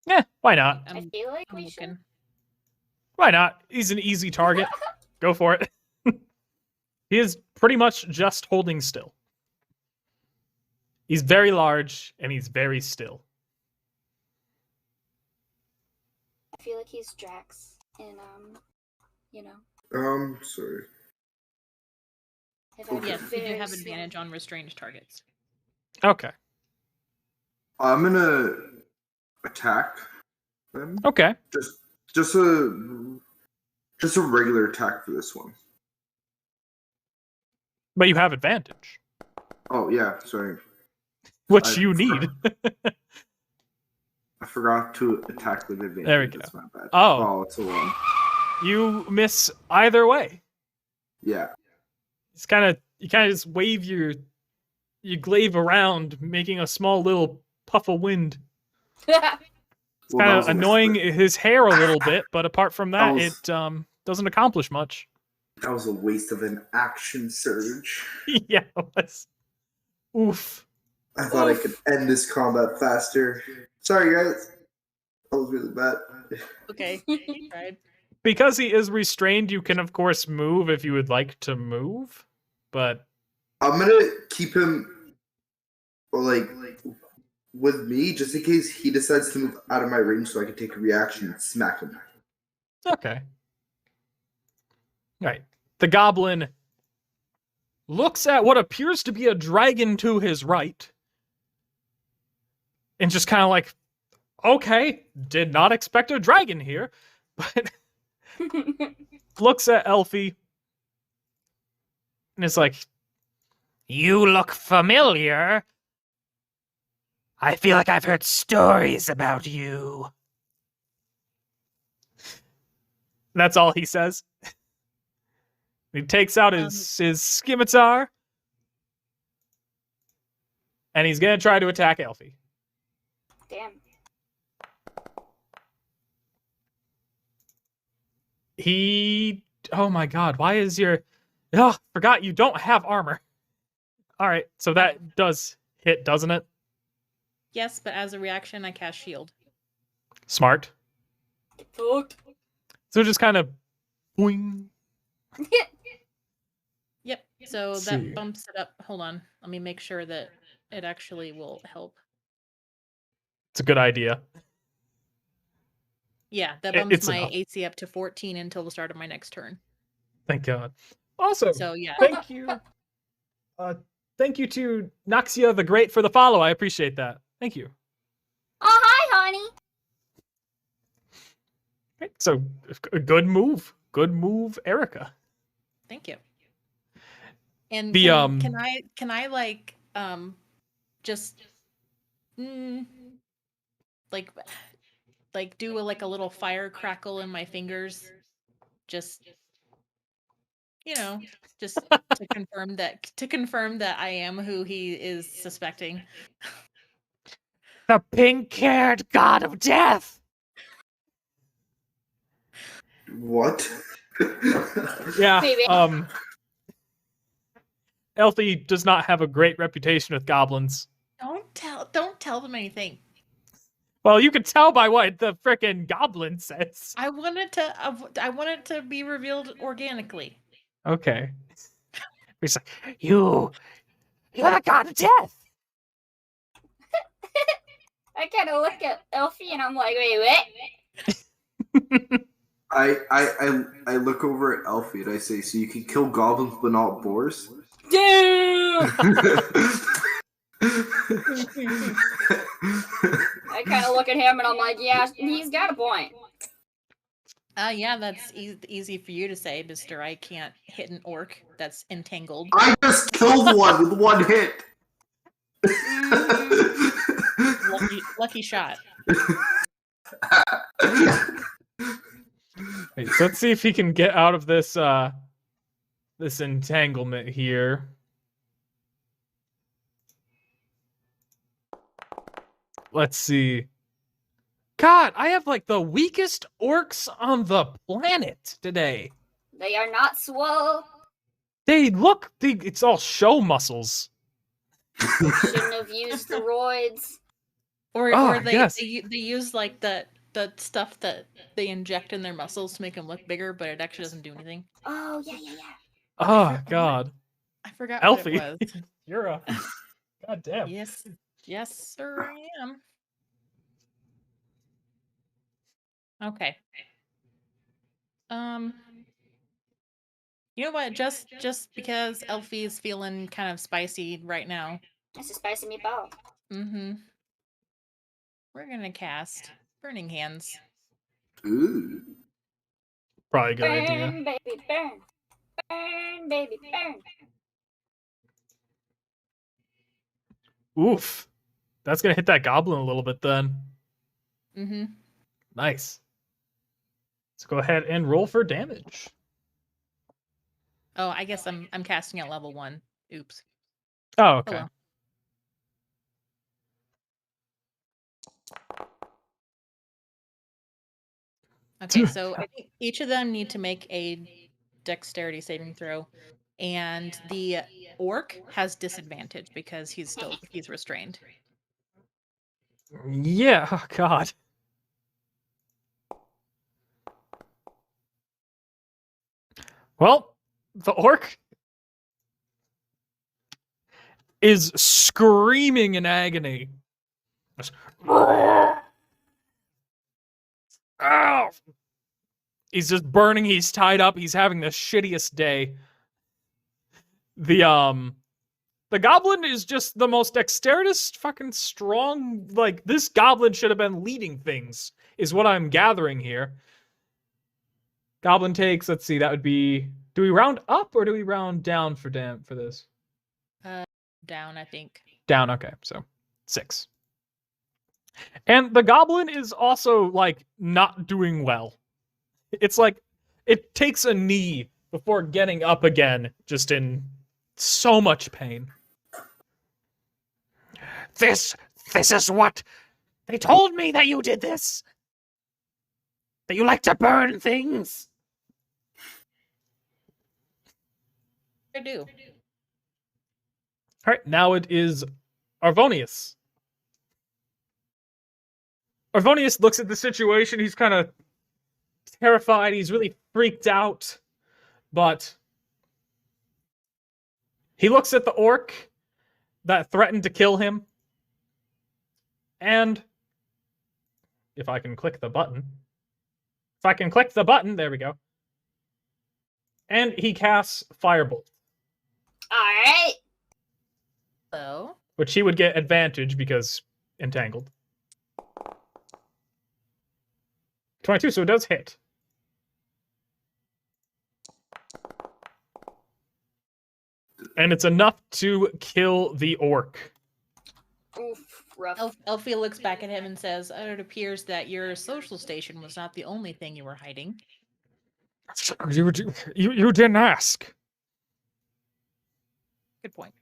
Yeah, why not? I I'm, feel like I'm we looking. should. Why not? He's an easy target. Go for it. He is pretty much just holding still. He's very large and he's very still. I feel like he's Drax in you know. Sorry. If I Yes, we do very have slow. advantage on restrained targets. Okay. I'm gonna attack them. Okay. Just a regular attack for this one. But you have advantage, Oh yeah, sorry. which I you need. I forgot to attack with advantage. There we go. That's my bad. Oh. It's a one. You miss either way. Yeah. It's you kind of just wave you glaive around, making a small little puff of wind. It's Well, that kind was of a annoying waste his hair a little bit, but apart from that, was- it doesn't accomplish much. That was a waste of an action surge. Yeah, it was. Oof. I thought I could end this combat faster. Sorry, guys. That was really bad. Okay, right. Because he is restrained, you can of course move if you would like to move, but I'm gonna keep him, like, with me, just in case he decides to move out of my range, so I can take a reaction and smack him. okay. Right. The goblin looks at what appears to be a dragon to his right and just kind of like, okay, did not expect a dragon here, but looks at Elfie and is like, You look familiar. I feel like I've heard stories about you. that's all he says. He takes out his scimitar and he's gonna try to attack Elfie. Damn. Oh my god, why is your... Oh, forgot you don't have armor. Alright, so that does hit, doesn't it? Yes, but as a reaction, I cast shield. Smart. Get fucked. So just kind of... boing. Yep. So Let's that see. bumps it up. Hold on. Let me make sure that it actually will help. It's a good idea. Yeah, that It- bumps it's my enough. AC up to 14 until the start of my next turn. Thank god. Also, So yeah. thank you. Thank you to Noxia the Great for the follow. I appreciate that. Thank you. Oh hi, honey. Right, so, a good move. Good move, Erica. Thank you. And The, can I like just like do a little fire crackle in my fingers, just just to confirm that I am who he is suspecting. The pink-haired god of death. What? Yeah. Maybe. Elfie does not have a great reputation with goblins. Don't tell them anything. Well, you can tell by what the frickin' goblin says. I want it to be revealed organically. Okay. He's like, you're the god of death. I kind of look at Elfie and I'm like, wait, what? I look over at Elfie and I say, so you can kill goblins but not boars? Dude! I kind of look at him and I'm like, yeah, he's got a point. Yeah, that's easy for you to say, Mister. I can't hit an orc that's entangled. I just killed one with one hit. Lucky shot. Wait, so let's see if he can get out of this this entanglement here. Let's see. God, I have like the weakest orcs on the planet today. They are not swole. It's all show muscles. Shouldn't have used the roids. Or they yes. they use like the stuff that they inject in their muscles to make them look bigger, but it actually doesn't do anything. Oh, yeah. Oh God, I forgot Elfie. what it was. you're a God damn. Yes, sir, I am. Okay. You know what? Just because Elfie is feeling kind of spicy right now, That's a spicy meatball. we're gonna cast Burning Hands. Ooh. Probably a good idea. Burn, baby, burn. Burn, baby, burn. Oof. That's gonna hit that goblin a little bit then. Nice. Let's go ahead and roll for damage. Oh, I guess I'm casting at level 1. Oops. Oh, okay. well. Okay, so I think each of them need to make a dexterity saving throw, and the orc has disadvantage because he's restrained. Yeah, oh God. Well, the orc is screaming in agony. Just, ow! He's just burning, he's tied up, he's having the shittiest day. The goblin is just the most dexterous, fucking strong. Like, this goblin should have been leading things, is what I'm gathering here. Goblin takes, let's see, that would be. Do we round up or do we round down for this? Down, I think. Down, okay, so 6. And the goblin is also, like, not doing well. It's like, it takes a knee before getting up again, just in so much pain. This is what they told me that you did this. That you like to burn things. I do. All right, now it is Arvonius. Arvonius looks at the situation. He's kind of terrified. He's really freaked out. But he looks at the orc that threatened to kill him. And if I can click the button. There we go. And he casts Firebolt, Alright. So, which he would get advantage because entangled. 22, so it does hit. And it's enough to kill the orc. Oof, rough. Elfie looks back at him and says, it appears that your social station was not the only thing you were hiding. You didn't ask. Good point.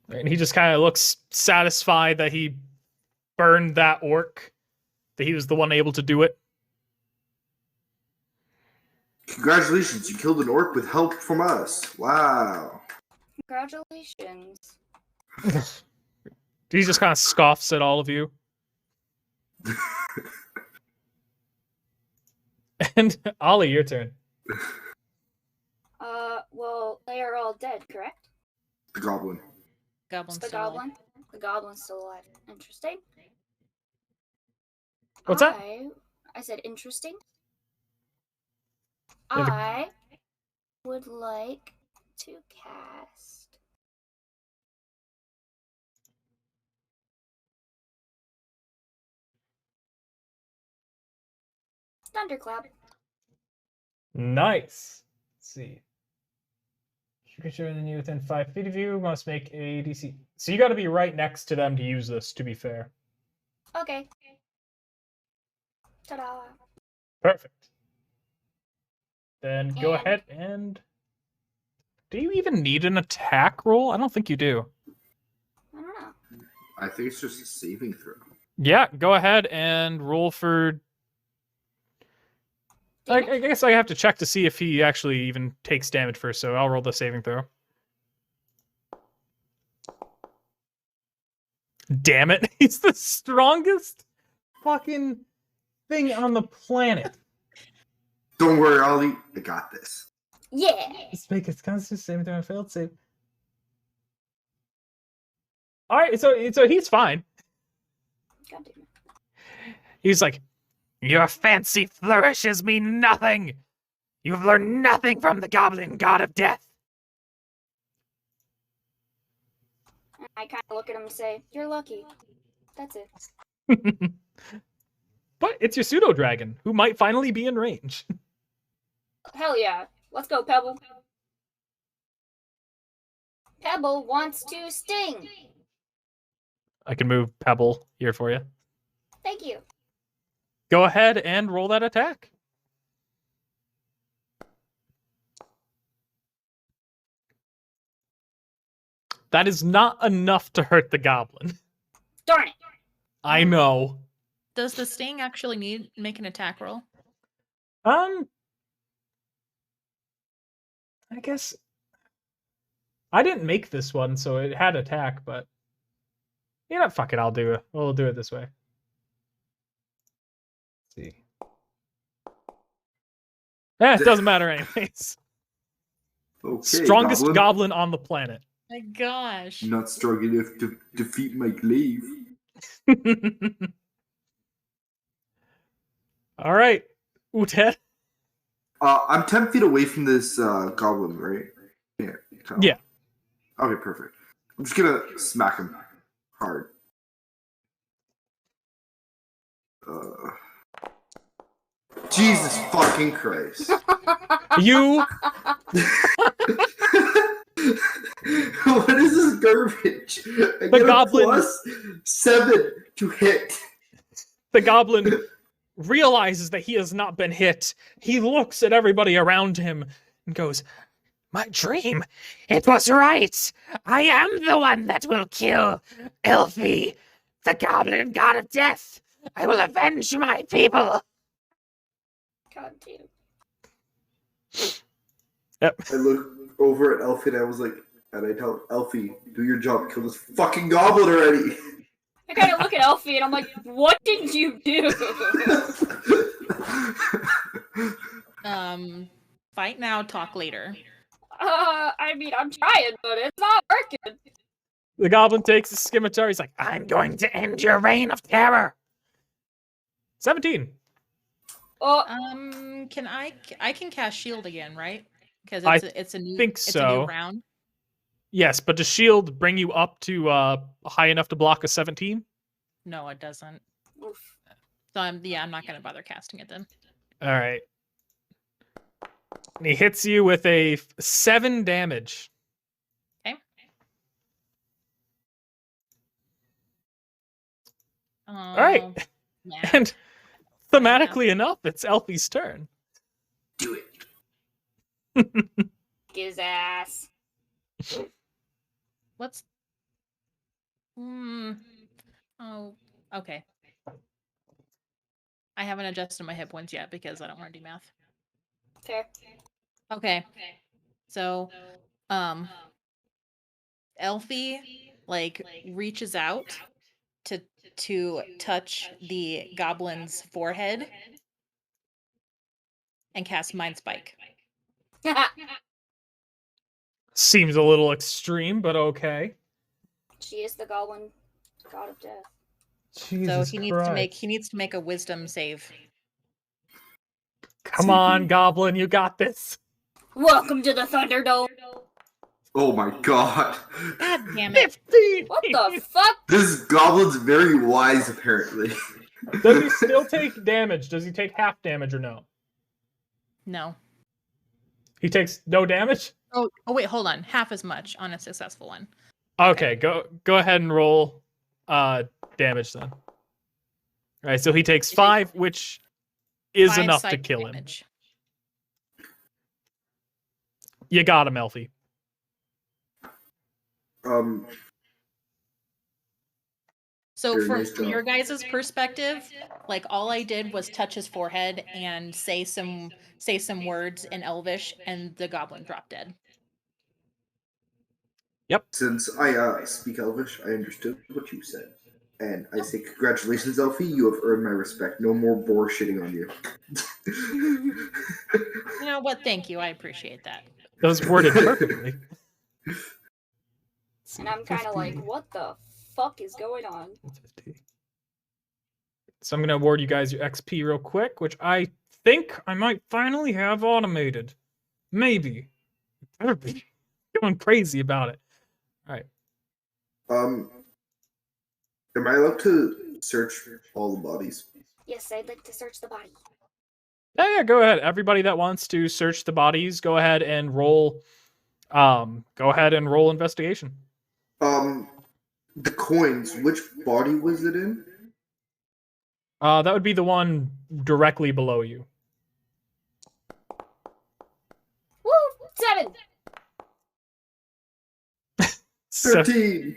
And he just kind of looks satisfied that he burned that orc, that he was the one able to do it. Congratulations, you killed an orc with help from us. Wow. Congratulations. He just kind of scoffs at all of you. And Ollie, your turn. Well, they are all dead, correct? The goblin. Goblin's The still alive. goblin? The goblin's still alive. Interesting. What's that? I said interesting. Yeah, the- I would like to cast Thunderclap. Nice. Let's see. Creature than you within 5 feet of you must make a DC. So you got to be right next to them to use this, to be fair. Okay. Ta-da. Perfect. Then go And- ahead and... Do you even need an attack roll? I don't think you do. I don't know. I think it's just a saving throw. Yeah, go ahead and roll for... I guess I have to check to see if he actually even takes damage first, so I'll roll the saving throw. Damn it. He's the strongest fucking thing on the planet. Don't worry, Ollie. I got this. Yeah. Let's make it constant saving throw and failed save. Alright, so he's fine. God damn it. He's like, your fancy flourishes mean nothing. You've learned nothing from the goblin god of death. I kind of look at him and say, "You're lucky." That's it. But it's your pseudo dragon, who might finally be in range. Hell yeah. Let's go, Pebble. Pebble wants to sting. I can move Pebble here for you. Thank you. Go ahead and roll that attack. That is not enough to hurt the goblin. Darn it. I know. Does the sting actually need make an attack roll? I guess I didn't make this one, so it had attack, but you know, fuck it, I'll do it. We'll do it this way. Let's see. It doesn't matter anyways. Okay, Strongest goblin on the planet. My gosh. Not strong enough to defeat my glaive. All right, Uted. I'm 10 feet away from this goblin, right? Yeah. Yeah. Okay, perfect. I'm just gonna smack him hard. Jesus fucking Christ. You What is this garbage? I The get a goblin- +7 to hit. The goblin realizes that he has not been hit. He looks at everybody around him and goes, My dream, it was right. I am the one that will kill Elfie, the goblin god of death. I will avenge my people. God damn. I look over at Elfie and I was like, and I tell Elfie, do your job, kill this fucking goblin already. I kind of look at Elfie and I'm like, what did you do? Fight now, talk later. I mean, I'm trying, but it's not working. the goblin takes his scimitar. He's like, I'm going to end your reign of terror. 17. Oh, Can I can cast shield again, right? Because I it's a new think it's a so. new round. Yes, but does shield bring you up to high enough to block a 17? No, it doesn't. oof. So I'm not gonna bother casting it then. All right. And he hits you with a 7 damage. All right. Yeah. And thematically enough, it's Elfie's turn. Do it. His ass. What's Hmm. Oh, okay. I haven't adjusted my hip ones yet because I don't want to do math. Fair. Okay. So, Elfie like reaches out to touch the goblin's forehead and casts Mind Spike. Seems a little extreme, but okay. She is the goblin god of death. Jesus So Christ. he needs to make a wisdom save. Come on, Goblin, you got this. Welcome to the Thunderdome. Oh my god. God damn it. 15! What the fuck? This goblin's very wise, apparently. Does he still take damage? Does he take half damage or no? No. He takes no damage? Oh wait, hold on. Half as much on a successful one. Okay, go ahead and roll damage then. Alright, so he takes 5, which is 5 enough to psychic kill him. damage. You got him, Elfie. So Very from nice job. your guys' perspective, like all I did was touch his forehead and say some words in Elvish, and the goblin dropped dead. Since I speak Elvish, I understood what you said. And I say, congratulations, Elfie. You have earned my respect. No more boar shitting on you. You know what? Thank you. I appreciate that. That was worded perfectly. And I'm kind of like, what the fuck is going on? 50. So I'm going to award you guys your XP real quick, which I think I might finally have automated. Maybe. Better be going crazy about it. All right. Am I allowed to search all the bodies? Yes, I'd like to search the body. Yeah, go ahead. Everybody that wants to search the bodies, go ahead and roll. Go ahead and roll investigation. The coins. Which body was it in? That would be the one directly below you. Woo! 7! 13.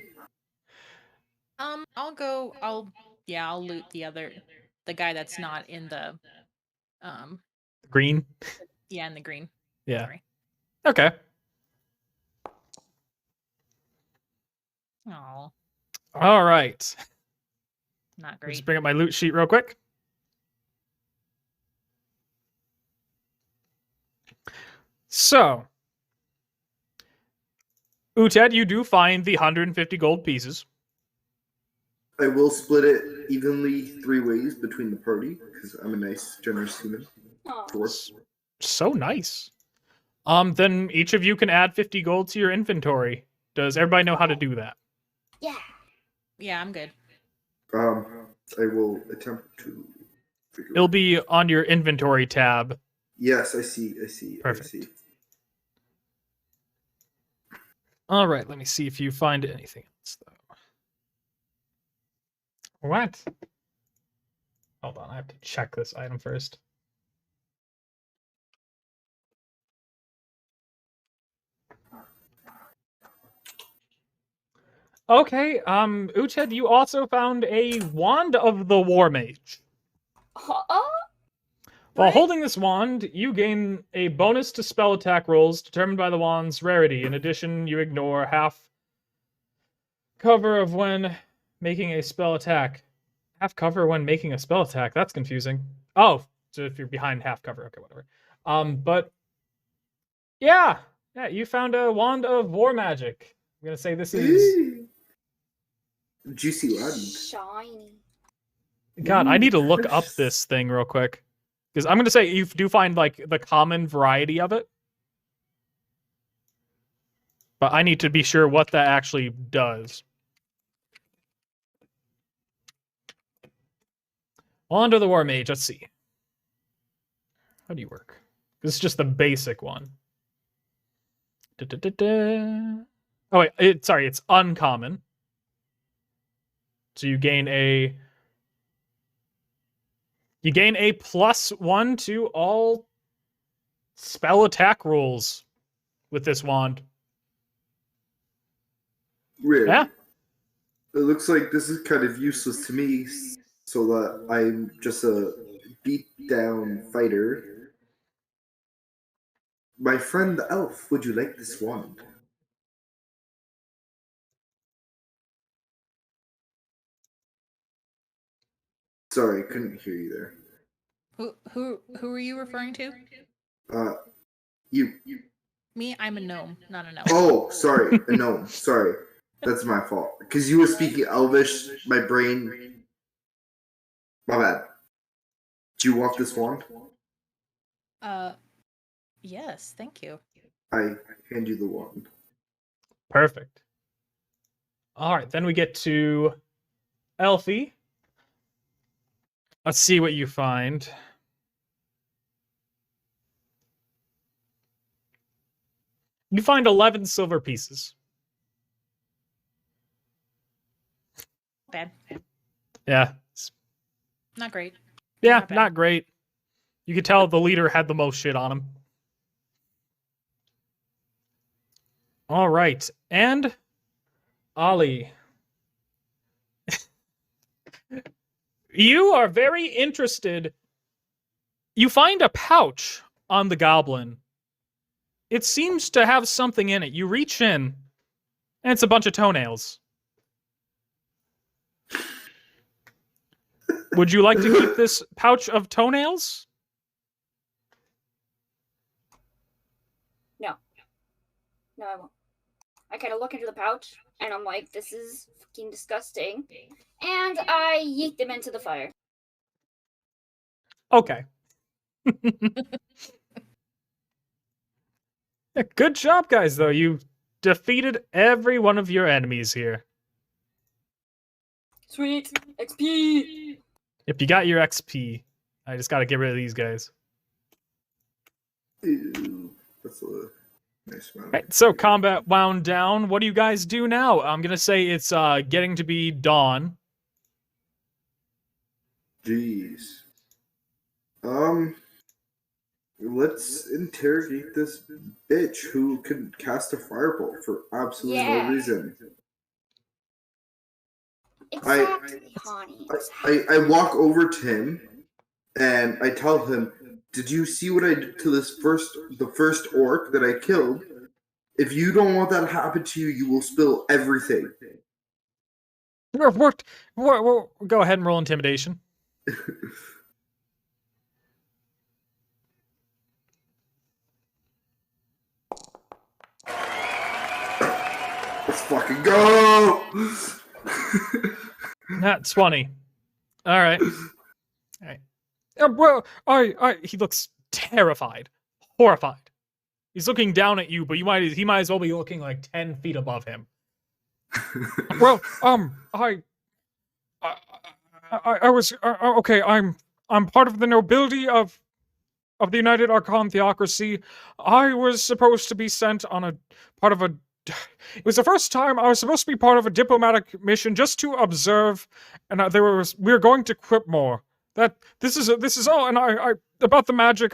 I'll loot the guy that's not in the Green. yeah, in the green. Yeah. Sorry. Okay. Oh, All right. not Let's great. bring up my loot sheet real quick. So, Uted, you do find the 150 gold pieces. I will split it evenly 3 ways between the party because I'm a nice, generous human. Aw. Four. So nice. Then each of you can add 50 gold to your inventory. Does everybody know how to do that? Yeah. Yeah, I'm good. I will attempt to figure It'll out. be on your inventory tab. Yes, I see. Perfect. I see. All right, let me see if you find anything else, though. What? Hold on, I have to check this item first. Okay, Uched, you also found a Wand of the War Mage. While Right. holding this wand, you gain a bonus to spell attack rolls determined by the wand's rarity. In addition, you ignore half cover of when making a spell attack. Half cover when making a spell attack. That's confusing. Oh, so if you're behind half cover, okay, whatever. But yeah, you found a Wand of War Magic. I'm gonna say this is. Juicy Latin. Shiny. God, I need to look up precious. this thing real quick. Because I'm going to say you do find, like, the common variety of it. But I need to be sure what that actually does. Wand of the War Mage, let's see. How do you work? This is just the basic one. Da-da-da-da. Oh, wait, it's uncommon. So you gain a +1 to all spell attack rolls with this wand. Rare. Yeah. It looks like this is kind of useless to me, so that I'm just a beat down fighter. My friend the elf, would you like this wand? Sorry, couldn't hear you there. Who are you referring to? You. Me? I'm a gnome, not an elf. Oh, sorry, a gnome. Sorry, that's my fault. Because you were speaking Elvish, my brain. My bad. Do you want this wand? Yes, thank you. I hand you the wand. Perfect. All right, then we get to Elfie. Let's see what you find. You find 11 silver pieces. Bad. Yeah. Not great. Yeah, Not bad. not great. You could tell the leader had the most shit on him. All right. And Ollie. You are very interested. You find a pouch on the goblin. It seems to have something in it. You reach in, and it's a bunch of toenails. Would you like to keep this pouch of toenails? No, I won't. I kind of look into the pouch, and I'm like, this is fucking disgusting. And I yeet them into the fire. Okay. Yeah, good job, guys, though. You defeated every one of your enemies here. Sweet XP. If you got your XP, I just gotta get rid of these guys. Ew, that's a nice amount. Right, so combat wound down. What do you guys do now? I'm gonna say it's getting to be dawn. Jeez. Let's interrogate this bitch who can cast a firebolt for absolutely Yeah. no reason. Exactly, Honey. I walk over to him and I tell him, "Did you see what I did to the first orc that I killed? If you don't want that to happen to you, you will spill everything." What? Go ahead and roll intimidation. Let's fucking go! Not 20. All right. All right. He looks terrified, horrified. He's looking down at you, but he might as well be looking like 10 feet above him. Well, I was okay. I'm part of the nobility of the United Archon Theocracy. I was supposed to be sent on a part of a. It was the first time I was supposed to be part of a diplomatic mission just to observe, and we were going to Quipmore. This is all, and I about the magic.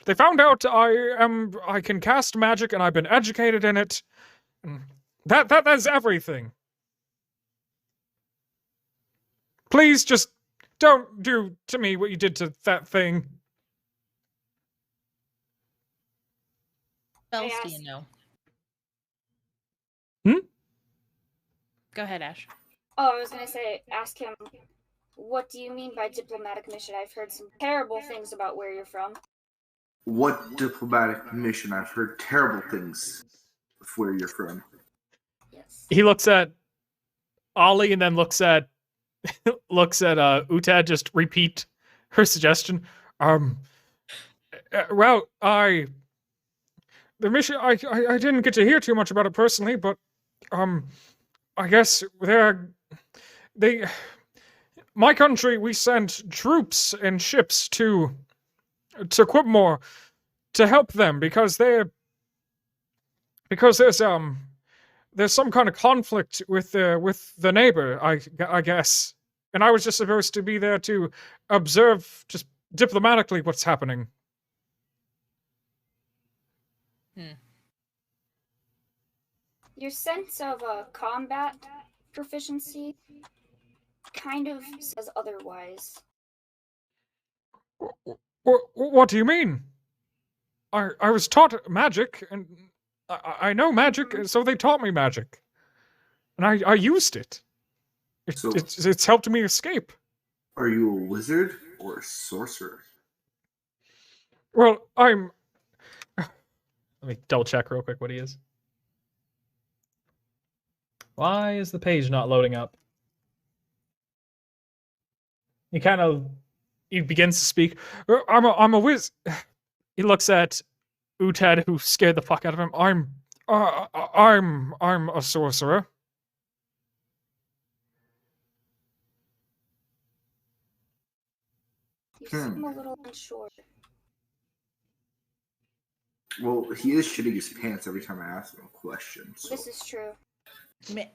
They found out I can cast magic, and I've been educated in it. And that's everything. Please just don't do to me what you did to that thing. What else do Yes. you know? Hmm? Go ahead, Ash. Oh, I was gonna say, ask him, what do you mean by diplomatic mission? I've heard some terrible things about where you're from. What diplomatic mission? I've heard terrible things of where you're from. Yes. He looks at Ollie and then looks at Utad. Just repeat her suggestion. Well, the mission. I didn't get to hear too much about it personally, but I guess my country, we sent troops and ships to Quipmore to help them because there's some kind of conflict with the neighbor, I guess, and I was just supposed to be there to observe just diplomatically what's happening. Your sense of combat proficiency kind of says otherwise. What do you mean? I was taught magic, and I know magic, and so they taught me magic, and I used it. So- It's helped me escape. Are you a wizard or a sorcerer? Well, I'm. Let me double check real quick what he is. Why is the page not loading up? He begins to speak. I'm a wiz. He looks at Uted, who scared the fuck out of him. I'm a sorcerer. You seem a little unsure. Well, he is shitting his pants every time I ask him a question. So. This is true. Me-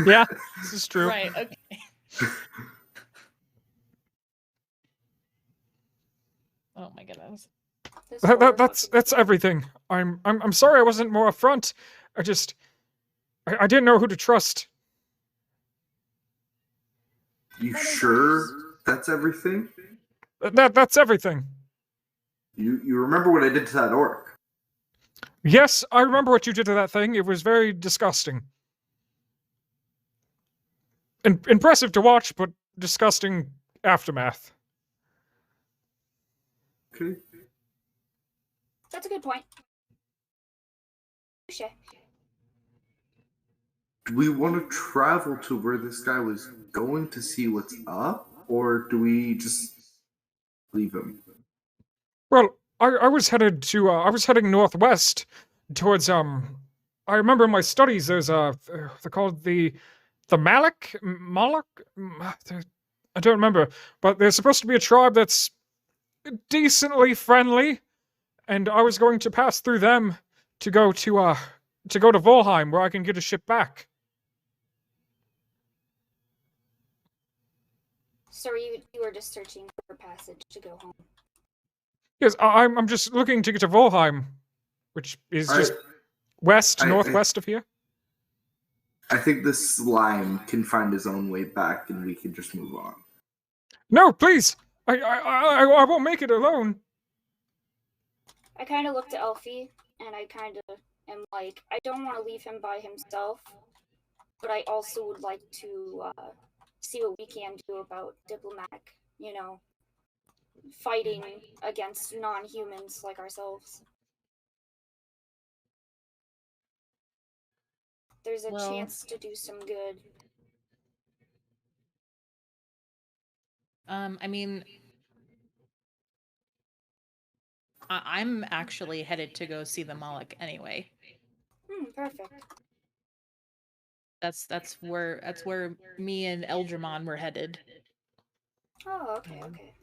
Yeah, this is true. Right, okay. Oh my goodness. This That's everything. I'm sorry I wasn't more upfront. I didn't know who to trust. You That is sure nice. that's everything? That's everything. You remember what I did to that orc? Yes, I remember what you did to that thing. It was very disgusting. Impressive to watch, but disgusting aftermath. Okay. That's a good point. Touche. Do we want to travel to where this guy was going to see what's up, or do we just leave him? Well, I was heading northwest towards I remember in my studies there's they're called the Moloch. I don't remember, but there's supposed to be a tribe that's decently friendly, and I was going to pass through them to go to Volheim, where I can get a ship back. So you were just searching for a passage to go home. Yes, I'm just looking to get to Volheim, which is just northwest of here. I think this slime can find his own way back, and we can just move on. No, please, I won't make it alone. I kind of looked at Elfie, and I kind of am like, I don't want to leave him by himself, but I also would like to see what we can do about diplomatic, fighting against non-humans like ourselves. There's a Well- chance to do some good. I mean, I'm actually headed to go see the Moloch anyway. Perfect. That's where me and Eldramon were headed Oh, okay, Yeah. okay.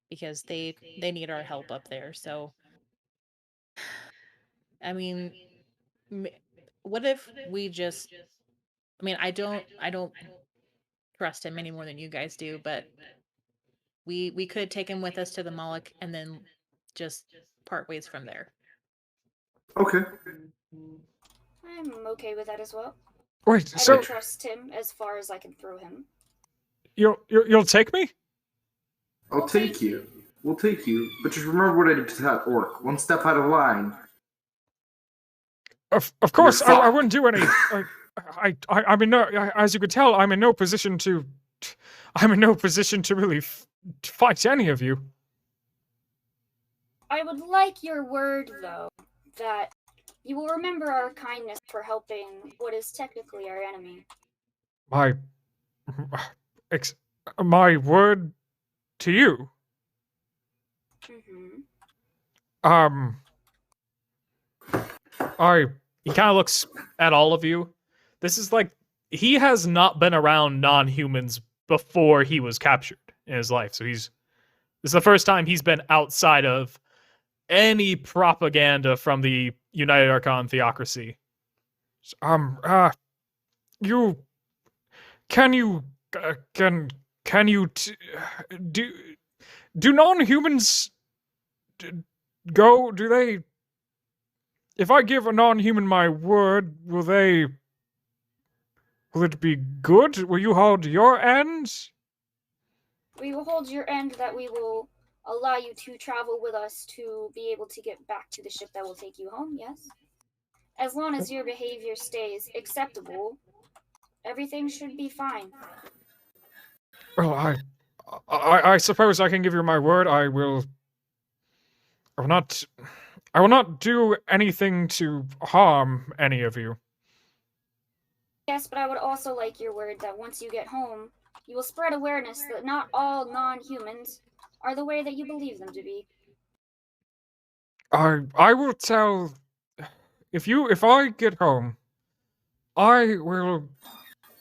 because they need our help up there. So, I mean, what if we just? I mean, I don't trust him any more than you guys do, but we could take him with us to the Moloch and then just part ways from there. Okay. I'm okay with that as well. Wait, I so don't trust him as far as I can throw him. you'll take me? I'll We'll take take you. We'll take you. But just remember what I did to that orc. One step out of line. Of course, You're I fucked. wouldn't do any. I'm in no. As you could tell, I'm in no position to. I'm in no position to really fight any of you. I would like your word, though, that you will remember our kindness for helping what is technically our enemy. My, my word to you. Mm-hmm. He kind of looks at all of you. This is like he has not been around non-humans before he was captured in his life. So this is the first time he's been outside of any propaganda from the United Archon theocracy. You can you do non-humans go? Do they? if I give a non-human my word, will it be good? Will you hold your end? We will hold your end that we will allow you to travel with us to be able to get back to the ship that will take you home, yes? As long as your behavior stays acceptable, everything should be fine. Well, I suppose I can give you my word. I will not do anything to harm any of you. Yes, but I would also like your word that once you get home, you will spread awareness that not all non-humans are the way that you believe them to be. I will tell if I get home, I will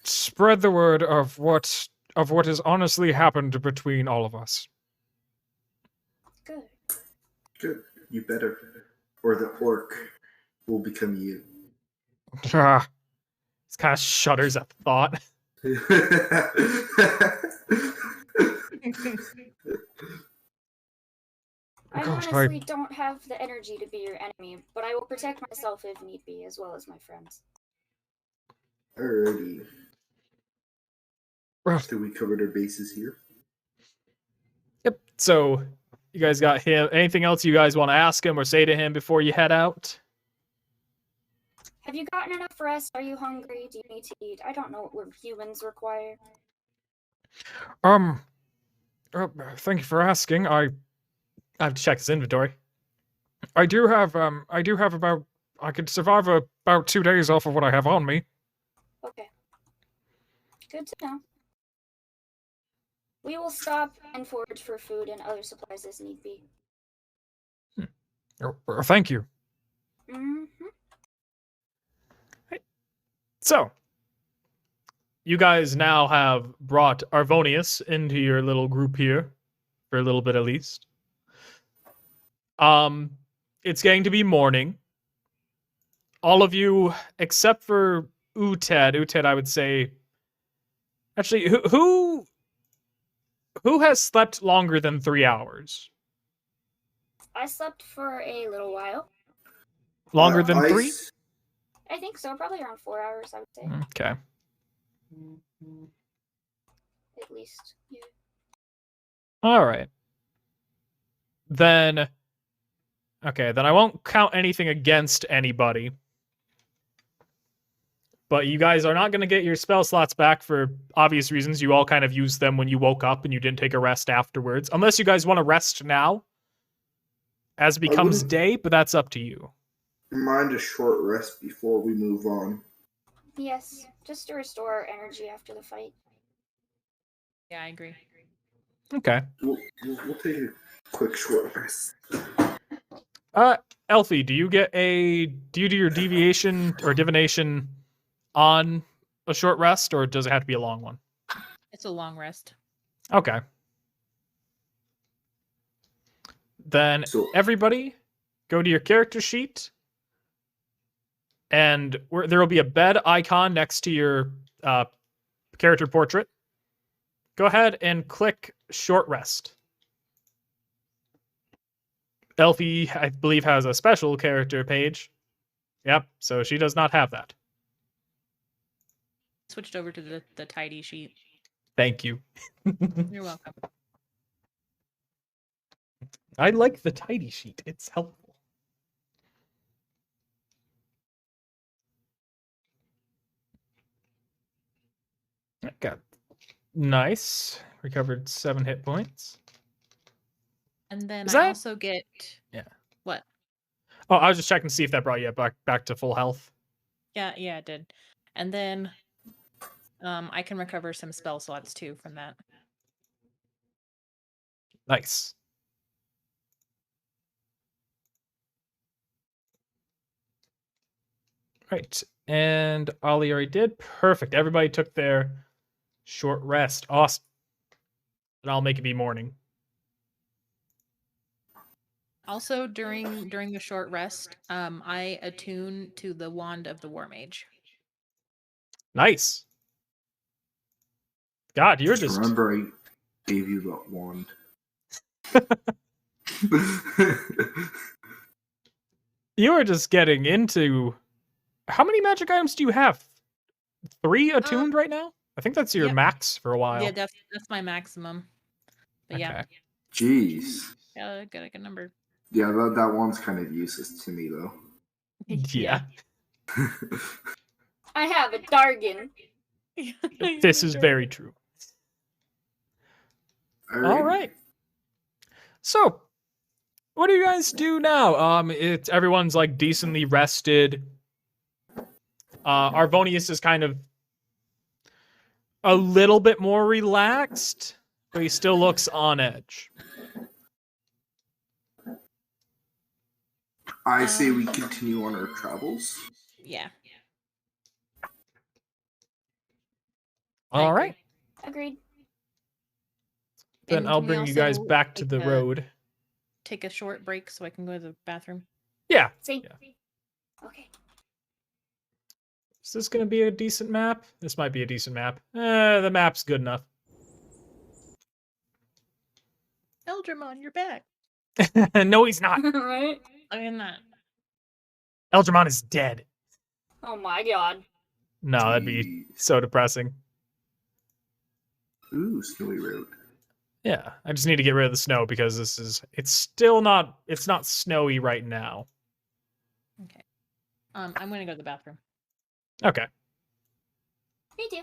spread the word of what has honestly happened between all of us. Good. Good. You better. Or the orc will become you. Ah, This kind of shudders at the thought. I God, honestly don't have the energy to be your enemy, but I will protect myself if need be, as well as my friends. Alrighty. well, So we covered our bases here. Yep. So, you guys got him. Anything else you guys want to ask him or say to him before you head out? Have you gotten enough rest? Are you hungry? Do you need to eat? I don't know what humans require. thank you for asking. I have to check his inventory. I do have about I could survive about 2 days off of what I have on me. Okay. Good to know. We will stop and forage for food and other supplies as need be. Thank you. Mm-hmm. So, you guys now have brought Arvonius into your little group here, for a little bit at least. It's going to be morning. All of you, except for Uted, I would say. Actually, who has slept longer than 3 hours? I slept for a little while. Longer than 3? I think so, probably around 4 hours, I would say. Okay. At least. Yeah. All right. Then I won't count anything against anybody. But you guys are not going to get your spell slots back for obvious reasons. You all kind of used them when you woke up and you didn't take a rest afterwards. Unless you guys want to rest now as it becomes wouldn't- day, but that's up to you. Mind a short rest before we move on. Yes, just to restore our energy after the fight. Yeah, I agree. Okay. We'll take a quick short rest. Elfie, do you do your deviation or divination on a short rest, or does it have to be a long one? It's a long rest. Okay. Then So everybody go to your character sheet, and there will be a bed icon next to your character portrait. Go ahead and click short rest. Elfie, I believe, has a special character page. Yep, so she does not have that. Switched over to the tidy sheet. Thank you. You're welcome. I like the tidy sheet. It's helpful. Got nice. Recovered 7 hit points. And then Is I that- also get Yeah. What? Oh, I was just checking to see if that brought you back to full health. Yeah, it did. And then I can recover some spell slots too from that. Nice. Right. And Ollie already did. Perfect. Everybody took their short rest. Awesome. And I'll make it be morning. Also, during the short rest, I attune to the wand of the War Mage. Nice. God, you're just remember I gave you that wand. You are just getting into. How many magic items do you have? 3 attuned right now? I think that's your yep. max for a while. Yeah, that's my maximum. But yeah, Okay. Jeez. got a good number. Yeah, that one's kind of useless to me though. Yeah. I have a Dargan. This is very true. All right. So, what do you guys do now? It's everyone's like decently rested. Arvonius is kind of a little bit more relaxed, but he still looks on edge. I say we continue on our travels. Yeah. All right. Agreed. Then And I'll can we bring you guys also back to take the a- road. Take a short break so I can go to the bathroom. Yeah. See? Yeah. Okay. Is this going to be a decent map? This might be a decent map. The map's good enough. Eldramon, you're back. No, he's not. Right? I mean that. Eldramon is dead. Oh my god. No, that'd be so depressing. Ooh, snowy road. Yeah, I just need to get rid of the snow because it's not snowy right now. Okay. I'm gonna go to the bathroom. Okay. Me too.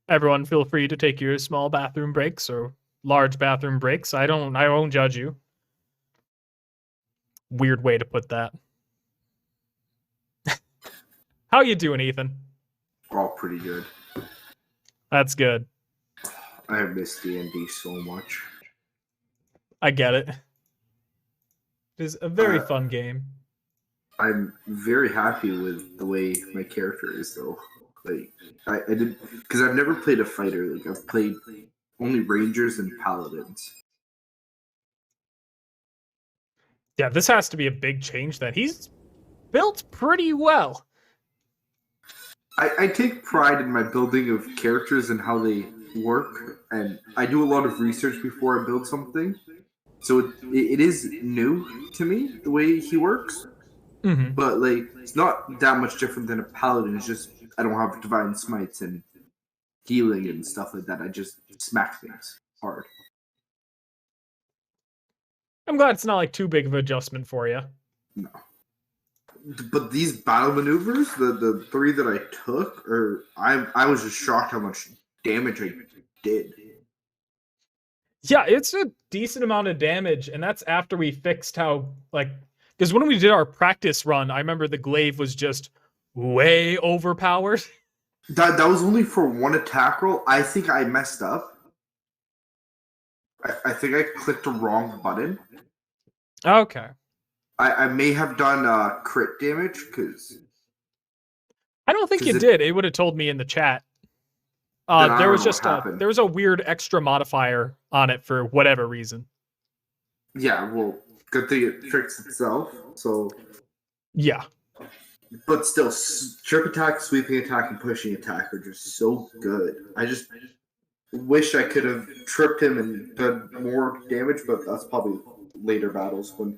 Everyone feel free to take your small bathroom breaks or large bathroom breaks. I won't judge you. Weird way to put that. How you doing, Ethan? All pretty good. That's good. I have missed D&D so much. I get it. It is a very Uh, fun game. I'm very happy with the way my character is, though. Like, I did because I've never played a fighter. Like, I've played only rangers and paladins. Yeah, this has to be a big change then. He's built pretty well. I take pride in my building of characters and how they work, and I do a lot of research before I build something. So it is new to me the way he works, Mm-hmm. but like it's not that much different than a paladin. It's just I don't have divine smites and healing and stuff like that. I just smack things hard. I'm glad it's not like too big of an adjustment for you. No. But these battle maneuvers, the 3 that I took, I was just shocked how much damage I did. Yeah, it's a decent amount of damage, and that's after we fixed how, like, because when we did our practice run, I remember the glaive was just way overpowered. That was only for one attack roll. I think I messed up. I think I clicked the wrong button. Okay. I may have done crit damage because I don't think you 'Cause did. It would have told me in the chat. Then I There don't was know what just happened. there was a weird extra modifier on it for whatever reason. yeah, well, good thing it fixed itself. So, Yeah. but still, trip attack, sweeping attack, and pushing attack are just so good. I just wish I could have tripped him and done more damage, but that's probably later battles when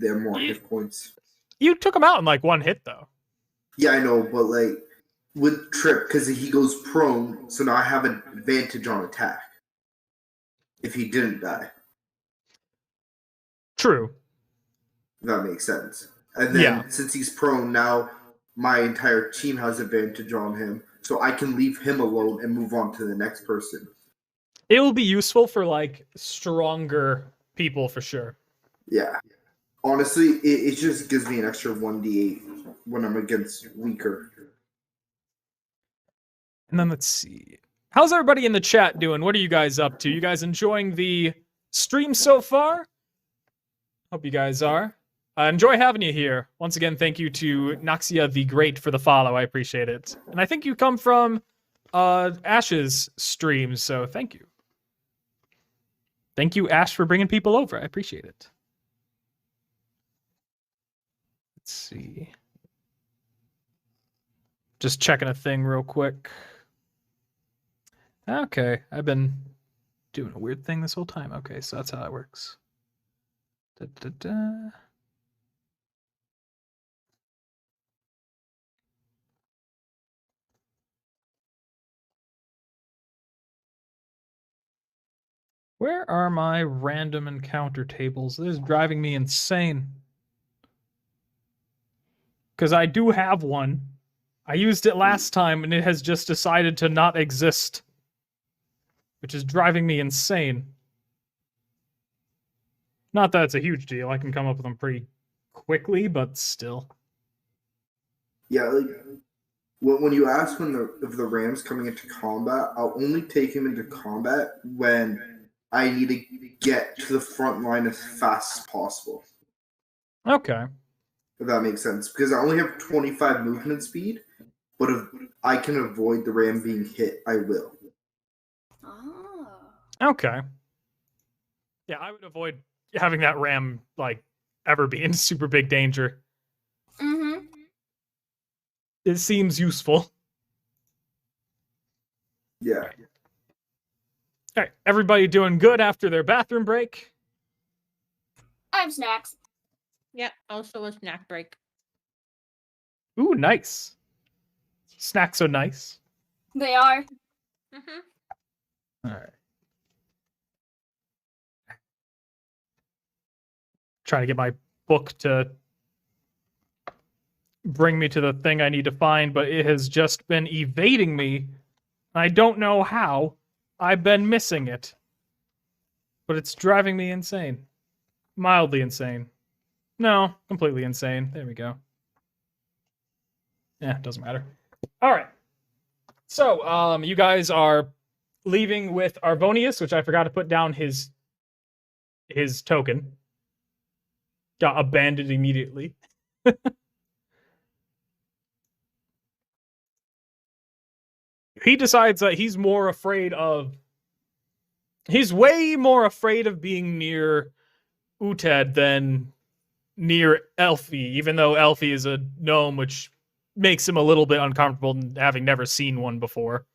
they have more hit points. You took him out in like one hit though. Yeah, I know, but like with trip, because he goes prone, so now I have an advantage on attack if he didn't die. True. If that makes sense. And then Yeah. since he's prone, now my entire team has advantage on him, so I can leave him alone and move on to the next person. It will be useful for like stronger people for sure. Yeah. Honestly, it just gives me an extra 1d8 when I'm against weaker. And then let's see. How's everybody in the chat doing? What are you guys up to? You guys enjoying the stream so far? Hope you guys are. Enjoy having you here. Once again, thank you to Noxia the Great for the follow. I appreciate it. And I think you come from Ash's streams, so thank you. Thank you, Ash, for bringing people over. I appreciate it. Let's see. Just checking a thing real quick. Okay, I've been doing a weird thing this whole time. Okay, so that's how that works. Da-da-da. Where are my random encounter tables? This is driving me insane. Because I do have one. I used it last time and it has just decided to not exist. Which is driving me insane. Not that it's a huge deal. I can come up with them pretty quickly, but still. Yeah, like when you ask if the Ram's coming into combat, I'll only take him into combat when I need to get to the front line as fast as possible. Okay. If that makes sense. Because I only have 25 movement speed, but if I can avoid the Ram being hit, I will. Oh. Okay. Yeah, I would avoid having that ram, like, ever be in super big danger. Mm-hmm. It seems useful. Yeah. All right, everybody doing good after their bathroom break? I have snacks. Yep, also a snack break. Ooh, nice. Snacks are nice. They are. Mm-hmm. All right. Trying to get my book to bring me to the thing I need to find, but it has just been evading me. I don't know how. I've been missing it. But it's driving me insane. Mildly insane. No, completely insane. There we go. Yeah, doesn't matter. All right. So, you guys are leaving with Arvonius, which I forgot to put down his token. Got abandoned immediately. He decides that he's way more afraid of being near Uted than near Elfie, even though Elfie is a gnome, which makes him a little bit uncomfortable having never seen one before.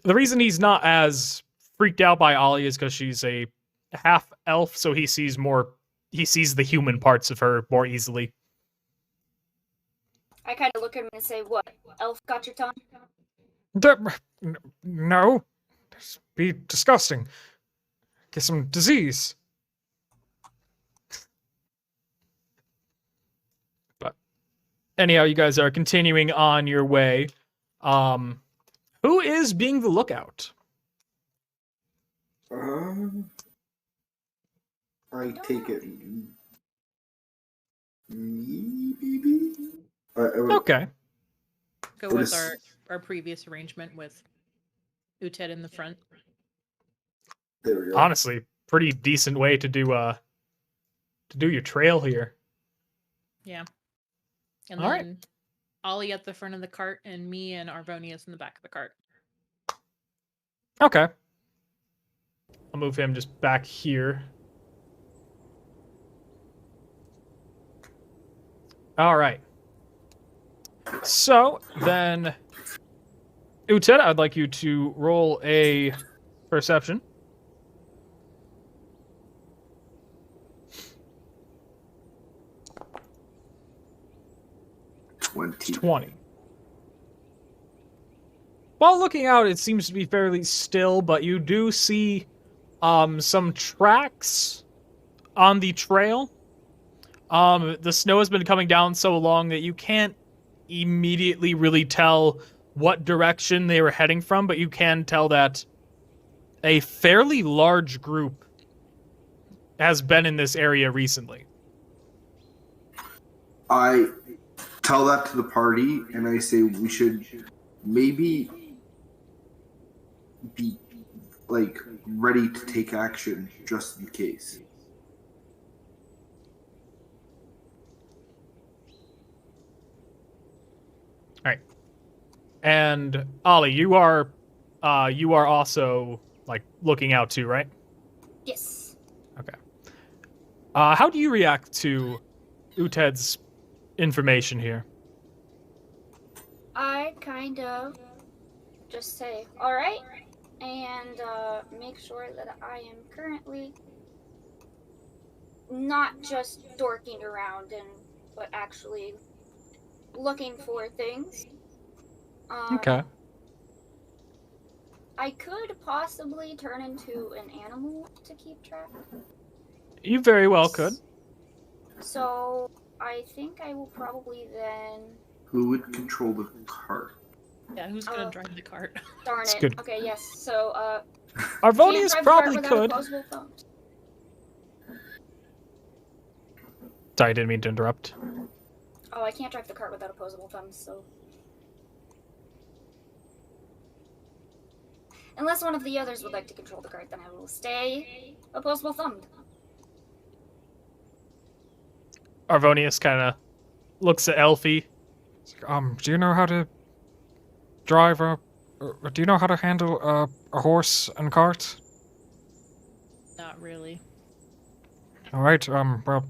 The reason he's not as freaked out by Ollie is because she's a half elf, so he sees the human parts of her more easily. I kind of look at him and say, "What? Elf got your tongue?" No. This be disgusting. Get some disease. But anyhow, you guys are continuing on your way. Who is being the lookout? I take it. Me, maybe? Okay. Go Or with just- our previous arrangement with Uted in the front. There we go. Honestly, pretty decent way to do your trail here. Yeah. And All right. then Ollie at the front of the cart and me and Arvonius in the back of the cart. Okay. I'll move him just back here. All right. So then, Uted, I'd like you to roll a perception. 20. While looking out, it seems to be fairly still, but you do see some tracks on the trail. The snow has been coming down so long that you can't immediately really tell what direction they were heading from, but you can tell that a fairly large group has been in this area recently. I tell that to the party, and I say we should maybe be like ready to take action just in case. And Ollie, you are also like looking out too, right? Yes. Okay. How do you react to Uted's information here? I kind of just say, all right, and make sure that I am currently not just dorking around but actually looking for things. Okay. I could possibly turn into an animal to keep track. You very well could. So I think I will probably then. Who would control the cart? Yeah, who's gonna Oh. drive the cart? Darn It's it. good. Okay, yes. So Arvonius can't drive the cart probably without could. opposable thumbs. Sorry, I didn't mean to interrupt. Oh, I can't drive the cart without opposable thumbs. So unless one of the others would like to control the cart, then I will stay opposable thumbed. Arvonius kind of looks at Elfie. Do you know how to drive do you know how to handle a horse and cart? Not really. All right. Well,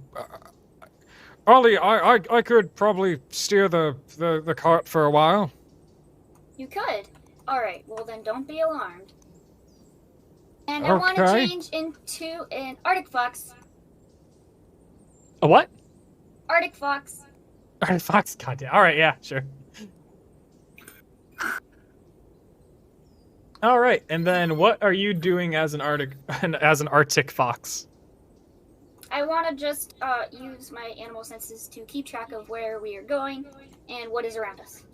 Ollie, I could probably steer the cart for a while. You could. All right. Well, then don't be alarmed. And I want to Okay. change into an Arctic fox. A what? Arctic fox. Alright, Fox. Goddamn. All right, yeah, sure. All right, and then what are you doing as an Arctic fox? I want to just use my animal senses to keep track of where we are going and what is around us.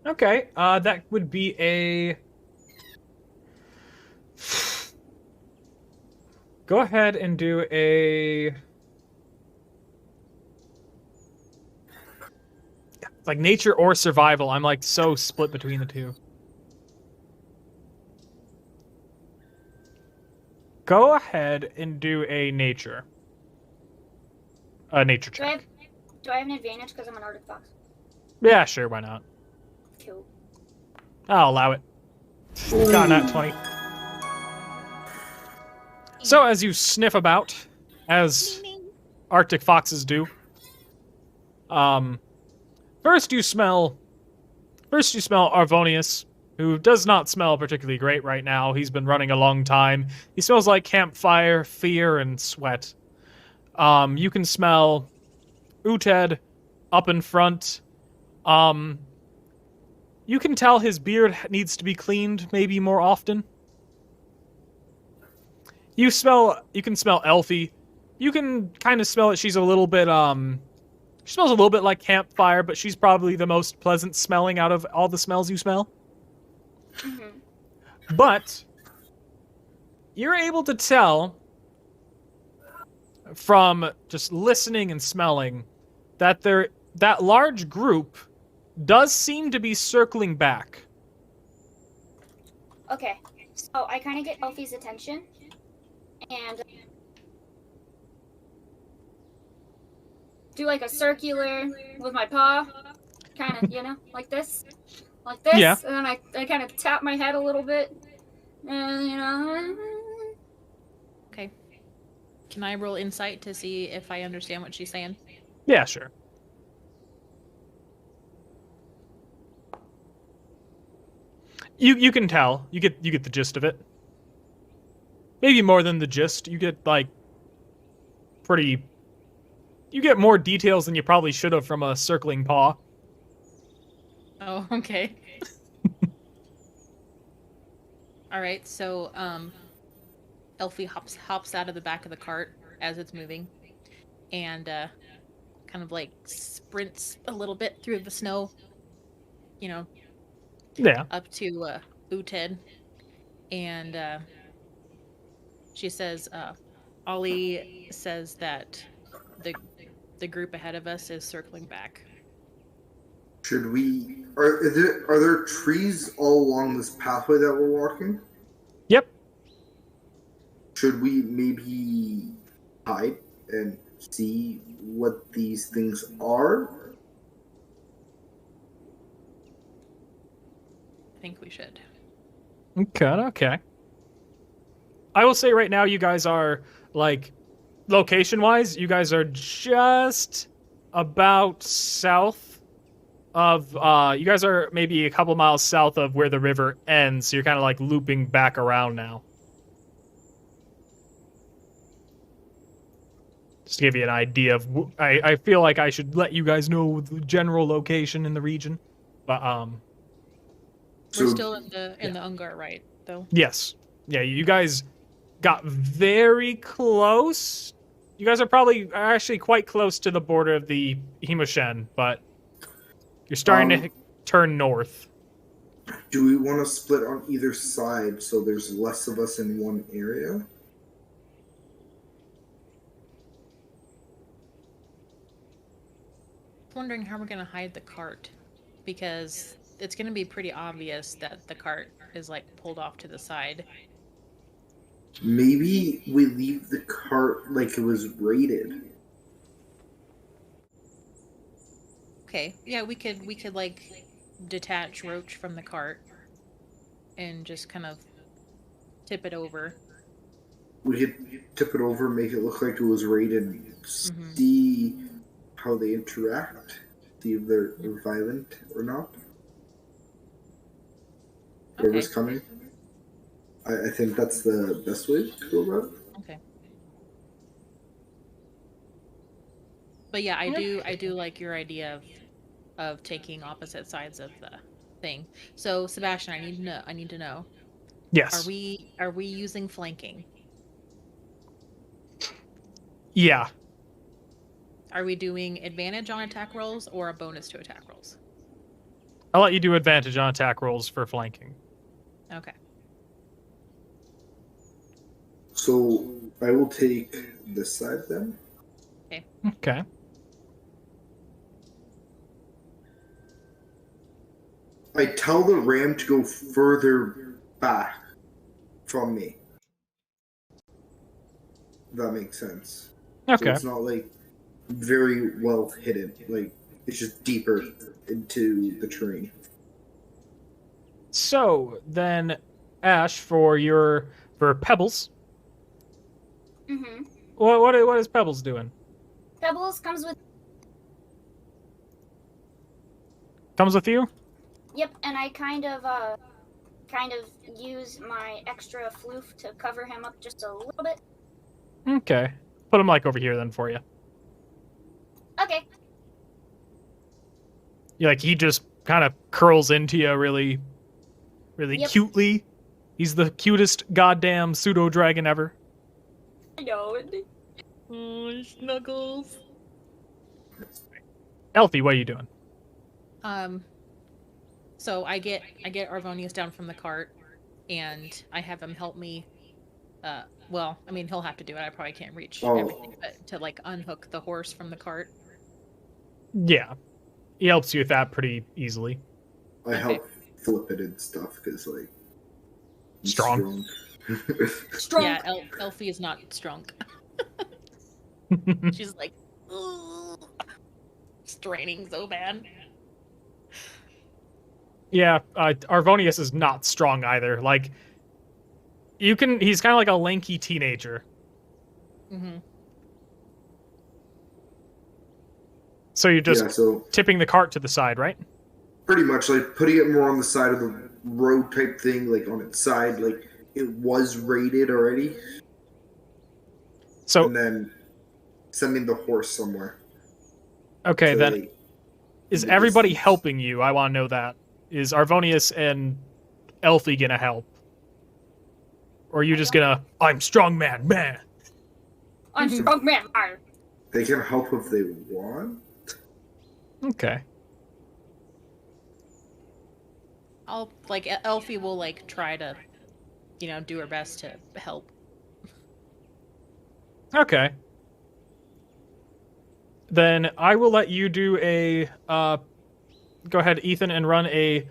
Okay, that would be a. Go ahead and do a. Like nature or survival. I'm like so split between the two. Go ahead and do a nature. A nature Do I check. have an advantage because I'm an Arctic fox? Yeah, sure, why not? Cool. I'll allow it. Got that 20. So as you sniff about, as Arctic foxes do, first you smell Arvonius, who does not smell particularly great right now. He's been running a long time. He smells like campfire, fear, and sweat. You can smell Uted up in front. You can tell his beard needs to be cleaned maybe more often. You can smell Elfie. You can kind of smell it. She's a little bit she smells a little bit like campfire, but she's probably the most pleasant smelling out of all the smells you smell. Mm-hmm. But you're able to tell from just listening and smelling that that large group does seem to be circling back. Okay. So I kind of get Elfie's attention and do like a circular with my paw, kind of, like this. Like this, Yeah. and then I kind of tap my head a little bit, and Okay. Can I roll insight to see if I understand what she's saying? Yeah, sure. You can tell. You get the gist of it. Maybe more than the gist. You get like you get more details than you probably should have from a circling paw. Oh, okay. All right, so Elfie hops out of the back of the cart as it's moving, and kind of like sprints a little bit through the snow, Yeah. up to Uted, and she says, Ollie says that the group ahead of us is circling back. Should we? Are there trees all along this pathway that we're walking? Yep. Should we maybe hide and see what these things are? I think we should. Okay. I will say right now, you guys are like location-wise, you guys are just about south of you guys are maybe a couple miles south of where the river ends, so you're kind of like looping back around now. Just to give you an idea of I feel like I should let you guys know the general location in the region, but We're So- still in the Ungar, right? Though. Yes. Yeah, you guys got very close. You guys are probably actually quite close to the border of the Himoshen, but you're starting to turn north. Do we want to split on either side so there's less of us in one area? Wondering how we're gonna hide the cart, because it's gonna be pretty obvious that the cart is like pulled off to the side. Maybe we leave the cart like it was raided. Okay, yeah, we could like detach Roach from the cart and just kind of tip it over. We could tip it over, make it look like it was raided, Mhm. see how they interact, see if they're violent or not. Whoever's Okay. coming. I think that's the best way to go about it. Okay. But yeah, I do like your idea of taking opposite sides of the thing. So Sebastian, I need to know. Yes. Are we using flanking? Yeah. Are we doing advantage on attack rolls or a bonus to attack rolls? I'll let you do advantage on attack rolls for flanking. Okay. So I will take this side then. Okay. I tell the ram to go further back from me. That makes sense. So Okay. it's not like very well hidden. Like it's just deeper into the terrain. So then, Ash, for Pebbles, Mm-hmm. what is Pebbles doing? Pebbles comes with. Comes with you? Yep, and I kind of use my extra floof to cover him up just a little bit. Okay. Put him like over here then for you. Okay. Like he just kind of curls into you really Yep. cutely. He's the cutest goddamn pseudo dragon ever. I know. Oh, snuggles. Elfie, what are you doing? So I get Arvonius down from the cart, and I have him help me. Well, I mean he'll have to do it. I probably can't reach Oh. everything, but to like unhook the horse from the cart. Yeah. He helps you with that pretty easily. I help flip it and stuff because like I'm Strong. Strong. Yeah, Elfie is not strong. She's like, "Ugh," straining so bad. Yeah, Arvonius is not strong either. Like, he's kind of like a lanky teenager. Mm-hmm. So you're just Yeah, so tipping the cart to the side, right? pretty much like putting it more on the side of the road type thing, like on its side, like it was raided already, So, and then sending the horse somewhere. okay, to, then like, is the everybody distance. helping you? I want to know that. Is Arvonius and Elfie gonna help? Or are you just gonna, I'm strong man, man? I'm strong man. Arr. They can help if they want. Okay. I'll like Elfie will like try to, do her best to help. Okay. Then I will let you do a go ahead, Ethan, and run a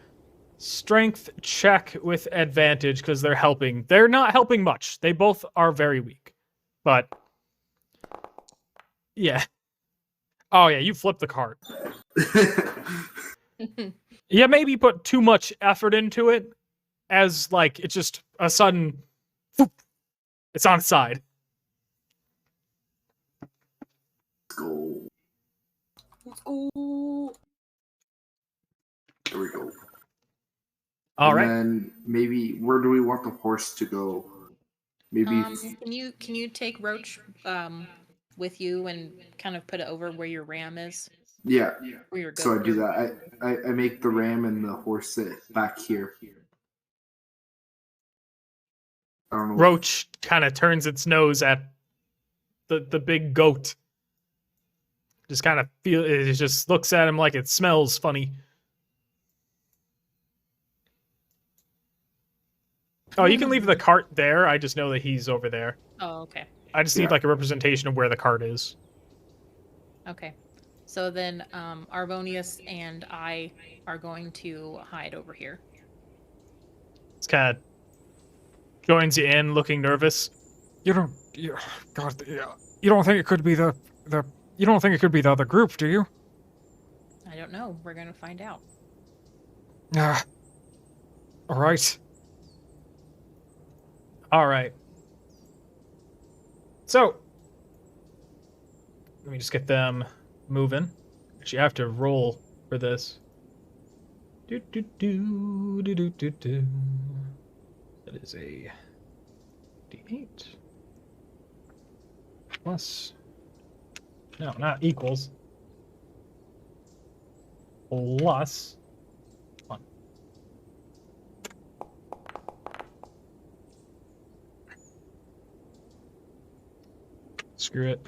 strength check with advantage because they're helping. They're not helping much. They both are very weak. But yeah. Oh yeah, you flipped the cart. Yeah, maybe put too much effort into it as like it's just a sudden whoop, it's on its side. Go. Let's go. There we go. All And right. then maybe where do we want the horse to go? Maybe Can you take Roach with you and kind of put it over where your ram is? Yeah. Where your So I goat do is. that. I make the ram and the horse sit back here. I don't know. Roach kind of turns its nose at the big goat. Just kind of it just looks at him like it smells funny. Oh, you can leave the cart there. I just know that he's over there. Oh, okay. I just need Yeah. like a representation of where the cart is. Okay. So then Arvonius and I are going to hide over here. It's kind of joins you in, looking nervous. You don't. God, yeah. You don't think it could be the. You don't think it could be the other group, do you? I don't know. We're going to find out. Ah. All right. All right. So, let me just get them moving. Actually, I have to roll for this. Do do do do do do do. That is a D8 plus. No, not equals. Plus 1. Screw it.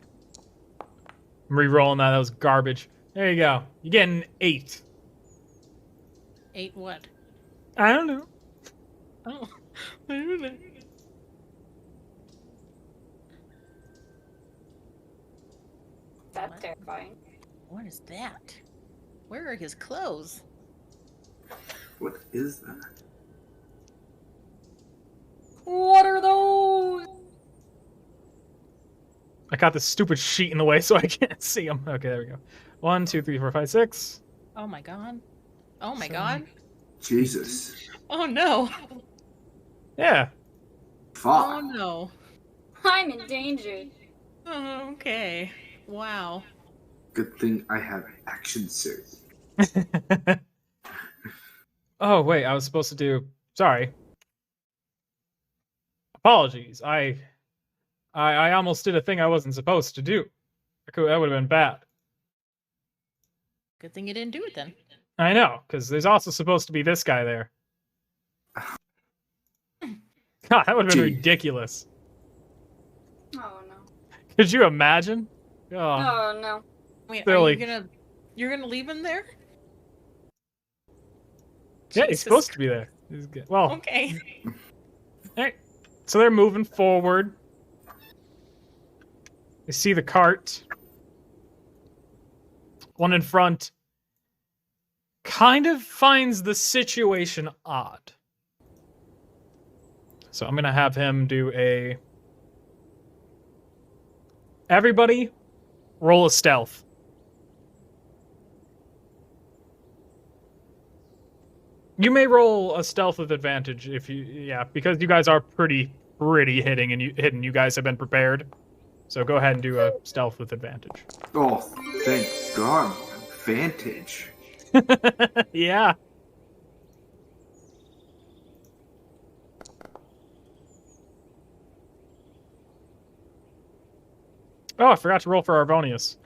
I'm re-rolling that. That was garbage. There you go. You get an 8. 8 what? I don't know. Oh. I don't know. That's What? terrifying. What is that? Where are his clothes? What is that? What are those? I got this stupid sheet in the way so I can't see them. Okay, there we go. 1, 2, 3, 4, 5, 6. Oh my god. Oh my 7. god. Jesus. Oh no. Yeah. Fuck. Oh no. I'm endangered. Oh, okay. Wow. Good thing I have action suit. Oh, wait. I was supposed to do... Sorry. Apologies. I almost did a thing I wasn't supposed to do. That would have been bad. Good thing you didn't do it then. I know, because there's also supposed to be this guy there. God, that would have been Gee. ridiculous. Oh no. Could you imagine? Oh, Oh no. Wait, Silly. you're gonna leave him there? yeah, he's Jesus supposed to be there. He's good. Well, Okay. alright. So they're moving forward. You see the cart. One in front kind of finds the situation odd. So I'm going to have him do a... Everybody, roll a stealth. You may roll a stealth with advantage if you... Yeah, because you guys are pretty hidden and you guys have been prepared. So go ahead and do a stealth with advantage. Oh, thank God. Vantage. Yeah. Oh, I forgot to roll for Arvonius.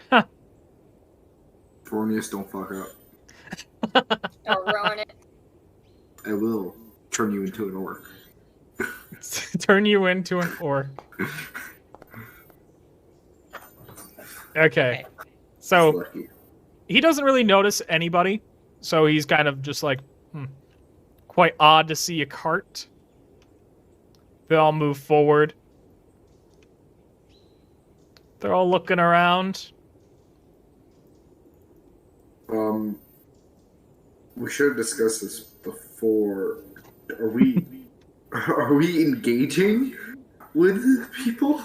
Fornius, don't fuck up. Or ruin it. I will turn you into an orc. Turn you into an orc. Okay. So Lucky. he doesn't really notice anybody. So he's kind of just like, quite odd to see a cart. They all move forward. They're all looking around. We should have discussed this before. Are we engaging with people?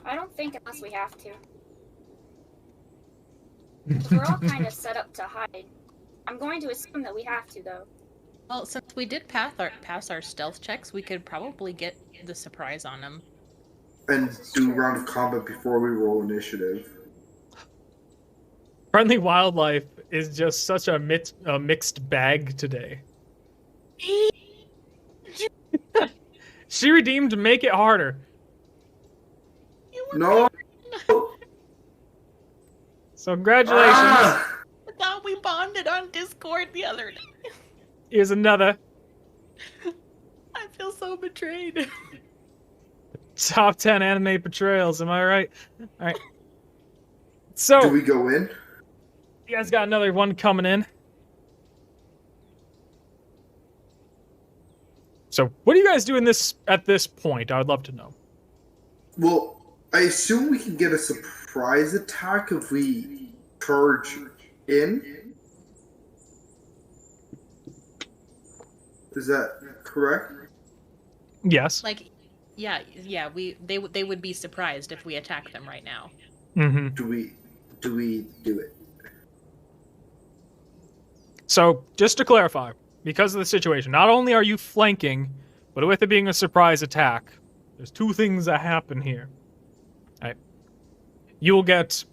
I don't think unless we have to. 'Cause we're all kind of set up to hide. I'm going to assume that we have to, though. Well, since we did pass our stealth checks, we could probably get the surprise on him. And do a round of combat before we roll initiative. Friendly wildlife is just such a mixed bag today. She redeemed Make It Harder. No. So congratulations. Ah! I thought we bonded on Discord the other day. Here's another I feel so betrayed. top 10 anime betrayals. Am I right? All right. So Do we go in? you guys got another one coming in. So what are you guys doing this at this point? I would love to know. Well, I assume we can get a surprise attack if we charge in. Is that correct? Yes. Like, yeah, they would be surprised if we attack them right now. Mm-hmm. Do we do it? So, just to clarify, because of the situation, not only are you flanking, but with it being a surprise attack, there's two things that happen here. Right? You guys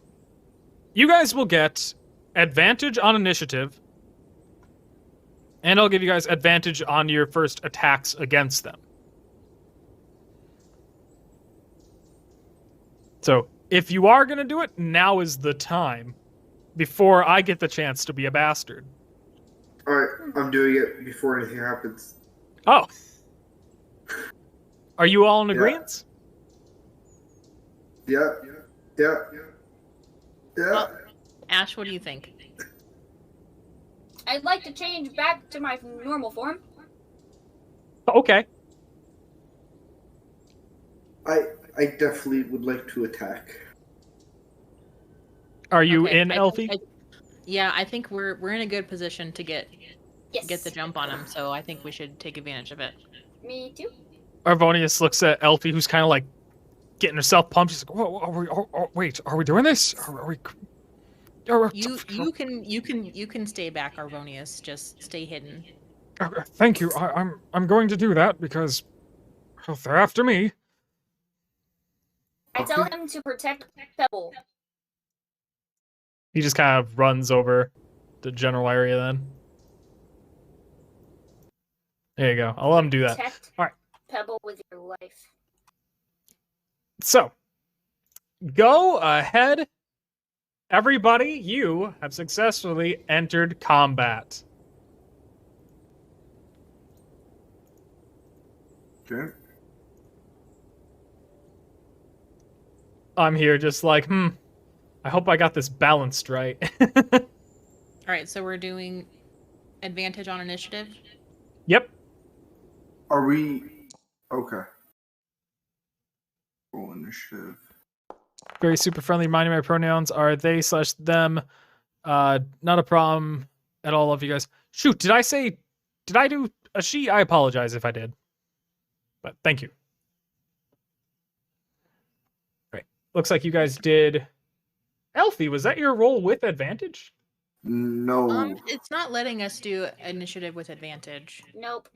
will get advantage on initiative, and I'll give you guys advantage on your first attacks against them. So, if you are going to do it, now is the time, before I get the chance to be a bastard. Alright, I'm doing it before anything happens. Oh. Are you all in Yeah. agreement? Yeah. Ash, what do you think? I'd like to change back to my normal form. Okay. I definitely would like to attack. Are you Okay, in, Elfie? Yeah, I think we're in a good position to get Yes. the jump on him, so I think we should take advantage of it. Me too. Arvonius looks at Elfie, who's kind of like getting herself pumped. She's like, "Whoa, wait, are we doing this? Are we?" You can stay back, Arvonius. Just stay hidden. Thank you. I'm going to do that because they're after me. I tell him to protect Pebble. He just kind of runs over the general area. Then there you go. I'll let him do that. Protect All right. Pebble with your life. So, go ahead. Everybody, you have successfully entered combat. Okay. I'm here just like, I hope I got this balanced right. All right, so we're doing advantage on initiative. Yep. Are we okay? Roll initiative. Very super friendly. Reminding my pronouns are they/them. Not a problem at all. Love you guys. Shoot, did I do a she? I apologize if I did. But thank you. Right. Looks like you guys did. Elfie, was that your roll with advantage? No. It's not letting us do initiative with advantage. Nope.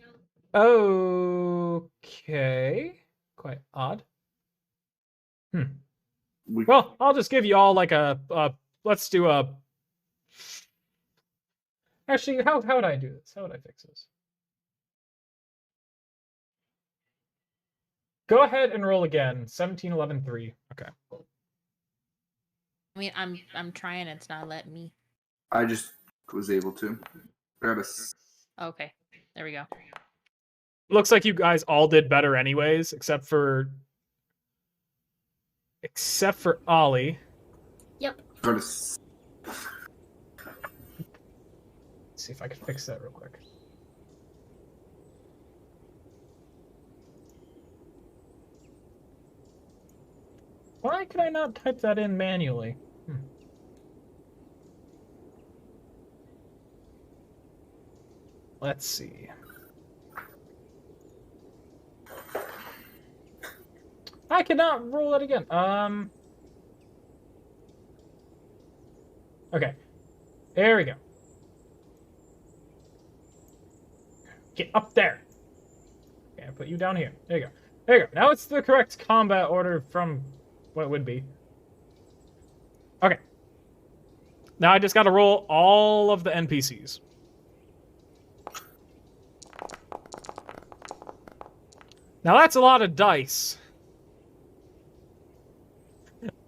Okay. Quite odd. We, Well, I'll just give you all like let's do a. Actually, how would I do this? How would I fix this? Go ahead and roll again. 17, 11, 3. Okay. I mean, I'm trying. It's not letting me. I just was able to. Got a Okay, there we go. Looks like you guys all did better anyways, except for Ollie. Yep. got a Let's see if I can fix that real quick. Why could I not type that in manually? Let's see. I cannot roll that again. Okay. There we go. Get up there. Okay, I put you down here. There you go. There you go. Now it's the correct combat order from what it would be. Okay. Now I just got to roll all of the NPCs. Now that's a lot of dice.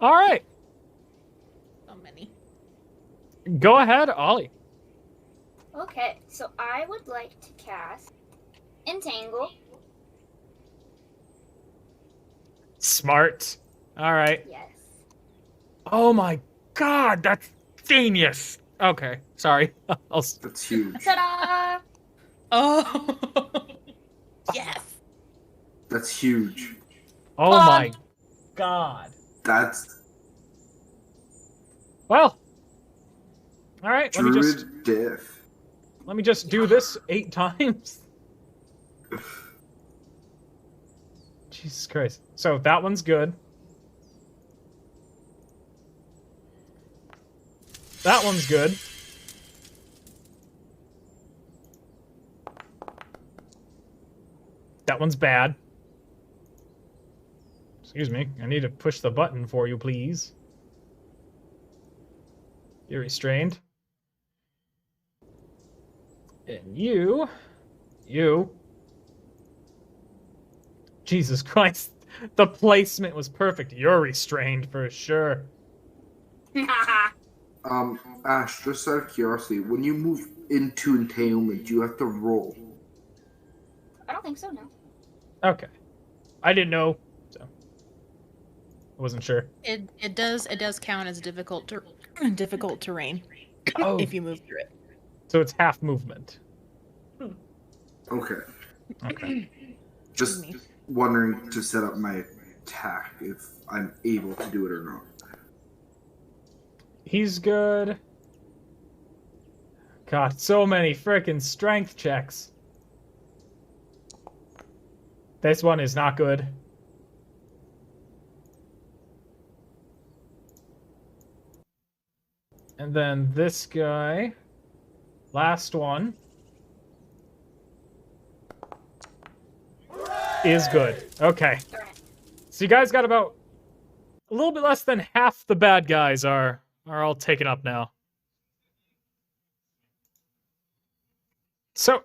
All right. So many. Go ahead, Ollie. Okay, so I would like to cast Entangle. Smart. All right. Yes. Oh my god, that's genius. Okay, sorry. That's huge. Ta-da! Oh. Yes. That's huge. Oh my god. That's Well. All right, Druid Diff. let me just do this 8 times. Jesus Christ. So that one's good. That one's good. That one's bad. Excuse me. I need to push the button for you, please. You're restrained. And you... Jesus Christ. The placement was perfect. You're restrained for sure. Ash, just out of curiosity, when you move into entanglement, do you have to roll? I don't think so, no. Okay. I didn't know, so I wasn't sure. It does count as difficult terrain Oh. if you move through it. So it's half movement. Okay. Okay. Just me. wondering to set up my attack if I'm able to do it or not. He's good. God, so many frickin' strength checks. This one is not good. And then this guy. Last one. Is good. Okay. Darn it. So you guys got about a little bit less than half the bad guys are all taken up now. So,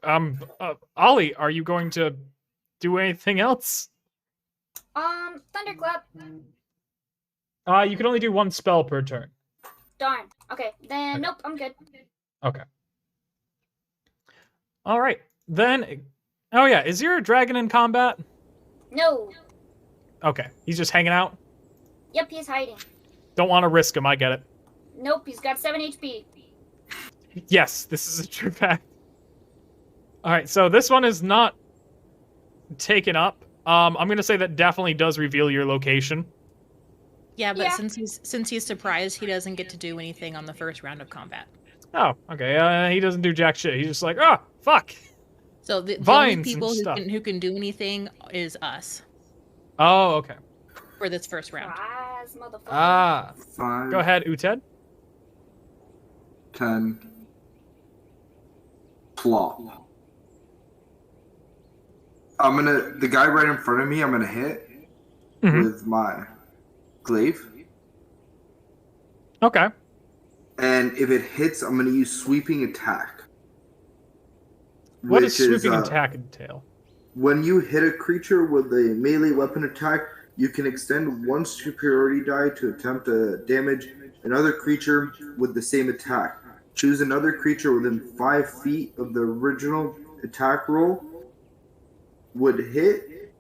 Ollie, are you going to do anything else? Thunderclap. You can only do one spell per turn. Darn. Okay, then Okay. nope, I'm good. Okay. All right. Then, oh yeah, is your dragon in combat? No. Okay, he's just hanging out. Yep, he's hiding. Don't want to risk him. I get it. Nope, he's got 7 HP. Yes, this is a true fact. All right, so this one is not taken up. I'm gonna say that definitely does reveal your location. Yeah, but Yeah. since he's surprised, he doesn't get to do anything on the first round of combat. Oh, okay. He doesn't do jack shit. He's just like, oh, fuck. So the only Vines and people stuff. who can do anything is us Oh, okay. for this first round. Surprise, motherfucker. Ah, 5, go ahead, Uted. 10, plop. The guy right in front of me, I'm gonna hit Mhm. with my glaive. Okay. And if it hits, I'm gonna use sweeping attack. What does which is, sweeping attack entail? When you hit a creature with a melee weapon attack, you can extend one superiority die to attempt to damage another creature with the same attack. Choose another creature within 5 feet of the original attack roll. Would hit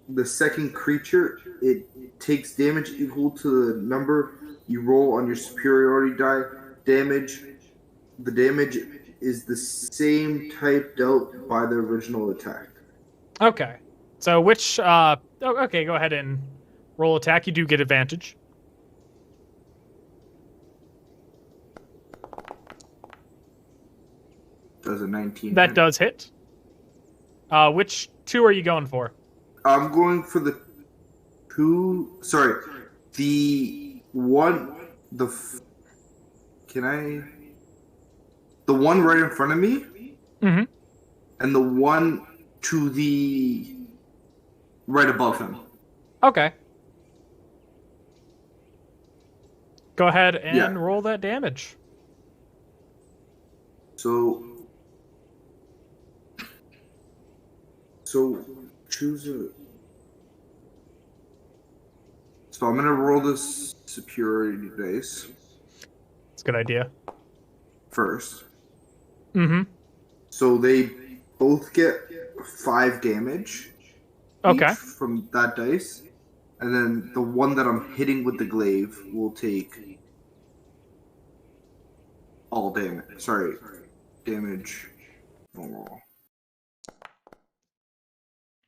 the second creature, it takes damage equal to the number you roll on your superiority die. The damage is the same type dealt by the original attack. Okay. So which, okay, go ahead and roll attack. You do get advantage. Does a 19 That hit? does hit. Which 2 are you going for? I'm going for the two. Sorry, the one. Can I? The one right in front of me, Mhm. and the one to the right above him. Okay. Go ahead and Yeah. roll that damage. So choose a. So I'm gonna roll this superiority dice. It's a good idea. first. Mm-hmm. So they both get 5 damage Okay. each from that dice. And then the one that I'm hitting with the glaive will take all damage. Sorry, damage normal.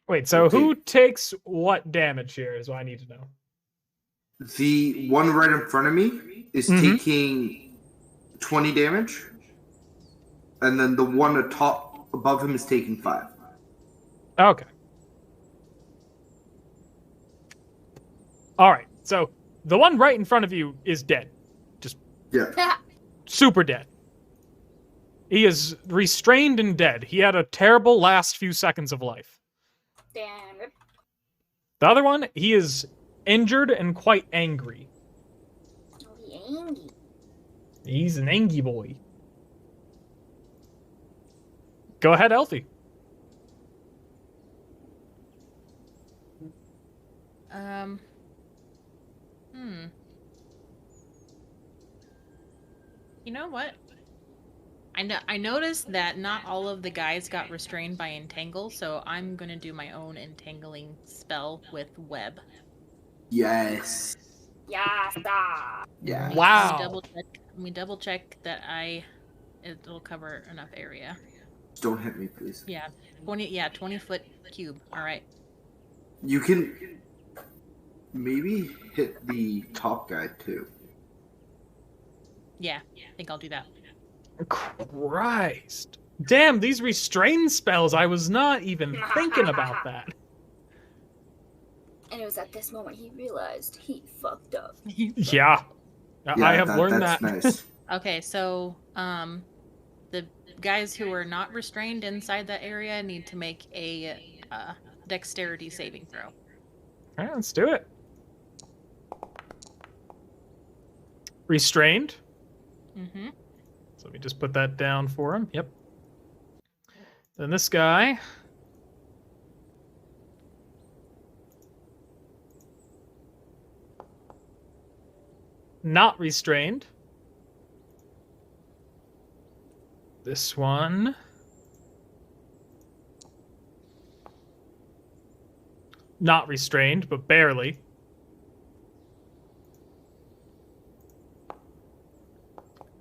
Wait, so Okay. who takes what damage here is what I need to know. The one right in front of me is Mhm. taking 20 damage. And then the one atop above him is taking 5. Okay. All right. So the one right in front of you is dead. Yeah. Super dead. He is restrained and dead. He had a terrible last few seconds of life. Damn. Rip. The other one, he is injured and quite angry. Oh, he angry. He's an angry boy. Go ahead, Elfie. You know what? I noticed that not all of the guys got restrained by entangle, so I'm gonna do my own entangling spell with web. Yes. Yeah, stop. Yeah. Wow. Let me double check that it'll cover enough area. Just don't hit me, please. Yeah, 20 foot cube. All right. You can maybe hit the top guy too. Yeah, I think I'll do that. Christ. Damn, these restrain spells, I was not even thinking about that. And it was at this moment he realized he fucked up. Yeah. Yeah, I have learned that's that. nice. Okay, so the guys who are not restrained inside that area need to make a dexterity saving throw. All right, let's do it. Restrained. Mm-hmm. So let me just put that down for him. Yep. Then this guy. Not restrained. This one. Not restrained, but barely.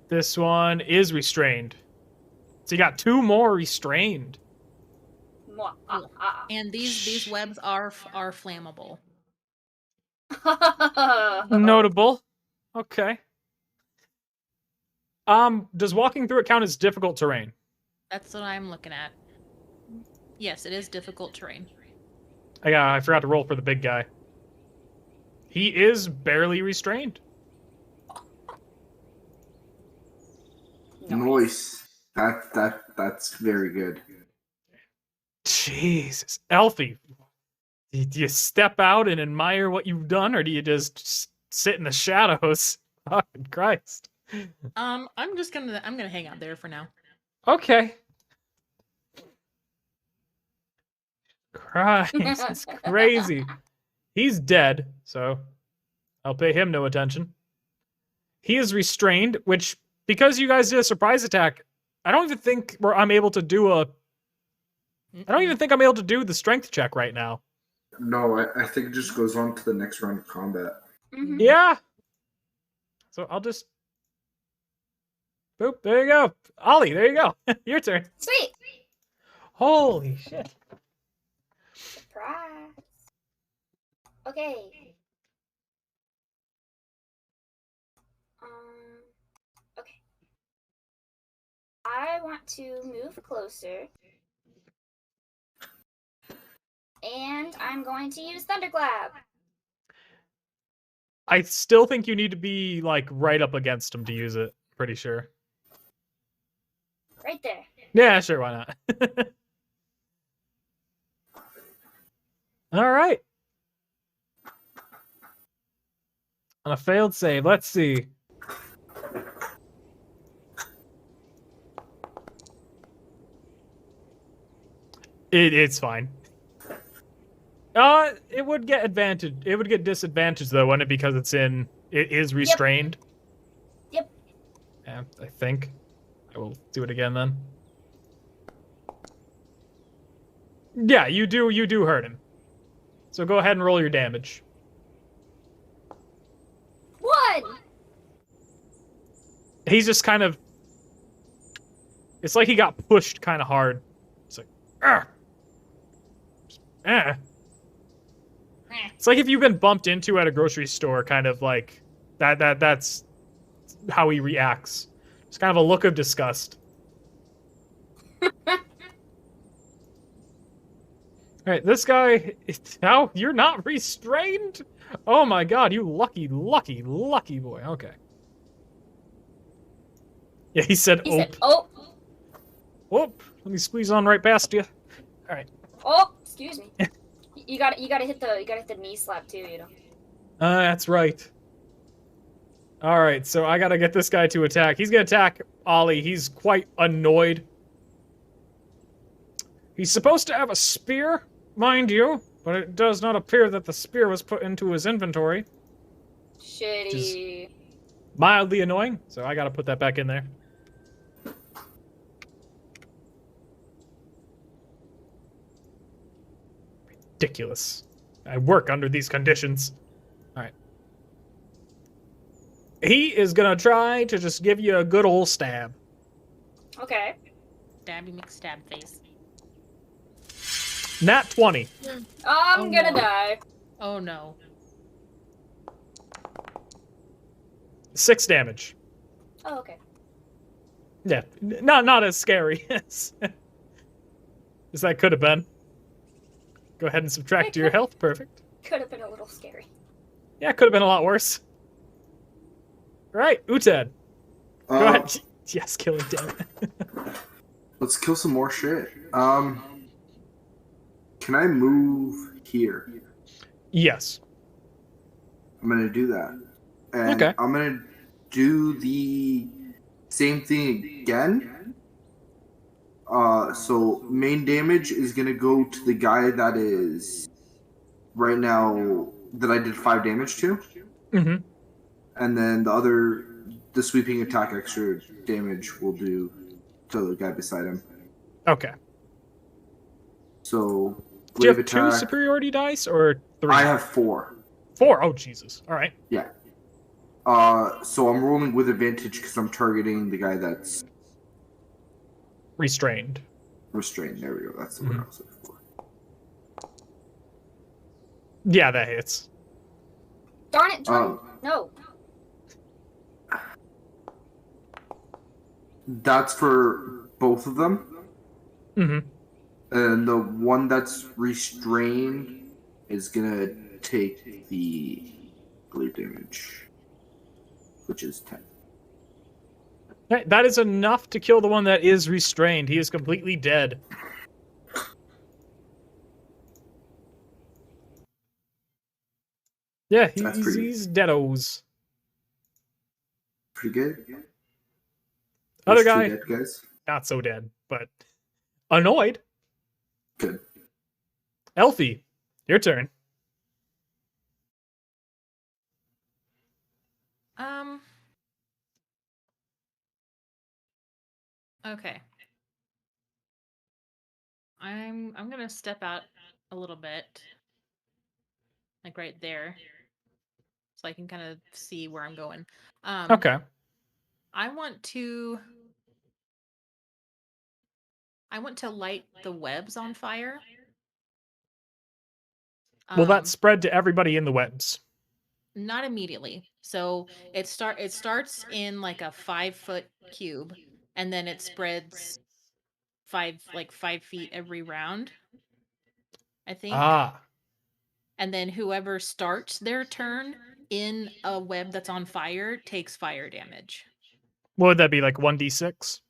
This one is restrained. So you got 2 more restrained. Mwah, Cool. And these webs are flammable. Notable. Okay. Does walking through it count as difficult terrain? That's what I'm looking at. Yes, it is difficult terrain. I forgot to roll for the big guy. He is barely restrained. Nice. That's very good. Jesus. Elfie, do you step out and admire what you've done, or do you just sit in the shadows? Fucking Christ. I'm gonna hang out there for now. Okay. Christ, it's crazy. He's dead, so I'll pay him no attention. He is restrained, which, because you guys did a surprise attack, I don't even think I'm able to do the strength check right now. No, I think it just goes on to the next round of combat. Mhm. Yeah. So I'll just... Boop, there you go. Ollie, there you go. Your turn. Sweet. Holy shit. Surprise. Okay. Okay. I want to move closer. And I'm going to use Thunderclap. I still think you need to be, like, right up against him to use it. Pretty sure. Right there. Yeah, sure, why not? All right. On a failed save, let's see. It's fine. It would get advantage. It would get disadvantage though, wouldn't it? Because it is restrained. Yep. Yeah, I think. I will do it again then. Yeah, you do hurt him. So go ahead and roll your damage. 1! He's just kind of... It's like he got pushed kind of hard. It's like, ah, eh. It's like if you've been bumped into at a grocery store, kind of like that's how he reacts. It's kind of a look of disgust. Alright, this guy, now you're not restrained? Oh my god, you lucky boy. Okay. Yeah, he said, He said, oh, Whoop, let me squeeze on right past you. Alright. oh, excuse me. You gotta hit the knee slap too, you know. That's right. Alright, so I gotta get this guy to attack. He's gonna attack Ollie. He's quite annoyed. He's supposed to have a spear, mind you, but it does not appear that the spear was put into his inventory. Shitty. Mildly annoying, so I gotta put that back in there. Ridiculous. I work under these conditions. Alright. He is gonna try to just give you a good old stab. Okay. Stabby McStab face. Nat 20. I'm Oh, gonna no. die. Oh no. 6 damage. Oh, okay. Yeah, not as scary as that could have been. Go ahead and subtract your health. Perfect. Could have been a little scary. Yeah, could have been a lot worse. All right, Uted. Go ahead. Yes, kill it, damn it. Let's kill some more shit. Can I move here? Yes. I'm gonna do that. And Okay. I'm gonna do the same thing again. So main damage is gonna go to the guy that is right now that I did 5 damage to. Mm-hmm. And then the sweeping attack extra damage will do to the guy beside him. Okay. So Do you wave have 2 attack. superiority dice or 3? I have 4. 4. Oh, Jesus. All right. Yeah. So I'm rolling with advantage because I'm targeting the guy that's Restrained. restrained. There we go. That's the word I was looking for. Yeah, that hits. Darn it, Johnny. Um, No. That's for both of them. Mm-hmm. And the one that's restrained is gonna take the bleed damage, which is 10. Right, that is enough to kill the one that is restrained. He is completely dead. Yeah, That's pretty- he's deados. Pretty good. Other There's 2 guy, dead guys. not so dead, but annoyed. Good. Elfie, your turn. Okay. I'm gonna step out a little bit. Like right there. So I can kind of see where I'm going. Okay. I want to light the webs on fire. Will that spread to everybody in the webs? Not immediately. So it starts in like a 5-foot cube, and then it spreads 5 feet every round, I think. Ah. And then whoever starts their turn in a web that's on fire takes fire damage. What would that be, like 1d6?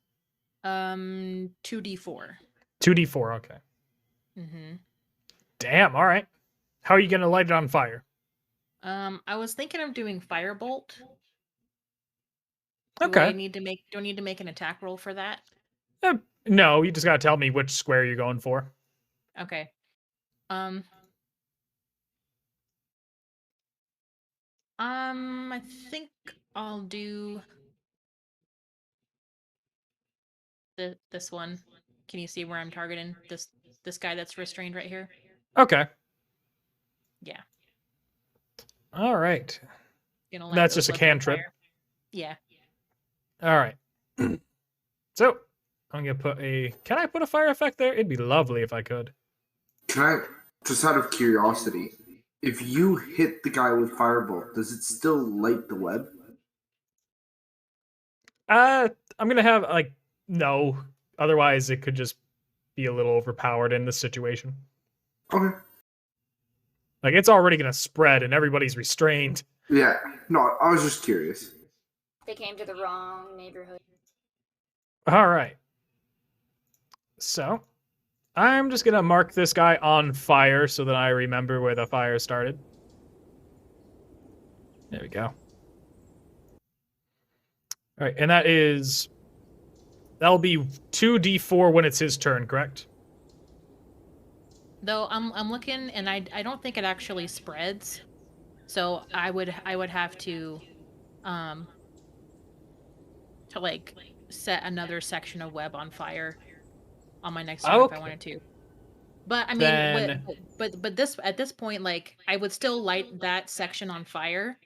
2d4. 2d4, okay. Mm-hmm. Damn, alright. How are you gonna light it on fire? I was thinking of doing firebolt. Okay. Do I need to make an attack roll for that? No, you just gotta tell me which square you're going for. Okay. I think I'll do This one. Can you see where I'm targeting? This guy that's restrained right here? Okay. Yeah. All right. Gonna light That's those just a webs on cantrip. fire. Yeah. All right. So I'm gonna put a. Can I put a fire effect there? It'd be lovely if I could. Can I, just out of curiosity, if you hit the guy with firebolt, does it still light the web? I'm gonna have like no. Otherwise, it could just be a little overpowered in this situation. Okay. Like it's already gonna spread, and everybody's restrained. Yeah. No, I was just curious. They came to the wrong neighborhood. All right. So, I'm just gonna mark this guy on fire so that I remember where the fire started. There we go. All right, and that'll be 2d4 when it's his turn, correct? Though I'm looking, and I don't think it actually spreads. So I would have to like set another section of web on fire on my next turn if Okay. I wanted to. But I mean, Then- but this at this point, like I would still light that section on fire.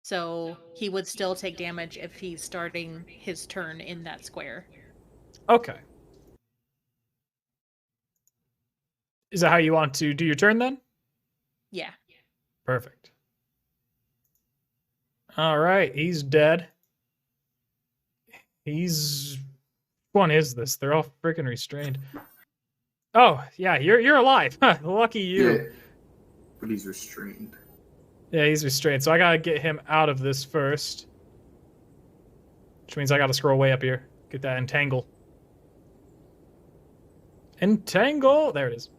So he would still take damage if he's starting his turn in that square. Okay. Is that how you want to do your turn then? Yeah. Perfect. All right, he's dead. Which one is this? They're all freaking restrained. Oh, yeah, you're alive. Huh, lucky you. Yeah. But he's restrained. Yeah, he's restrained. So I gotta get him out of this first. Which means I gotta scroll way up here. Get that entangle. Entangle! There it is.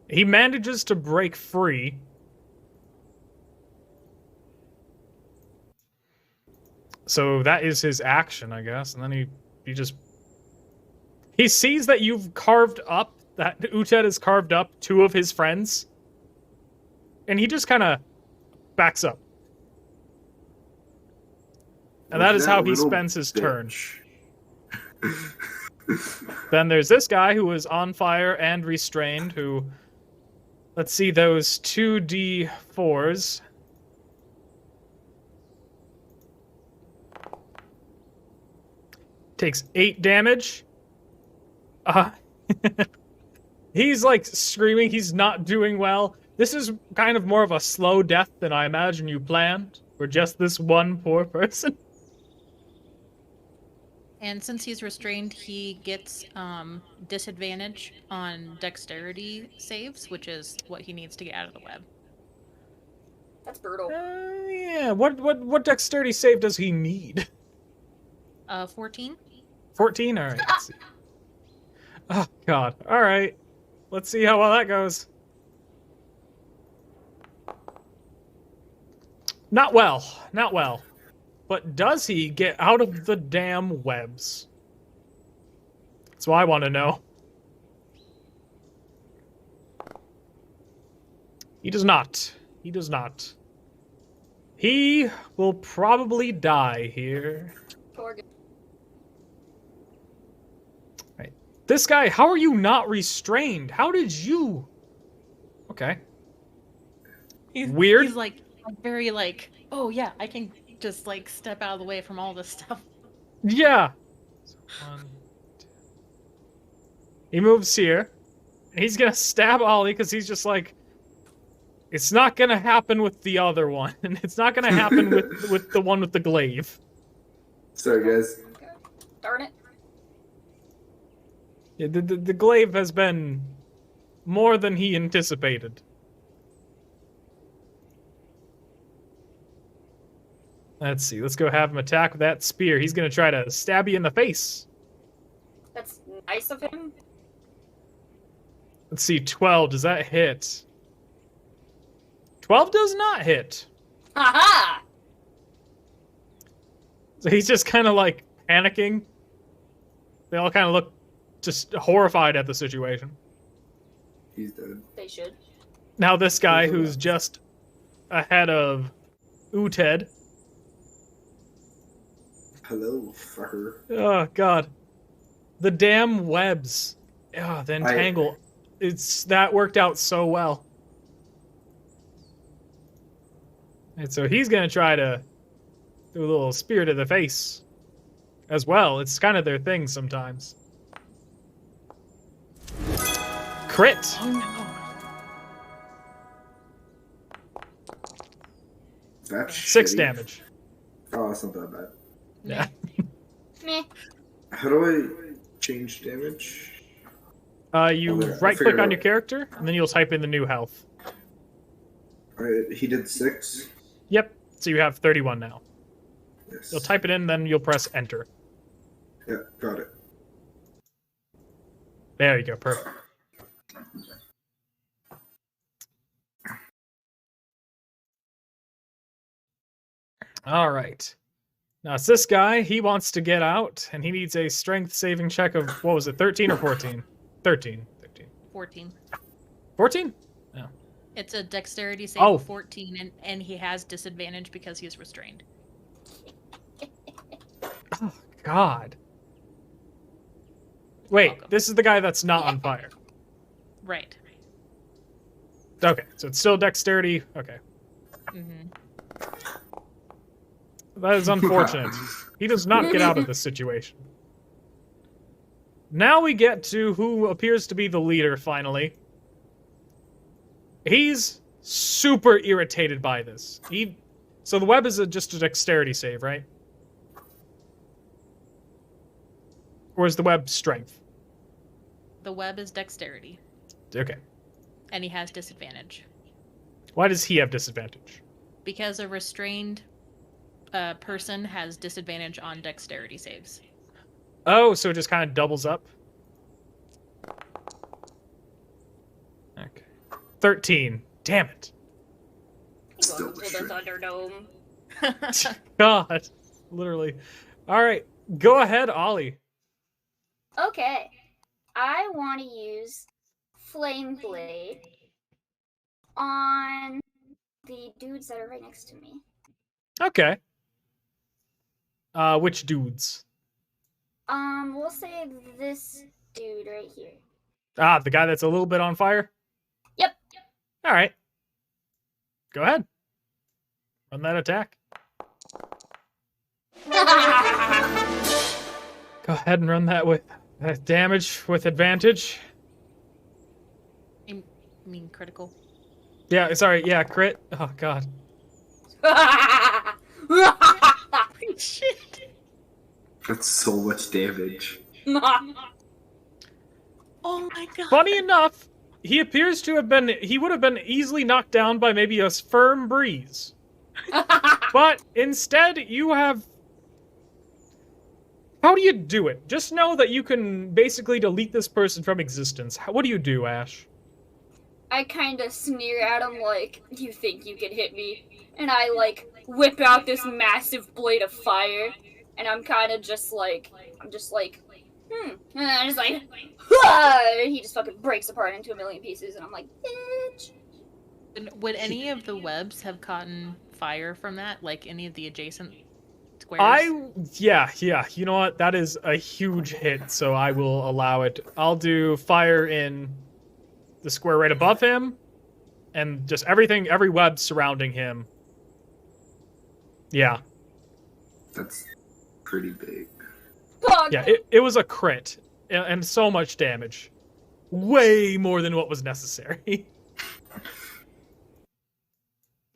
He manages to break free. So that is his action, I guess. And then he just... He sees that you've carved up, that Uted has carved up two of his friends. And he just kind of backs up. And that is how he little spends his turn. bitch. Then there's this guy who is on fire and restrained, who... Let's see those 2d4s. Takes 8 damage. He's like screaming, he's not doing well. This is kind of more of a slow death than I imagine you planned for just this one poor person. And since he's restrained, he gets disadvantage on dexterity saves, which is what he needs to get out of the web. That's brutal. Yeah, what dexterity save does he need? 14. 14? Alright, let's see. Oh, God. Alright. Let's see how well that goes. Not well. Not well. But does he get out of the damn webs? That's what I want to know. He does not. He does not. He will probably die here. Poor guy. Right. This guy, how are you not restrained? How did you? Okay. Weird. He's like very like, oh yeah, I can just like step out of the way from all this stuff. Yeah. So 1, 2. He moves here. And he's gonna stab Ollie because he's just like, it's not gonna happen with the other one. It's not gonna happen with the one with the glaive. Sorry, guys. Darn it. Yeah, the glaive has been more than he anticipated. Let's see. Let's go have him attack with that spear. He's gonna try to stab you in the face. That's nice of him. Let's see. 12. Does that hit? 12 does not hit. Haha! So he's just kind of like panicking. They all kind of look just horrified at the situation. He's dead. They should. Now this guy who's just ahead of Uted. Hello, fucker. Oh god. The damn webs. Ah, the entangle. That worked out so well. And so he's gonna try to do a little spear to the face as well. It's kind of their thing sometimes. Crit. Oh no. That's 6 shitty. damage. Oh, it's not that bad. Yeah. Meh. How do I change damage? You Oh, there. I right figured click on it your out. character, and then you'll type in the new health. Alright, he did 6. Yep. So you have 31 now. Yes. You'll type it in, then you'll press enter. Yeah, got it. There you go. Perfect. All right. Now it's this guy. He wants to get out, and he needs a strength saving check of, what was it, 13 or 14? 13. 14. 14? It's a dexterity save Oh. of 14, and he has disadvantage because he is restrained. Oh, God. Wait, Welcome. this is the guy that's not on fire. Right. Okay, so it's still dexterity. Okay. Mm-hmm. That is unfortunate. He does not get out of this situation. Now we get to who appears to be the leader, finally. He's super irritated by this. So the web is just a dexterity save, right? Or is the web strength? The web is dexterity, Okay. and he has disadvantage. Why does he have disadvantage? Because a restrained person has disadvantage on dexterity saves. Oh, so it just kind of doubles up? Okay. 13. Damn it. Still Welcome to the restrained. Thunderdome. God. Literally. All right. Go ahead, Ollie. Okay. I want to use Flame Blade on the dudes that are right next to me. Okay. Which dudes? We'll say this dude right here. Ah, the guy that's a little bit on fire? Yep. All right. Go ahead. Run that attack. Go ahead and run that with damage with advantage. I mean, critical. Yeah, sorry. Yeah, crit. Oh, God. Shit. That's so much damage. Oh my god. Funny enough, he appears to have been. He would have been easily knocked down by maybe a firm breeze. But instead, you have. How do you do it? Just know that you can basically delete this person from existence. What do you do, Ash? I kind of sneer at him like, you think you can hit me? And I, like, whip out this massive blade of fire. And I'm kind of just like, And I'm just like, and he just fucking breaks apart into a million pieces. And I'm like, bitch. And would any of the webs have caught fire from that? Like any of the adjacent squares? Yeah. You know what? That is a huge hit, so I will allow it. I'll do fire in the square right above him, and just every web surrounding him. Yeah. That's pretty big. Fuck. Yeah, it was a crit, and so much damage. Way more than what was necessary.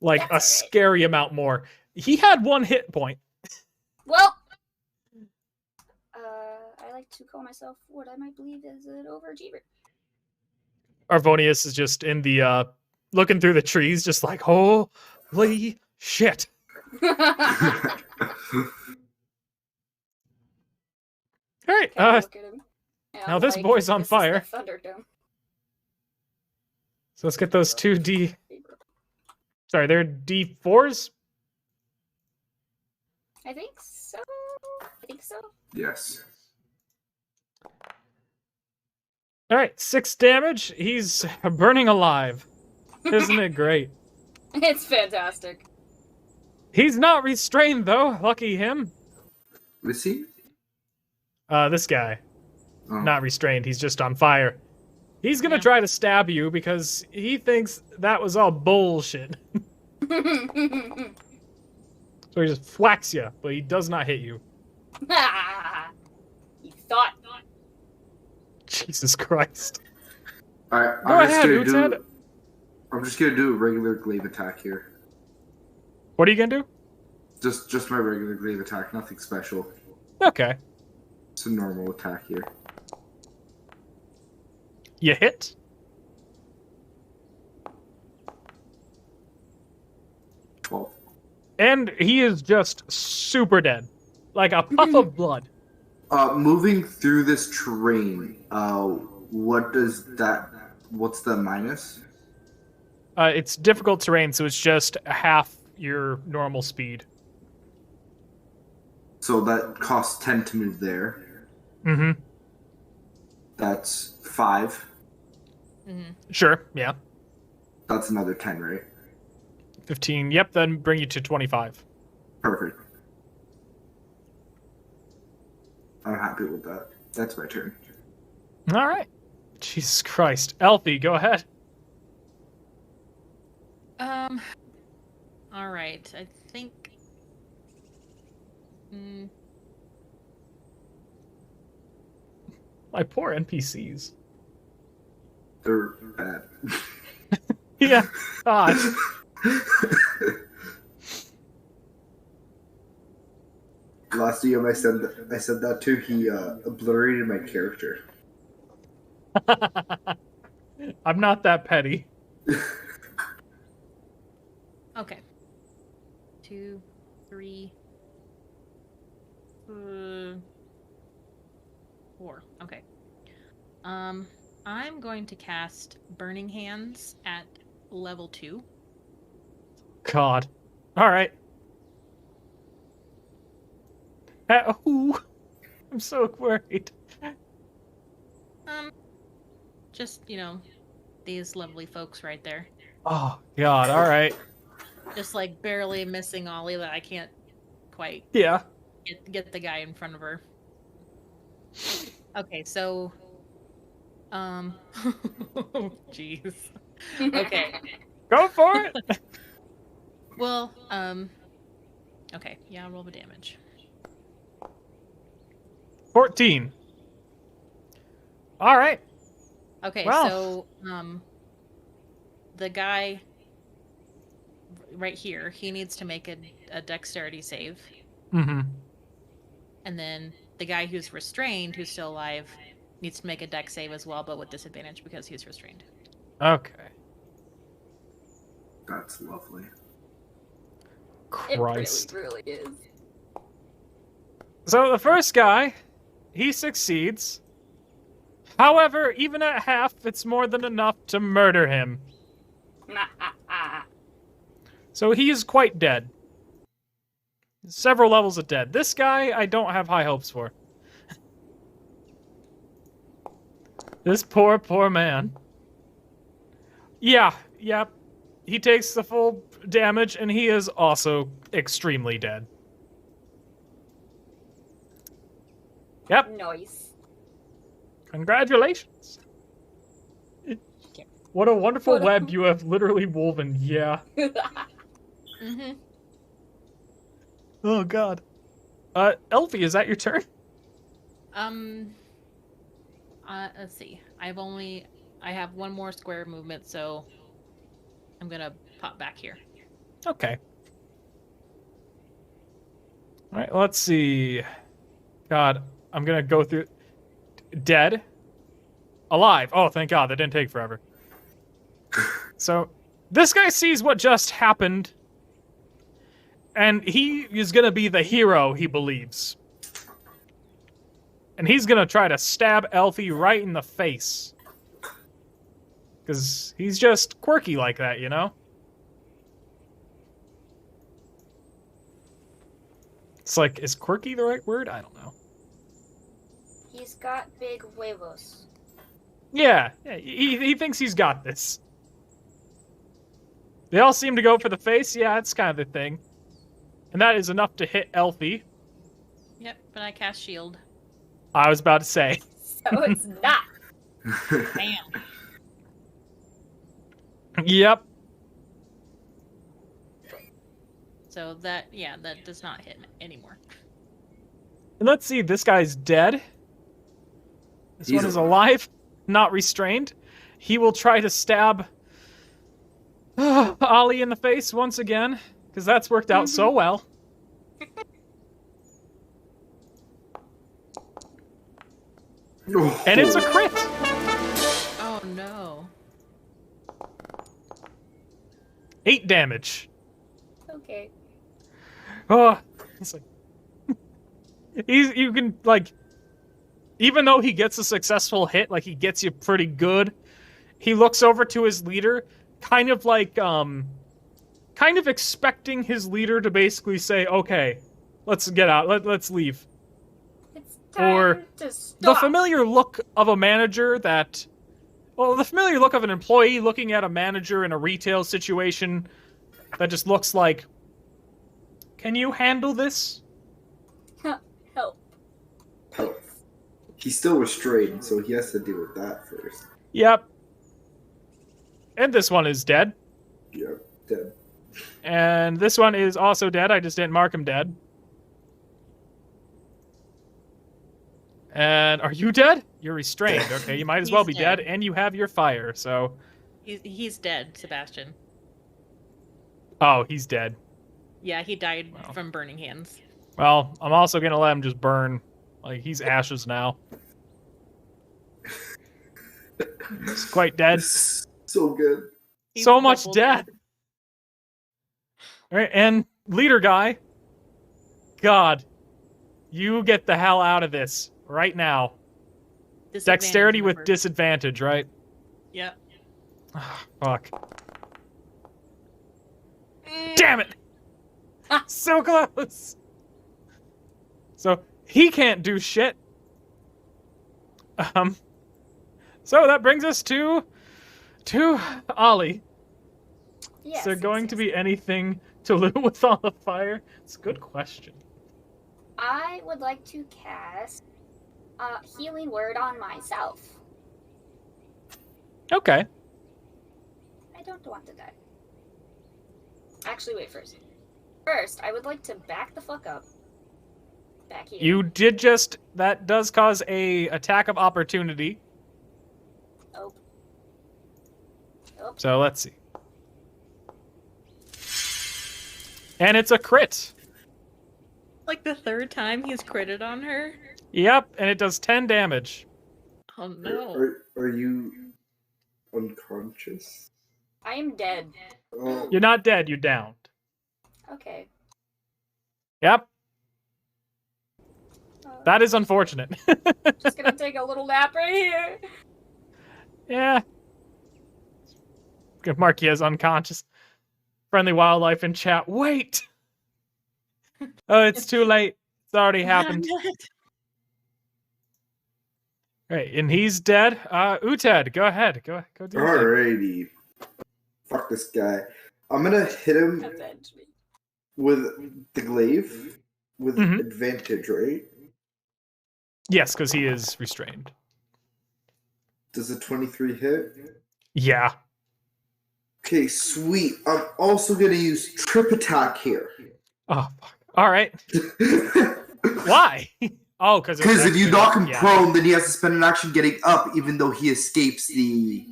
Like, a That's okay. scary amount more. He had 1 hit point. Well, I like to call myself what I might believe is an overachiever. Arvonius is just in the, looking through the trees, just like, holy shit. All right, Kinda look at him, and now I'm this like, boy's on "This is fire." the Thunderdome. So let's get those 2D. Sorry, they're D4s? I think so. Yes. All right, 6 damage. He's burning alive. Isn't it great? It's fantastic. He's not restrained though. Lucky him. Is he? This guy. Oh. Not restrained. He's just on fire. He's gonna Yeah. try to stab you because he thinks that was all bullshit. So he just whacks you, but he does not hit you. You thought. Jesus Christ. Alright, Go ahead, Uted. I'm just gonna do a regular glaive attack here. What are you gonna do? Just my regular glaive attack, nothing special. Okay. It's a normal attack here. You hit. And he is just super dead. Like a puff of blood. Moving through this terrain, what's the minus? It's difficult terrain, so it's just half your normal speed. So that costs 10 to move there. Mm-hmm. That's 5. Sure, yeah. That's another 10, right? 15, yep, then bring you to 25. Perfect. I'm happy with that. That's my turn. Alright. Jesus Christ. Elfie, go ahead. All right. I think. My poor NPCs. They're bad. Yeah. God. Last DM I said that too, he obliterated my character. I'm not that petty. Okay. 2, 3, 4. Okay. I'm going to cast Burning Hands at level 2. God. Alright. Ooh. I'm so worried. Just, these lovely folks right there. Oh, God, alright. Just like barely missing Ollie that I can't quite Yeah. get the guy in front of her. Okay, so jeez. Okay. Go for it! Well, okay, yeah, roll the damage. 14. Alright. Okay, Wow. so the guy right here, he needs to make a dexterity save. Mm-hmm. And then the guy who's restrained, who's still alive, needs to make a dex save as well, but with disadvantage because he's restrained. Okay. That's lovely. Christ. It really is. So the first guy, he succeeds. However, even at half, it's more than enough to murder him. So he is quite dead. Several levels of dead. This guy, I don't have high hopes for. This poor, poor man. Yeah, yep. He takes the full damage, and he is also extremely dead. Yep. Nice. Congratulations. What a wonderful web you have literally woven. Yeah. Mm-hmm. Oh, God. Elfie, is that your turn? Let's see. I have one more square movement, so I'm gonna pop back here. Okay. All right, let's see. God, I'm gonna go through. Dead. Alive. Oh, thank God. That didn't take forever. So, this guy sees what just happened, and he is gonna be the hero, he believes. And he's gonna try to stab Elfie right in the face. Because he's just quirky like that, you know? It's like, is quirky the right word? I don't know. He's got big huevos. Yeah, he thinks he's got this. They all seem to go for the face. Yeah, it's kind of the thing. And that is enough to hit Elfie. Yep, but I cast shield. I was about to say. So it's not. Damn. Yep. So that does not hit anymore. And let's see, this guy's dead. This He's one is alive, not restrained. He will try to stab Ollie in the face once again, because that's worked out so well. And it's a crit! Oh no. 8 damage. Okay. Oh, it's like you can like, even though he gets a successful hit, like he gets you pretty good. He looks over to his leader, kind of like kind of expecting his leader to basically say, "Okay, let's get out. Let's leave." It's time Or to The stop. familiar look of a manager that, well, the familiar look of an employee looking at a manager in a retail situation that just looks like, "Can you handle this?" Help. Help. He's still restrained, so he has to deal with that first. Yep. And this one is dead. Yep, dead. And this one is also dead. I just didn't mark him dead. And are you dead? You're restrained. Okay, you might as well be He's dead. dead. And you have your fire, so... He's dead, Sebastian. Oh, he's dead. Yeah, he died Wow. from burning hands. Well, I'm also gonna let him just burn. Like, he's ashes now. He's quite dead. It's so good. He's So much double death. Alright, and leader guy. God. You get the hell out of this. Right now. Disadvantage, Dexterity with remember. disadvantage, right? Yep. Fuck. Damn it! So close! So, he can't do shit. So that brings us to Ollie. Yes, Is there yes, going to yes. be anything to loot with all the fire? It's a good question. I would like to cast Healing Word on myself. Okay. I don't want to die. Actually, wait first. First, I would like to back the fuck up. Back here. You did just... That does cause a attack of opportunity. Oh. Oh. So let's see. And it's a crit. Like the third time he's critted on her? Yep, and it does 10 damage. Oh no. Are you unconscious? I am dead. Oh, You're not dead, you're downed. Okay. Yep, Uh, that is unfortunate. just gonna take a little nap right here. Yeah. Good, Marky is unconscious. Friendly wildlife in chat. Wait! Oh, it's too late. It's already happened. Right, and he's dead. Uted, go ahead. Go do your thing. alrighty. Fuck this guy. I'm gonna hit him Avenge me. with the glaive with Mhm. advantage, right? Yes, because he is restrained. Does a 23 hit? Yeah. Okay, sweet. I'm also gonna use trip attack here. Oh, fuck. All right. Why? Oh, because Because if you knock him yeah. prone, then he has to spend an action getting up, even though he escapes the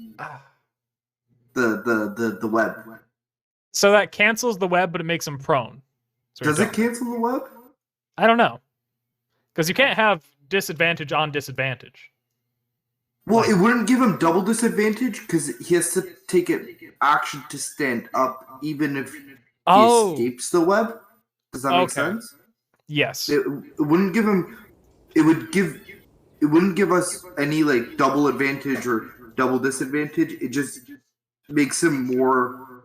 web. So that cancels the web, but it makes him prone. So Does you're it done. cancel the web? I don't know. Because you can't have disadvantage on disadvantage. Well, it wouldn't give him double disadvantage because he has to take an action to stand up, even if he Oh, escapes the web. Does that make Okay. sense? yes. It wouldn't give him. It wouldn't give us any like double advantage or double disadvantage. It just makes him more.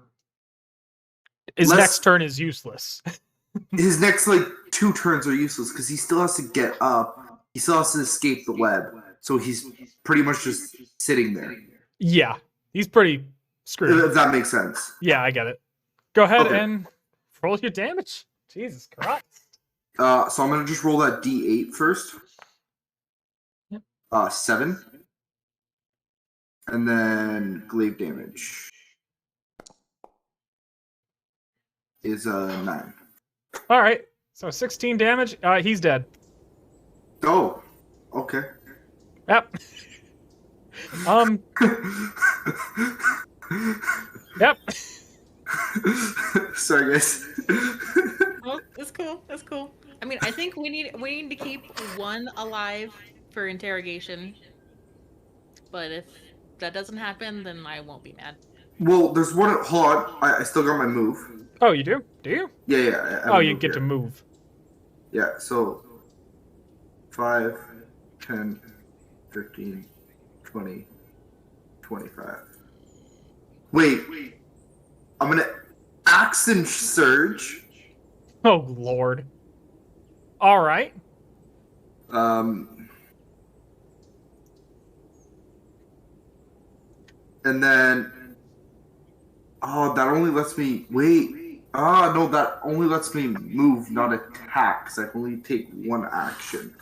His less- next turn is useless. His next like 2 turns are useless because he still has to get up. He still has to escape the web. So he's pretty much just sitting there. Yeah, he's pretty screwed. If that makes sense. Yeah, I get it. Go ahead Okay. and roll your damage. Jesus Christ. So I'm gonna just roll that D8 first. Yep. 7. And then glaive damage is 9. All right. So 16 damage. He's dead. Oh, okay. Yep. Yep. Sorry, guys. Well, that's cool. That's cool. I mean, I think we need to keep one alive for interrogation. But if that doesn't happen, then I won't be mad. Well, there's one. Hold on. I still got my move. Oh, you do? Do you? Yeah. I Oh, you move get to here. move. Yeah, so 5, 10, 15, 20, 25. Wait. I'm gonna Action Surge. Oh, Lord. All right. And then, that only lets me wait. No, that only lets me move, not attack. 'Cause I can only take one action.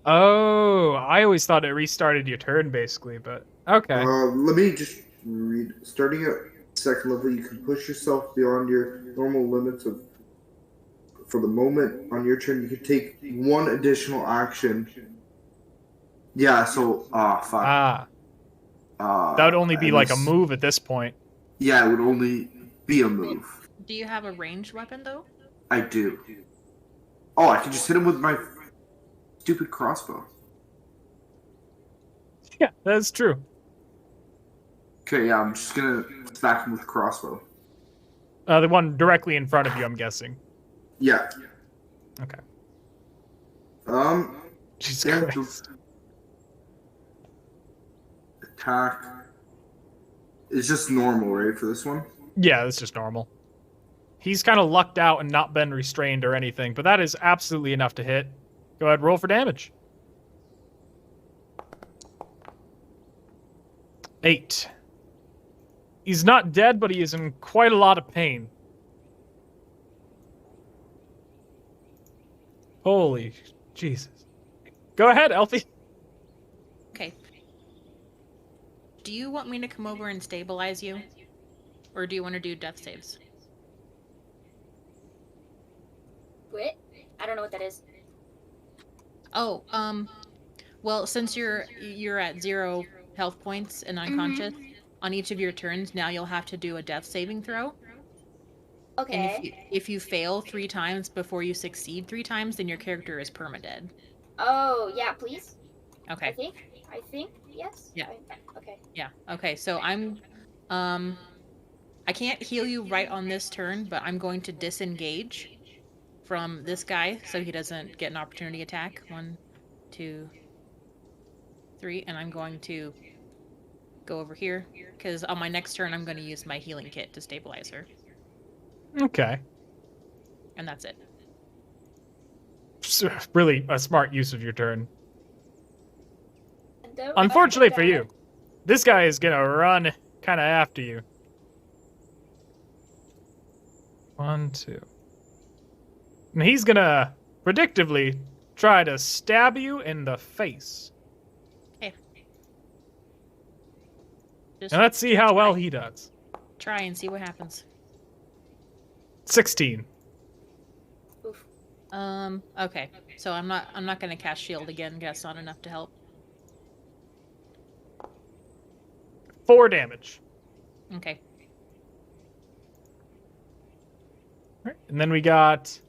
Oh, I always thought it restarted your turn, basically, but okay. Let me just read. Starting at second level, you can push yourself beyond your normal limits of. For the moment on your turn, you can take one additional action. Yeah. So, fuck. That would only be and like a this- move at this point. Yeah, it would only be a move. Do you have a ranged weapon though? I do. Oh, I can just hit him with my stupid crossbow. Yeah, that's true. Okay, yeah, I'm just gonna smack him with the crossbow. The one directly in front of you, I'm guessing. Yeah. Okay. Yeah, Jesus the- Christ. Attack. It's just normal, right, for this one? Yeah, that's just normal. He's kind of lucked out and not been restrained or anything, but that is absolutely enough to hit. Go ahead, roll for damage. 8. He's not dead, but he is in quite a lot of pain. Holy Jesus. Go ahead, Elfie. Okay. Do you want me to come over and stabilize you? Or do you want to do death saves? What? I don't know what that is. Oh, well, since you're at 0 health points and unconscious, on each of your turns, now you'll have to do a death saving throw. And Okay. if you fail 3 times before you succeed 3 times, then your character is permadead. Oh, yeah, please. Okay. I think, yes. Yeah. Okay. Yeah. Okay. So I can't heal you right on this turn, but I'm going to disengage from this guy so he doesn't get an opportunity attack. 1, 2, 3, and I'm going to go over here because on my next turn I'm going to use my healing kit to stabilize her, Okay. and that's it. Really a smart use of your turn. Don't Unfortunately like for that. you, this guy is gonna run kind of after you. 1, 2. And he's gonna predictively try to stab you in the face. Okay. Just And let's see how well he does. try and see what happens. 16. Oof. Okay. So I'm not gonna cast shield again. That's not enough to help. 4 damage. Okay. Right. And then we got.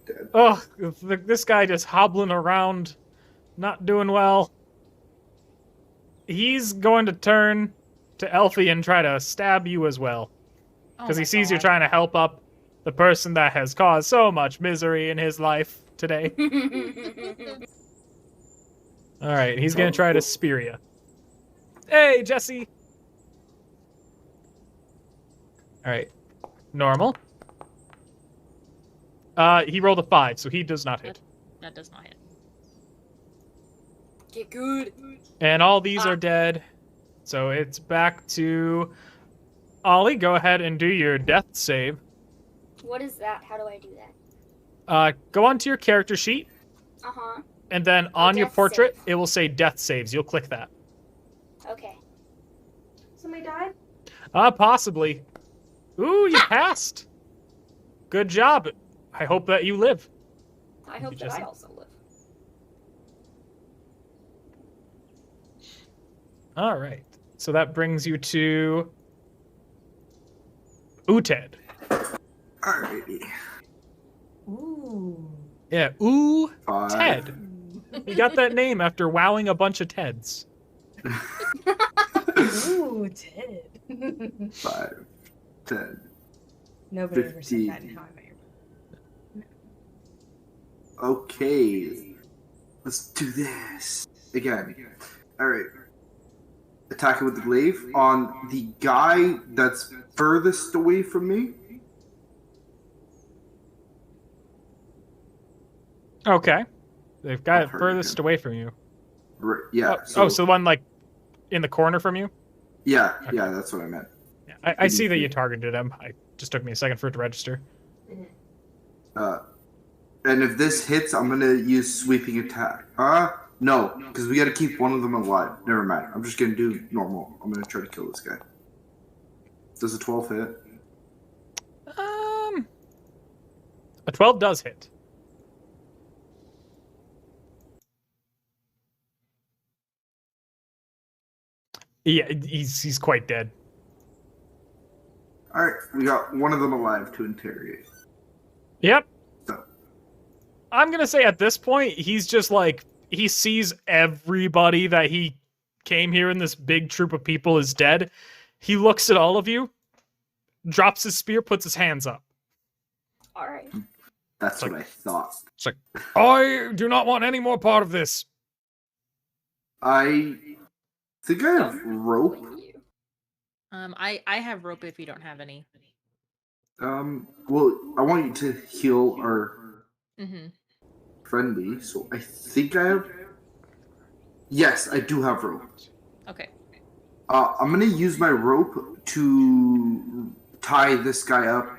Dead. Oh, this guy just hobbling around, not doing well. He's going to turn to Elfie and try to stab you as well. Because he sees you're trying to help up the person that has caused so much misery in his life today. Alright, he's going to try to spear you. Hey, Jesse! Alright. Normal. He rolled a 5, so he does not hit. That does not hit. Get good. And all these are dead. So it's back to Ollie. Go ahead and do your death save. What is that? How do I do that? Go onto your character sheet, Uh huh. and then on your death portrait, save. it will say death saves. You'll click that. Okay. Somebody died? Possibly. Ooh, you passed. Good job. I hope that you live. I hope that Jesse? I also live. All right. So that brings you to Uted. Alrighty. Ooh. Yeah, Ooh Five. Ted. You got that name after wowing a bunch of Teds. Ooh, Ted. 5, 10. Nobody ever said 50. that in How I Met Your Okay. Let's do this. Again. Alright. Attack it with the glaive on the guy that's furthest away from me. Okay. They've got it I've heard furthest him. away from you. Right, yeah. So the one like in the corner from you? yeah, that's what I meant. Yeah, I see that you targeted him. It just took me a second for it to register. And if this hits, I'm gonna use sweeping attack. No, because we gotta keep one of them alive. Never mind. I'm just gonna do normal. I'm gonna try to kill this guy. Does a 12 hit? A 12 does hit. Yeah, he's quite dead. Alright, we got one of them alive to interrogate. Yep. So, I'm gonna say at this point, he's just like he sees everybody that he came here in this big troop of people is dead. He looks at all of you, drops his spear, puts his hands up. All right. that's Like- what I thought. It's like, I do not want any more part of this. I think I have rope. You. I have rope if you don't have any. Well, I want you to heal our Mm-hmm. friendly, so I think I have. Yes, I do have rope. Okay. I'm gonna use my rope to tie this guy up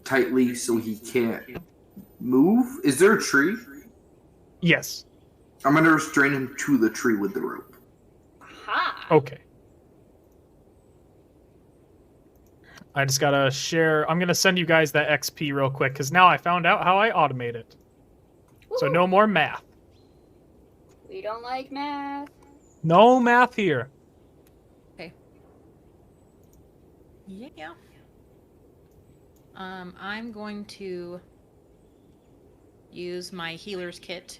tightly so he can't move. Is there a tree? Yes. I'm gonna restrain him to the tree with the rope. Aha. Okay. I just gotta share. I'm gonna send you guys that XP real quick because now I found out how I automate it. So Woo. no more math. We don't like math. No math here. Yeah. I'm going to use my healer's kit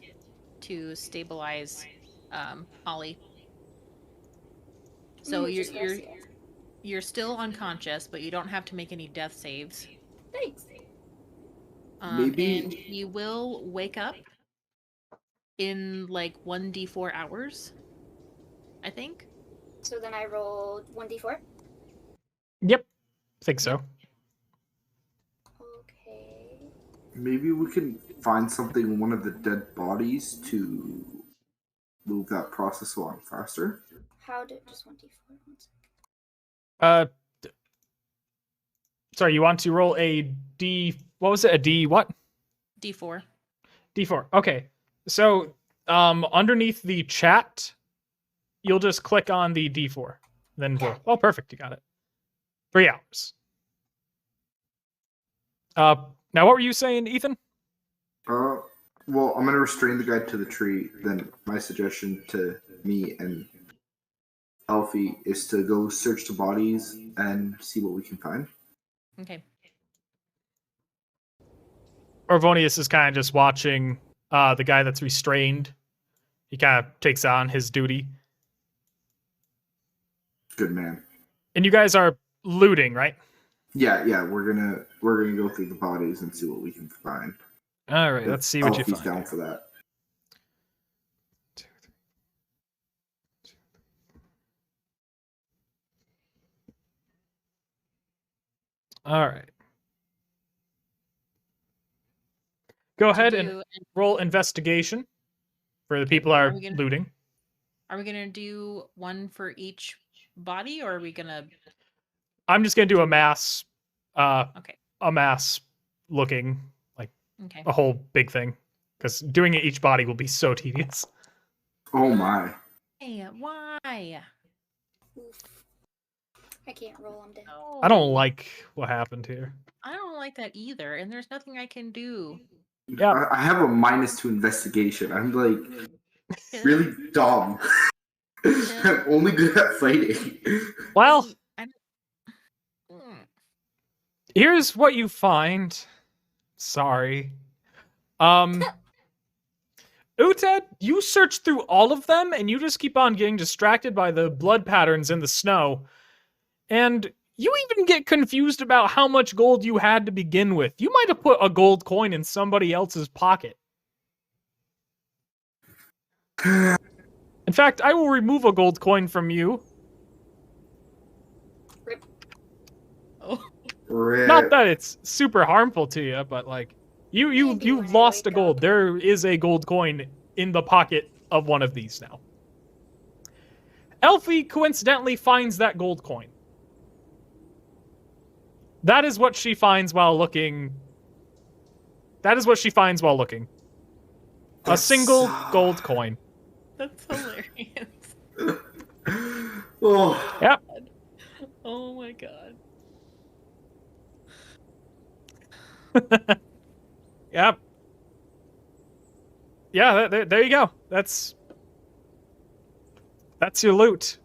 to stabilize Ollie. So Just you're rest here. you're still unconscious, but you don't have to make any death saves. Thanks. Maybe- And he will wake up in like 1d4 hours, I think. So then I rolled 1d4. Yep. Think so. Okay. Maybe we can find something in one of the dead bodies to move that process along faster. How did just 1d4? One sec. Sorry, you want to roll a D. What was it? A D what? D4. D4. Okay. So, underneath the chat, you'll just click on the D4. Then roll. Oh, perfect. You got it. 3 hours. Now, what were you saying, Ethan? Well, I'm gonna restrain the guy to the tree. Then my suggestion to me and Alfie is to go search the bodies and see what we can find. Okay. Orvonius is kind of just watching the guy that's restrained. He kind of takes on his duty. Good man. And you guys are looting, right? Yeah, we're gonna go through the bodies and see what we can find. All right, let's see what you Alfie's find. down for that. All right. Go ahead To and do- roll investigation for the people that are are we gonna- looting. Are we gonna do one for each body, or are we gonna? I'm just gonna do a mass Okay. looking like Okay. a whole big thing, because doing it each body will be so tedious. Oh my. Hey, why? Oof. I can't roll. I'm dead. I don't No. like what happened here. I don't like that either, and there's nothing I can do. Yeah. I have a -2 investigation. I'm like really dumb. I'm only good at fighting. Well, Mm. here's what you find. Sorry. Uted, you search through all of them and you just keep on getting distracted by the blood patterns in the snow. And you even get confused about how much gold you had to begin with. You might have put a gold coin in somebody else's pocket. In fact, I will remove a gold coin from you. Oh. Rip. Not that it's super harmful to you, but like you Maybe when I lost a wake gold. up. There is a gold coin in the pocket of one of these now. Elfie coincidentally finds that gold coin. That is what she finds while looking. That is what she finds while looking. A That's- single gold coin. That's hilarious. Oh, Yep. Oh my god. Yep. Yeah, there you go. That's your loot.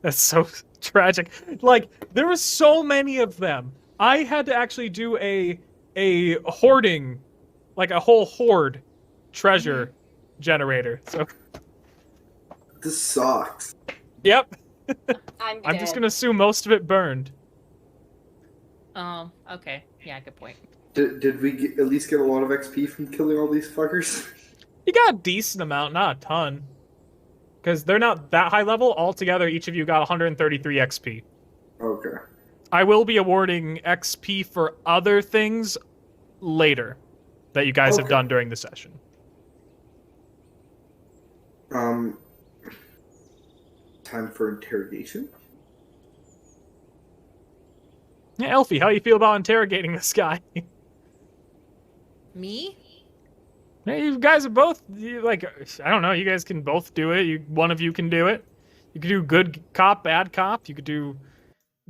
That's so tragic. Like, there were so many of them. I had to actually do a hoarding, like a whole hoard treasure generator. So, this sucks. yep. I'm dead. I'm just gonna assume most of it burned. Okay. Yeah, good point. Did we at least get a lot of XP from killing all these fuckers? You got a decent amount, not a ton. Because they're not that high level. Altogether, each of you got 133 XP. Okay. I will be awarding XP for other things later that you guys have Okay. done during the session. Time for interrogation. Yeah, Elfie, how you feel about interrogating this guy? Me? Yeah, you guys are both like, I don't know. You guys can both do it. One of you can do it. You could do good cop, bad cop. You could do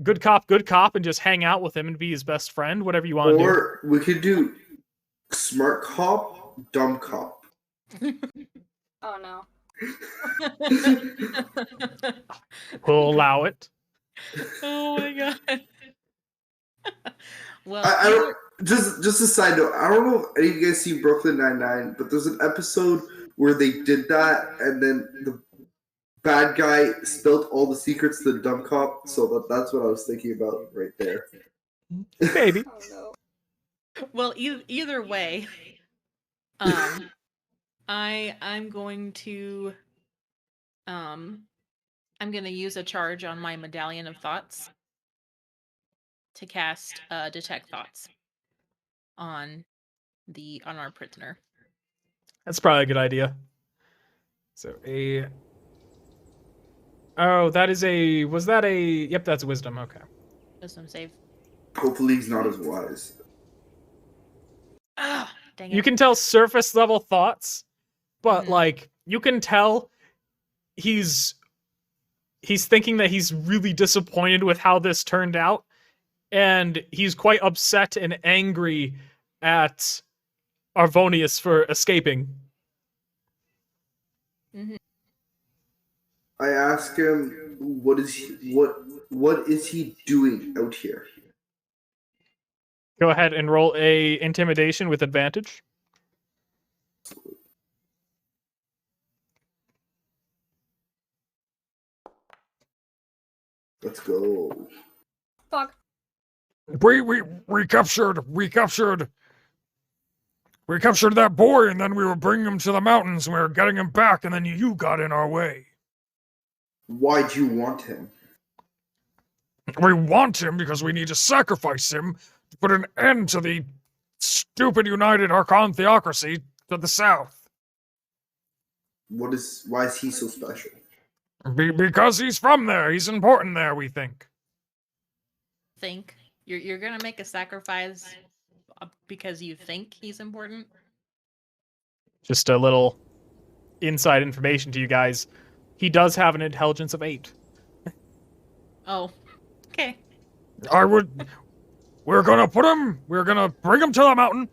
good cop, and just hang out with him and be his best friend. Whatever you want to do. Or we could do smart cop, dumb cop. Oh no. We'll allow it. Oh my god. Well, I don't. Just a side note. I don't know if any of you guys seen Brooklyn Nine-Nine, but there's an episode where they did that, and then the bad guy spilled all the secrets to the dumb cop. So that's what I was thinking about right there. Maybe. Oh no. well, either way, I'm going to use a charge on my Medallion of Thoughts to cast Detect Thoughts on our prisoner. That's probably a good idea. So Oh, that is a. Was that a? Yep, that's wisdom. Okay. Wisdom save. Hopefully, he's not as wise. Ah, dang it. You can tell surface level thoughts, but Mhm. like you can tell he's thinking that he's really disappointed with how this turned out, and he's quite upset and angry at Arvonius for escaping. I ask him, what is he doing out here? Go ahead and roll a intimidation with advantage. Let's go. Fuck. We captured that boy, and then we were bringing him to the mountains, and we were getting him back, and then you got in our way. Why'd you want him? We want him because we need to sacrifice him to put an end to the stupid United Archon theocracy to the south. Why is he so special? Because he's from there. He's important there, we think. Think. You're gonna make a sacrifice because you think he's important. Just a little inside information to you guys. He does have an intelligence of 8. Oh, okay. We're gonna put him. We're gonna bring him to the mountain.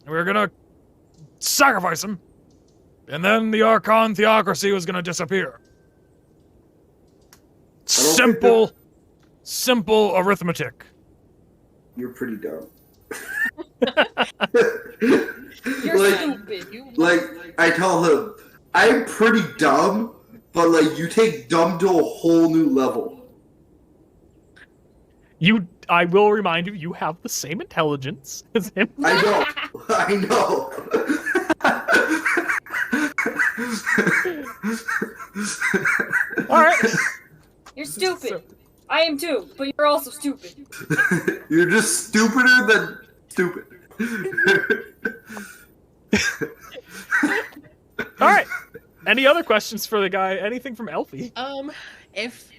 And we're gonna sacrifice him. And then the Archon theocracy was gonna disappear. think Simple arithmetic. You're pretty dumb. You're like, stupid. like I tell him, I'm pretty dumb, but like you take dumb to a whole new level. I will remind you, you have the same intelligence as him. I know. I know. All right. You're stupid. I am too, but you're also stupid. You're just stupider than stupid. All right. Any other questions for the guy? Anything from Elfie? If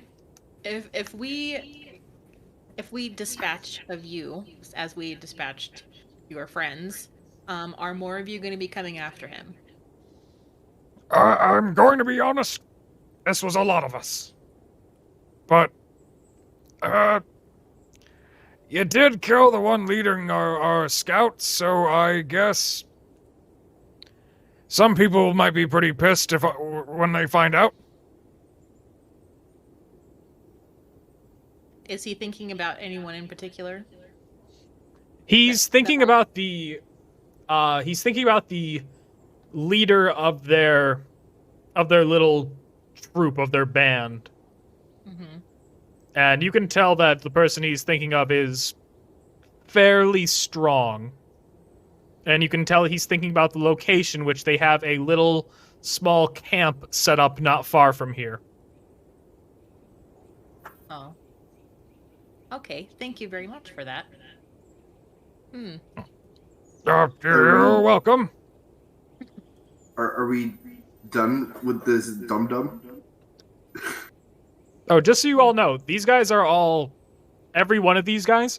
we dispatch of you as we dispatched your friends, are more of you going to be coming after him? I'm going to be honest. This was a lot of us. But, you did kill the one leading our scouts, so I guess some people might be pretty pissed when they find out. Is he thinking about anyone in particular? He's thinking about the leader of their little troop, of their band. Mm-hmm. And you can tell that the person he's thinking of is fairly strong. And you can tell he's thinking about the location, which they have a little small camp set up not far from here. Oh. Okay, thank you very much for that. You're welcome. Are we done with this dum-dum? Oh, just so you all know, these guys are all... Every one of these guys,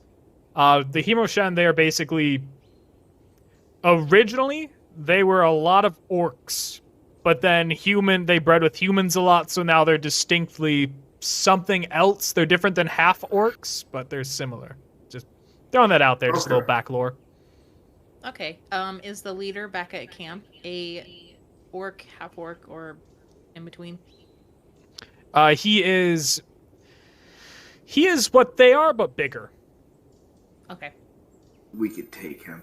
the Himoshan, they are basically... Originally, they were a lot of orcs. But then they bred with humans a lot, so now they're distinctly something else. They're different than half orcs, but they're similar. Just throwing that out there, just a little back lore. Okay, is the leader back at camp a orc, half orc, or in between? He is what they are, but bigger. Okay. We could take him.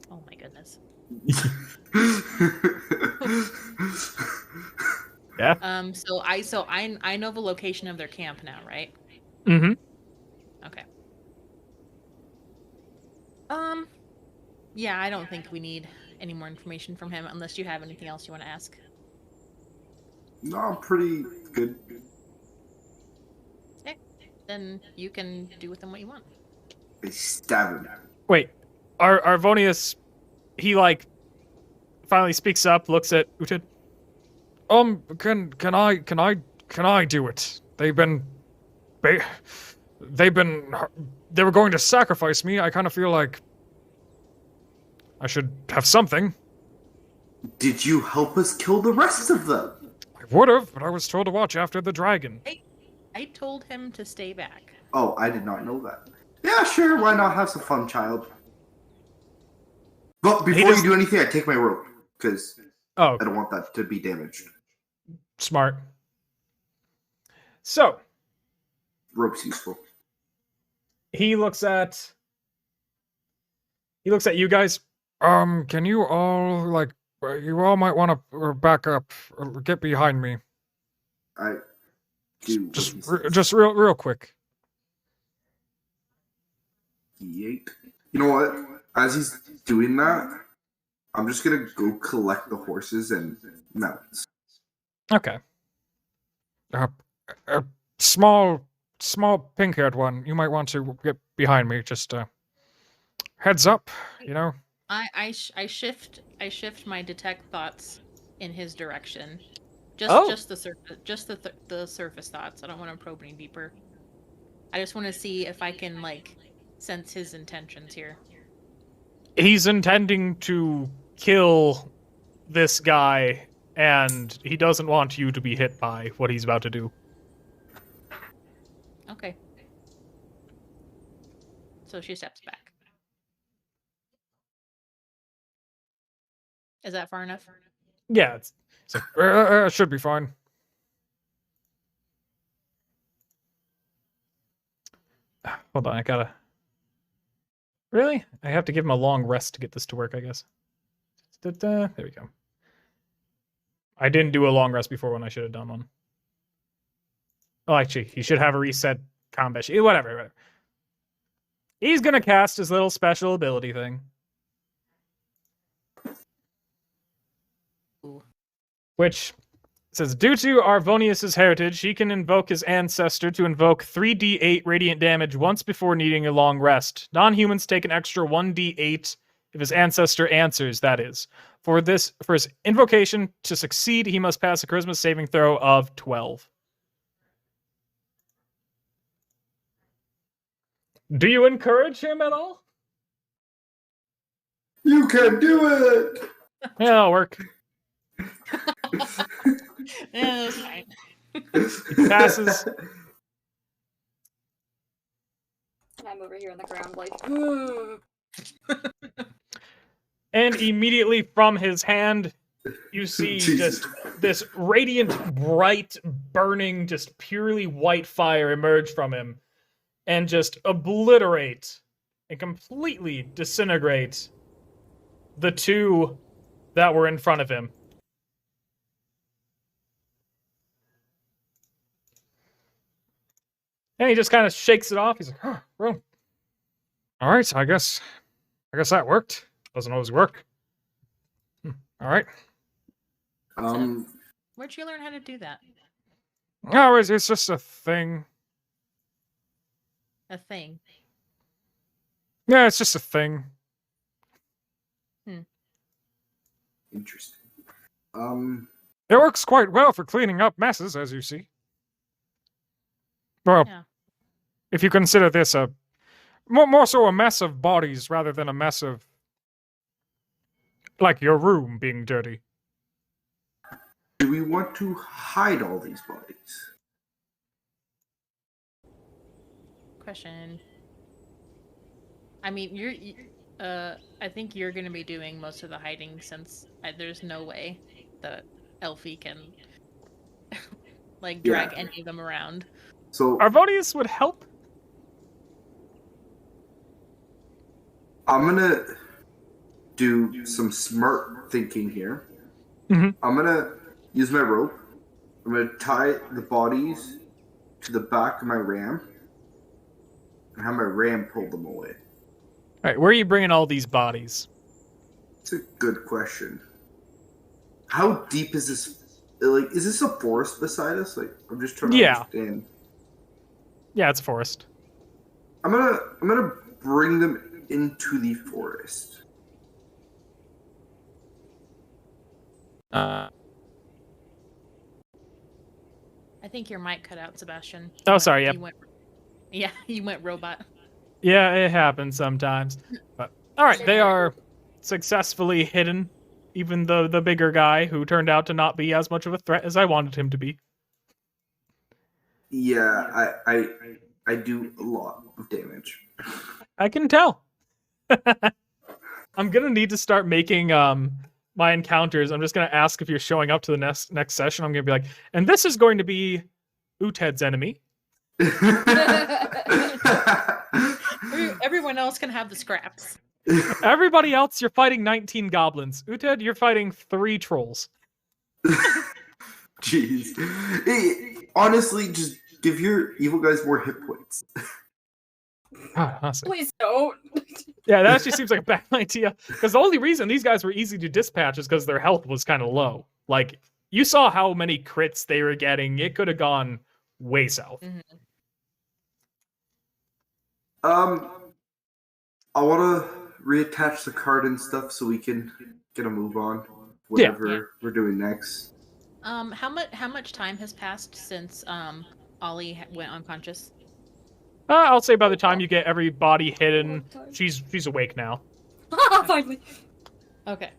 Oh my goodness. Yeah. So I know the location of their camp now, right? Mm-hmm. Okay. Yeah, I don't think we need any more information from him unless you have anything else you want to ask. No, I'm pretty good. Okay. Then you can do with him what you want. I stab him. Wait, Arvonius, he finally speaks up, looks at Uhtred. Can I do it? They were going to sacrifice me. I kind of feel like I should have something. Did you help us kill the rest of them? I would have, but I was told to watch after the dragon. I told him to stay back. Oh, I did not know that. Yeah, sure, why not have some fun, child? But before you do anything, I take my rope, because Oh, I don't want that to be damaged. smart. So, Rope's useful. he looks at you guys. Can you all, you all might want to back up, or get behind me. I do. Just real quick. Yeet. You know what? As he's doing that, I'm just gonna go collect the horses and mounts. Okay. A small pink-haired one. You might want to get behind me. Just heads up, you know. I shift my detect thoughts in his direction. Just Oh. just the surface thoughts. I don't want to probe any deeper. I just want to see if I can like sense his intentions here. He's intending to kill this guy, and he doesn't want you to be hit by what he's about to do. Okay. So she steps back. Is that far enough? Yeah, it's should be fine. Hold on, I gotta. Really? I have to give him a long rest to get this to work, I guess. There we go. I didn't do a long rest before when I should have done one. Oh, actually, he should have a reset combat sheet. Whatever. He's gonna cast his little special ability thing. Ooh. Which says, due to Arvonius's heritage, he can invoke his ancestor to invoke 3d8 radiant damage once before needing a long rest. Non-humans take an extra 1d8 if his ancestor answers, that is. For his invocation to succeed, he must pass a charisma saving throw of 12. Do you encourage him at all? You can do it. Yeah, that'll work. Yeah, that's fine. He passes. I'm over here on the ground, like, And immediately from his hand, you see Jesus. just this radiant, bright, burning, just purely white fire emerge from him and just obliterate and completely disintegrate the two that were in front of him. And he just kind of shakes it off. He's like, "Huh, well, All right, I guess that worked. Doesn't always work. All right. Where'd you learn how to do that? No, it's just a thing. A thing. Yeah, it's just a thing. Interesting. It works quite well for cleaning up messes, as you see. Well, Yeah. if you consider this a more so a mess of bodies rather than a mess of like your room being dirty. Do we want to hide all these bodies? Question. I mean, I think you're going to be doing most of the hiding since there's no way that Elfie can like drag Yeah. any of them around. So Arvonius would help. I'm gonna do some smart thinking here. Mhm. I'm gonna use my rope. I'm gonna tie the bodies to the back of my ram and have my ram pull them away. All right, where are you bringing all these bodies? It's a good question. How deep is this? Like, is this a forest beside us? Like, I'm just trying to Yeah. understand. Yeah, it's a forest. I'm gonna bring them into the forest. I think your mic cut out, Sebastian. Oh, sorry, yep. You went robot. Yeah, it happens sometimes. But all right, they are successfully hidden. Even the bigger guy, who turned out to not be as much of a threat as I wanted him to be. Yeah, I do a lot of damage. I can tell. I'm gonna need to start making my encounters. I'm just gonna ask if you're showing up to the next session. I'm gonna be like, and this is going to be Uted's enemy. Everyone else can have the scraps. Everybody else, you're fighting 19 goblins. Uted, you're fighting 3 trolls. Jeez. Hey, honestly, just give your evil guys more hit points. God, honestly. please don't. Yeah, that actually seems like a bad idea. Because the only reason these guys were easy to dispatch is because their health was kind of low. Like, you saw how many crits they were getting. It could have gone way south. Mhm. I want to reattach the card and stuff so we can get a move on. Whatever Yeah. we're doing next. How much time has passed since Ollie went unconscious? I'll say by the time you get everybody hidden, she's awake now. Finally. Okay.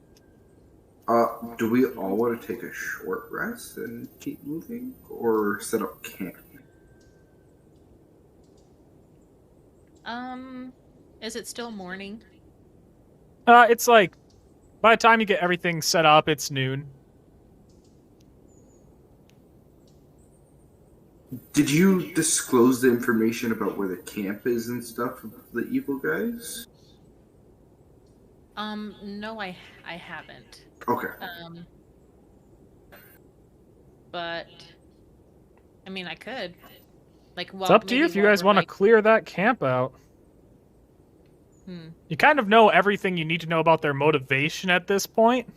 Do we all want to take a short rest and keep moving, or set up camp? Is it still morning? It's like by the time you get everything set up, it's noon. Did you disclose the information about where the camp is and stuff of the evil guys? No, I haven't. Okay. But I mean, I could. Like, well, It's up to you maybe if you while guys we're, want to like- clear that camp out. Hmm. You kind of know everything you need to know about their motivation at this point.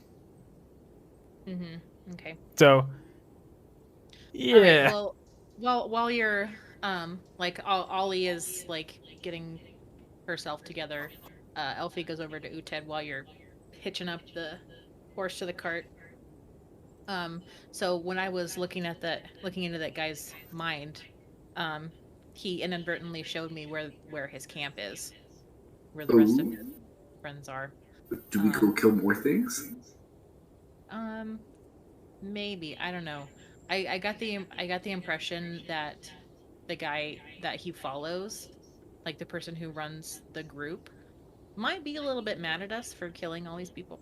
Mm-hmm. Okay. So, All yeah. right, well, while you're like Ollie is like getting herself together, Elfie goes over to Uted while you're hitching up the horse to the cart. So when I was looking into that guy's mind, he inadvertently showed me where his camp is, where the rest of his friends are. Do we go kill more things? Maybe, I don't know. I got the impression that the guy that he follows, like the person who runs the group, might be a little bit mad at us for killing all these people.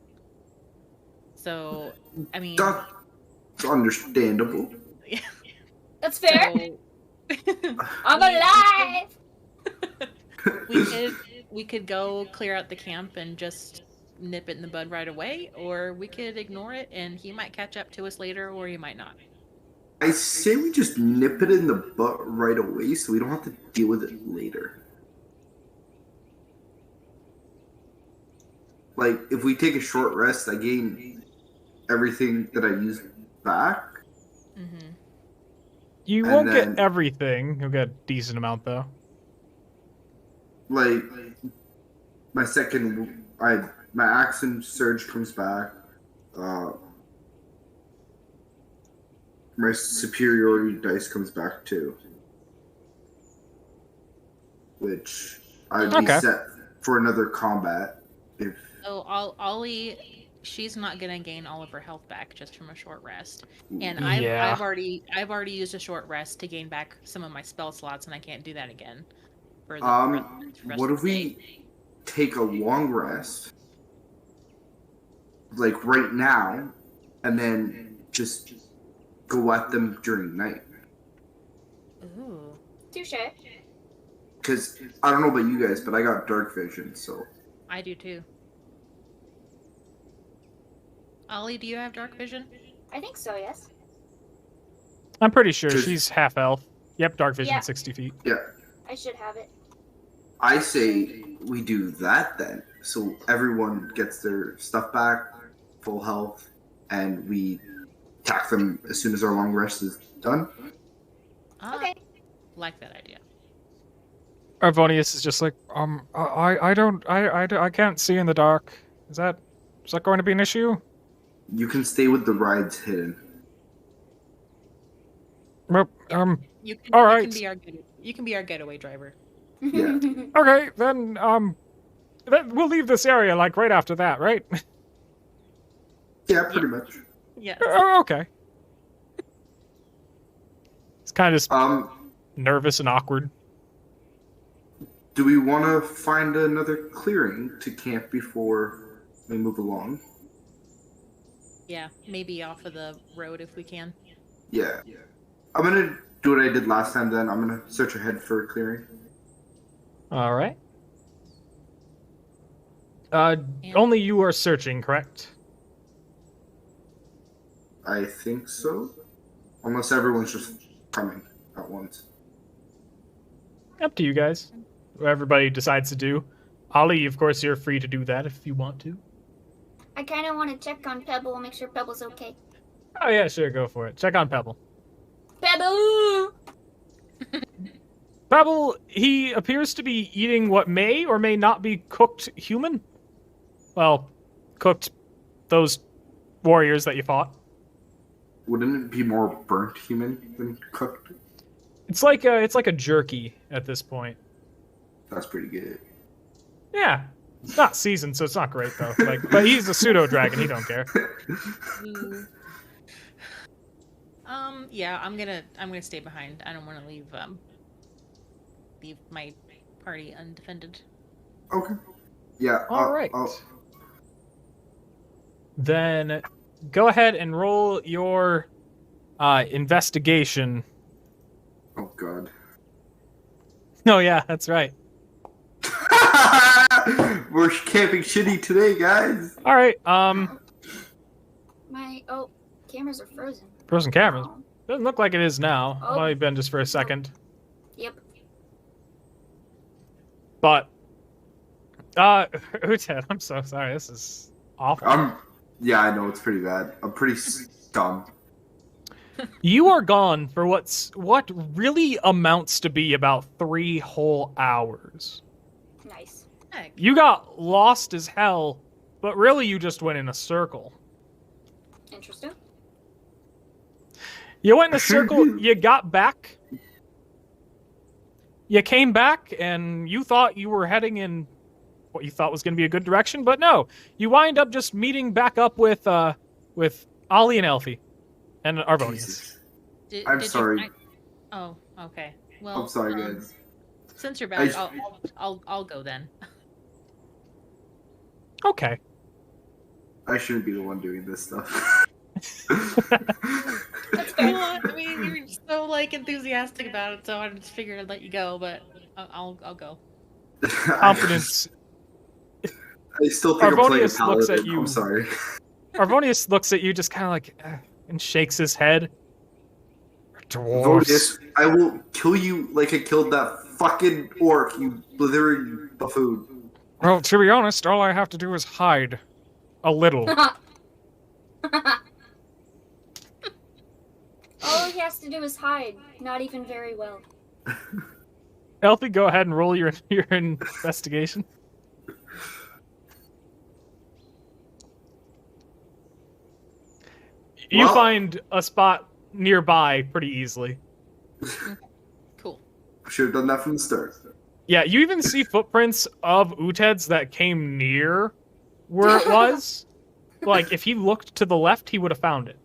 So, I mean, That's understandable. That's fair. so- I'm alive. we could go clear out the camp and just nip it in the bud right away, or we could ignore it and he might catch up to us later, or he might not. I say we just nip it in the butt right away so we don't have to deal with it later. Like, if we take a short rest, I gain everything that I used back. Mm-hmm. You And won't then- get everything. You'll get a decent amount, though. Like, my accent surge comes back. My superiority dice comes back too, which I'd be Okay. set for another combat. If So Ollie, she's not gonna gain all of her health back just from a short rest. And Yeah. I've already used a short rest to gain back some of my spell slots, and I can't do that again. For the rest what of if the day. we take a long rest, like right now, and then just go at them during night? Ooh. Touche. Because I don't know about you guys, but I got dark vision, so I do too. Ollie, do you have dark vision? I think so. Yes. I'm pretty sure Just- she's half elf. Yep, dark vision, Yeah. 60 feet. yeah. I should have it. I say we do that then, so everyone gets their stuff back, full health, and we attack them as soon as our long rest is done. Okay. Like that idea. Arvonius is just like, I can't see in the dark. Is that going to be an issue? You can stay with the rides hidden. Well, You can, All you right. can be our you can be our getaway driver. Yeah. okay, then we'll leave this area like right after that, right? Yeah, pretty much. Yeah. Oh, okay. It's kind of just Um, nervous and awkward. do we want to find another clearing to camp before we move along? Yeah. Maybe off of the road if we can. Yeah. I'm gonna do what I did last time then. I'm gonna search ahead for a clearing. All right. And- Only you are searching, correct? I think so. Unless everyone's just coming at once. Up to you guys. What everybody decides to do. Ollie, of course, you're free to do that if you want to. I kind of want to check on Pebble and make sure Pebble's okay. Oh yeah, sure, go for it. Check on Pebble. Pebble! Pebble, he appears to be eating what may or may not be cooked human. Well, cooked those warriors that you fought. Wouldn't it be more burnt human than cooked? It's like a jerky at this point. That's pretty good. Yeah. It's not seasoned, so it's not great though. Like, but he's a pseudo dragon. He don't care. Ooh. Yeah, I'm gonna stay behind. I don't want to leave my party undefended. Okay. Yeah. All right. Then go ahead and roll your investigation. Oh God. Oh yeah, that's right. We're camping shitty today, guys. All right. My cameras are frozen. Frozen cameras. Oh. Doesn't look like it is now. Oh. Might have been just for a second. Yep. But Uted, I'm so sorry. This is awful. Yeah, I know it's pretty bad. I'm pretty dumb. You are gone for what really amounts to be about 3 whole hours. Nice. Heck. You got lost as hell, but really you just went in a circle. Interesting. You went in a circle, you got back. You came back, and you thought you were heading in what you thought was going to be a good direction, but no. You wind up just meeting back up with Ollie and Elfie. And Arvonius. Jesus. Did sorry. Oh, okay. Well, I'm sorry, guys. Since you're back, I'll go then. Okay. I shouldn't be the one doing this stuff. Well, I mean, you were so like enthusiastic about it, so I just figured I'd let you go. But I'll go. Confidence. I still think I'm playing a Arvonius looks paladin. at you. I'm sorry. Arvonius looks at you just kind of like, and shakes his head. Dwarves. Vodius, I will kill you like I killed that fucking orc, you blithering buffoon. Well, to be honest, all I have to do is hide. A little. All he has to do is hide. Not even very well. Elfie, go ahead and roll your investigation. You Well- find a spot nearby pretty easily. Cool. Should have done that from the start. Yeah, you even see footprints of Uted's that came near where it was. Like, if he looked to the left, he would have found it.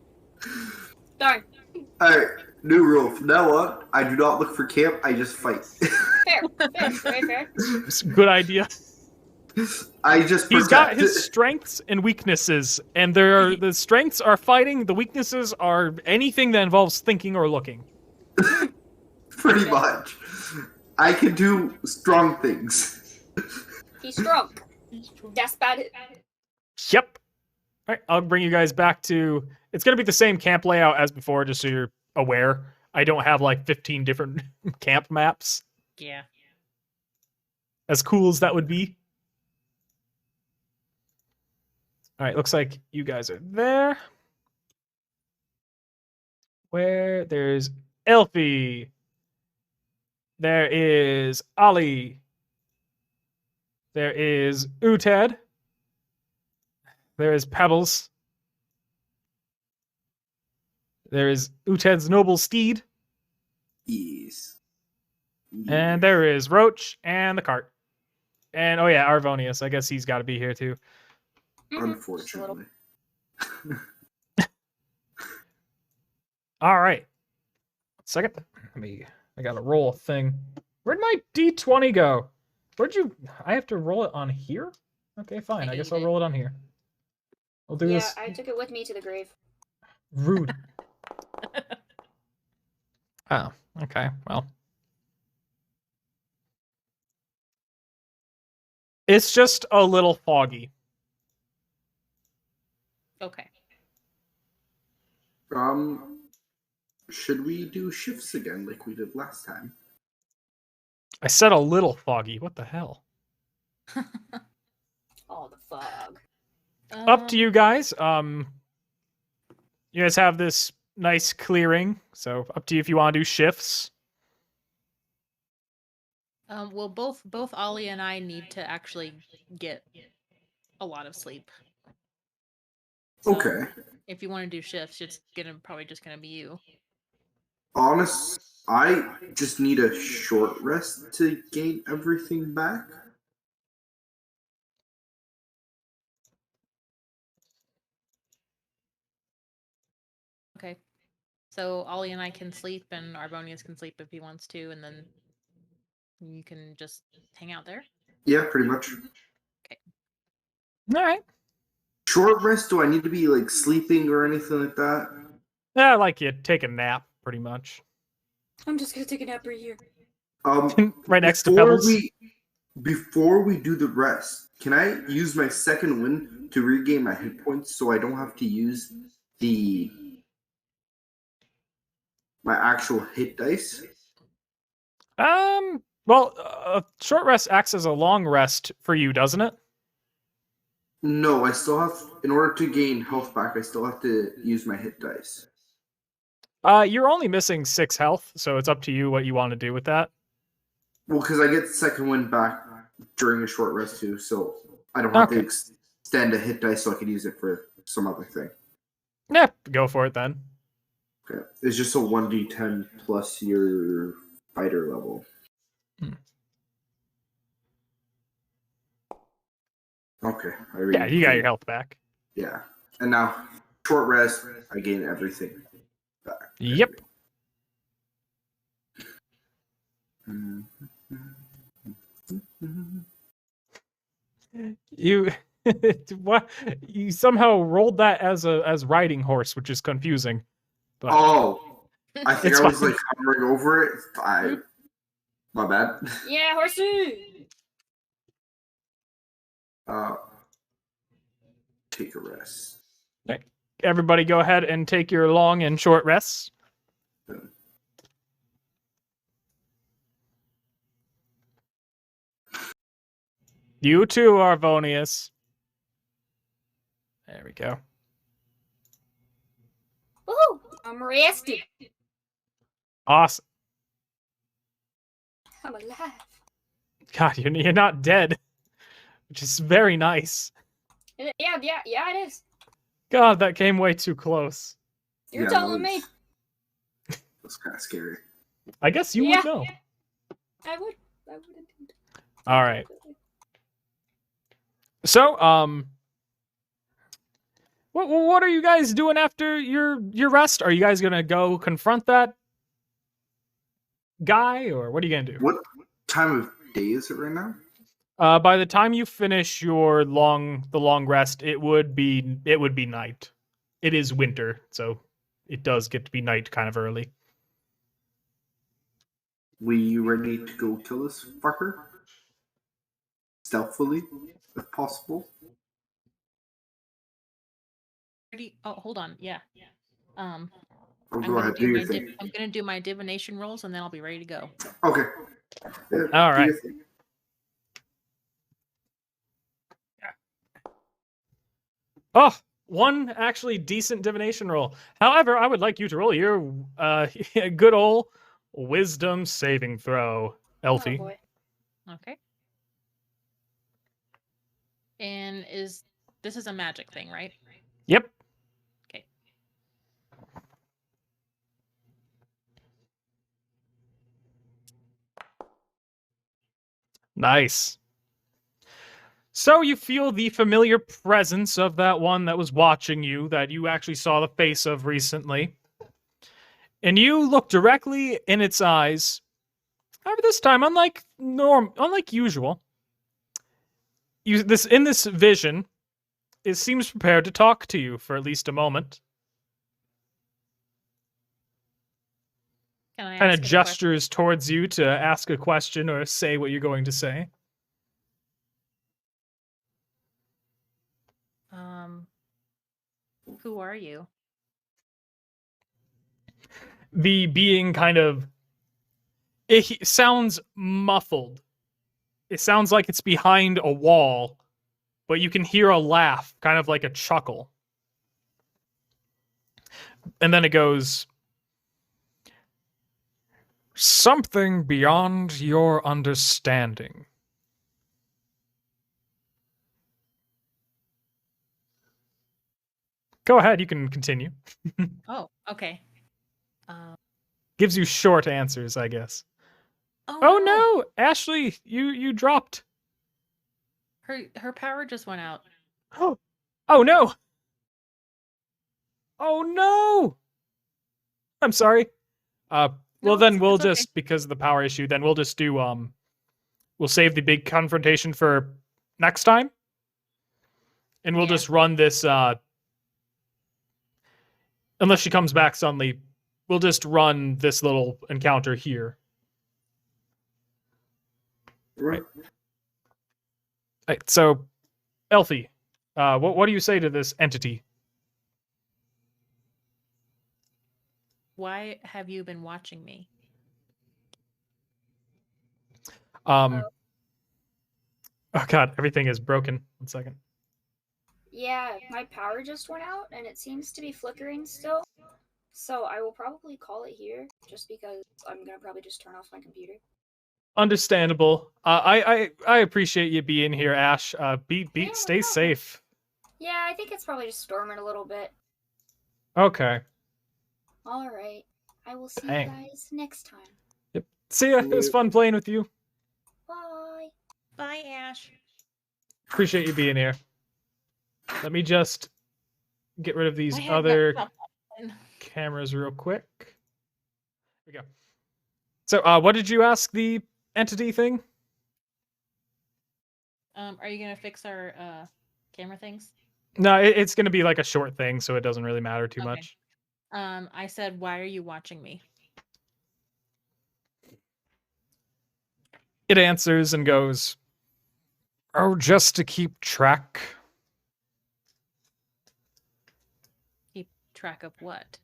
Darn. Alright, new rule. From now on, I do not look for camp, I just fight. Fair. Very fair. It's a good idea. I just He's got protect. his strengths and weaknesses, and the strengths are fighting, the weaknesses are anything that involves thinking or looking. Pretty much. I can do strong things. He's strong. That's about it. Yep. All right, I'll bring you guys back to... It's going to be the same camp layout as before, just so you're aware. I don't have like 15 different camp maps. Yeah. As cool as that would be. All right, looks like you guys are there. Where there's Elfie. There is Ollie. There is Uted. There is Pebbles. There is Uted's noble steed. Yes. And there is Roach and the cart. And oh yeah, Arvonius. I guess he's got to be here too. Unfortunately. All right. Second. I got to roll a thing. Where'd my D20 go? I have to roll it on here? Okay, fine. I guess I'll roll it on here. I'll do Yeah, this. I took it with me to the grave. Rude. Oh, okay. Well. It's just a little foggy. Okay. Should we do shifts again like we did last time? I said a little foggy. What the hell? Oh, the fog. Up to you guys. You guys have this nice clearing, so up to you if you want to do shifts. Well, both Ollie and I need to actually get a lot of sleep. So, Okay. If you want to do shifts, it's probably just gonna be you. I just need a short rest to gain everything back. Okay. So Ollie and I can sleep, and Arbonius can sleep if he wants to, and then you can just hang out there. Yeah, pretty much. All right. Short rest? Do I need to be like sleeping or anything like that? Yeah, like you take a nap, pretty much. I'm just gonna take a nap right here. Right next to before Pebbles. Before we do the rest, can I use my second win to regain my hit points so I don't have to use my actual hit dice? Well, short rest acts as a long rest for you, doesn't it? No, I still have, in order to gain health back, I still have to use my hit dice. You're only missing 6 health, so it's up to you what you want to do with that. Well, because I get second win back during a short rest too, so I don't have to extend a hit dice so I can use it for some other thing. Yeah, go for it then. Okay. It's just a 1d10 plus your fighter level. Okay. Yeah, you got your health back. Yeah. And now, short rest, I gain everything back. Yep. You what? You somehow rolled that as riding horse, which is confusing. But Oh, I think It's I was fine. like hovering over it. My bad. Yeah, horsey. Take a rest. everybody, go ahead and take your long and short rests. You too, Arvonius. There we go. Woohoo! I'm rested. Awesome. I'm alive. God, you're not dead, which is very nice. Yeah, it is. God, that came way too close. You're Yeah, telling me. That's kind of scary. I guess you Yeah. would know. I would indeed. All right. So, what are you guys doing after your rest? Are you guys gonna go confront that guy, or what are you gonna do? What time of day is it right now? By the time you finish the long rest, it would be night. It is winter, so it does get to be night kind of early. We ready to go kill this fucker? Stealthily, if possible. Oh, hold on. Yeah. Oh, I'm go gonna ahead, do do my your thing. I'm gonna do my divination rolls, and then I'll be ready to go. Okay. Yeah, All do right. your thing. Oh, one actually decent divination roll. However, I would like you to roll your good old wisdom saving throw, Elfie. Oh boy. Okay. And this is a magic thing, right? Yep. Okay. Nice. So you feel the familiar presence of that one that was watching you, that you actually saw the face of recently. And you look directly in its eyes. However, this time, unlike usual, in this vision, it seems prepared to talk to you for at least a moment. Can I Kind ask of it a question? gestures towards you to ask a question or say what you're going to say. Who are you? The being kind of... It sounds muffled. It sounds like it's behind a wall, but you can hear a laugh, kind of like a chuckle. And then it goes... Something beyond your understanding. Go ahead, you can continue. Oh, okay. gives you short answers, I guess. Oh no, Ashley, you dropped. Her power just went out. Oh, oh no. Oh no. I'm sorry. Well No, then it's- we'll it's okay. just because of the power issue, then we'll just do we'll save the big confrontation for next time. And we'll Yeah. just run this unless she comes back suddenly, we'll just run this little encounter here. Right. Right, so Elfie, what do you say to this entity? Why have you been watching me? Oh god, everything is broken. 1 second. Yeah, my power just went out and it seems to be flickering still. So I will probably call it here just because I'm gonna probably just turn off my computer. Understandable. I appreciate you being here, Ash. Yeah, no Stay problem. safe. Yeah, I think it's probably just storming a little bit. Okay. Alright. I will see Dang. you guys next time. Yep. See ya. It was fun playing with you. Bye. Bye, Ash. Appreciate you being here. Let me just get rid of these I had that other stuff on. cameras real quick. Here we go. So, what did you ask the entity thing? Are you gonna fix our camera things? No, it's going to be like a short thing, so it doesn't really matter too Okay. much. I said, why are you watching me? It answers and goes, Oh, just to keep track. Keep track of what?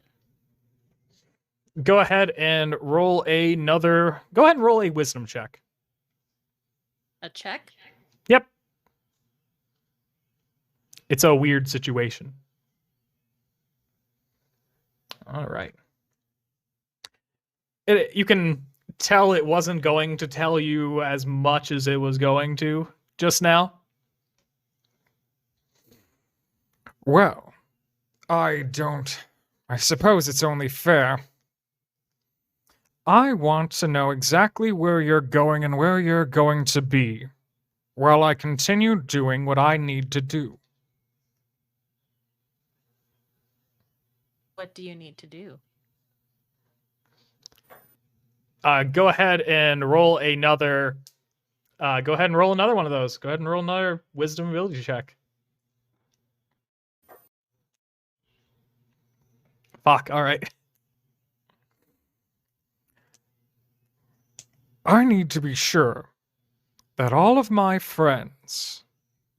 go ahead and roll another. Go ahead and roll a wisdom check. A check? Yep. It's a weird situation. All right. You can tell it wasn't going to tell you as much as it was going to just now. Well, I suppose it's only fair. I want to know exactly where you're going and where you're going to be, while I continue doing what I need to do. What do you need to do? Go ahead and roll another. Go ahead and roll another one of those. Go ahead and roll another wisdom ability check. Fuck. All right. I need to be sure that all of my friends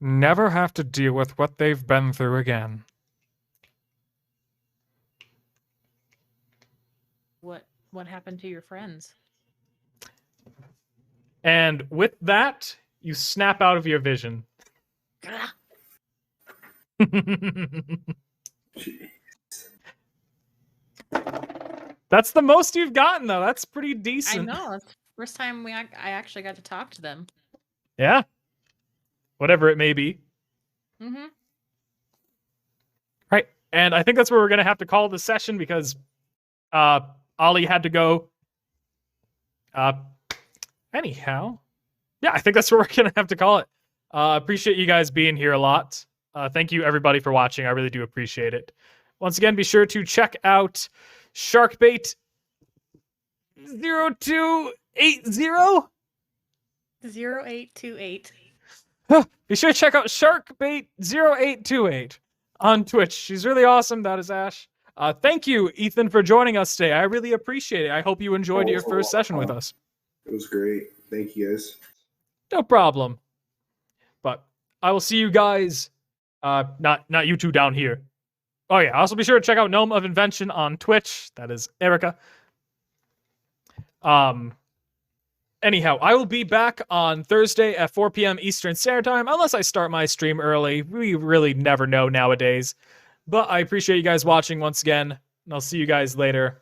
never have to deal with what they've been through again. What happened to your friends? And with that, you snap out of your vision. That's the most you've gotten, though. That's pretty I decent. know. That's the first time I actually got to talk to them. Yeah. Whatever it may be. Mm-hmm. Right. And I think that's where we're going to have to call the session because Ollie had to go. Anyhow. Yeah, I think that's where we're going to have to call it. Appreciate you guys being here a lot. Thank you, everybody, for watching. I really do appreciate it. Once again, be sure to check out Sharkbait 0280. 0828. Be sure to check out Sharkbait 0828 on Twitch. She's really awesome. That is Ash. Thank you, Ethan, for joining us today. I really appreciate it. I hope you enjoyed your first session with us. It was great. Thank you guys. No problem. But I will see you guys. Not you two down here. Oh yeah. Also be sure to check out Gnome of Invention on Twitch. That is Erica. Anyhow, I will be back on Thursday at 4 p.m. Eastern Standard Time, unless I start my stream early. We really never know nowadays. But I appreciate you guys watching once again, and I'll see you guys later.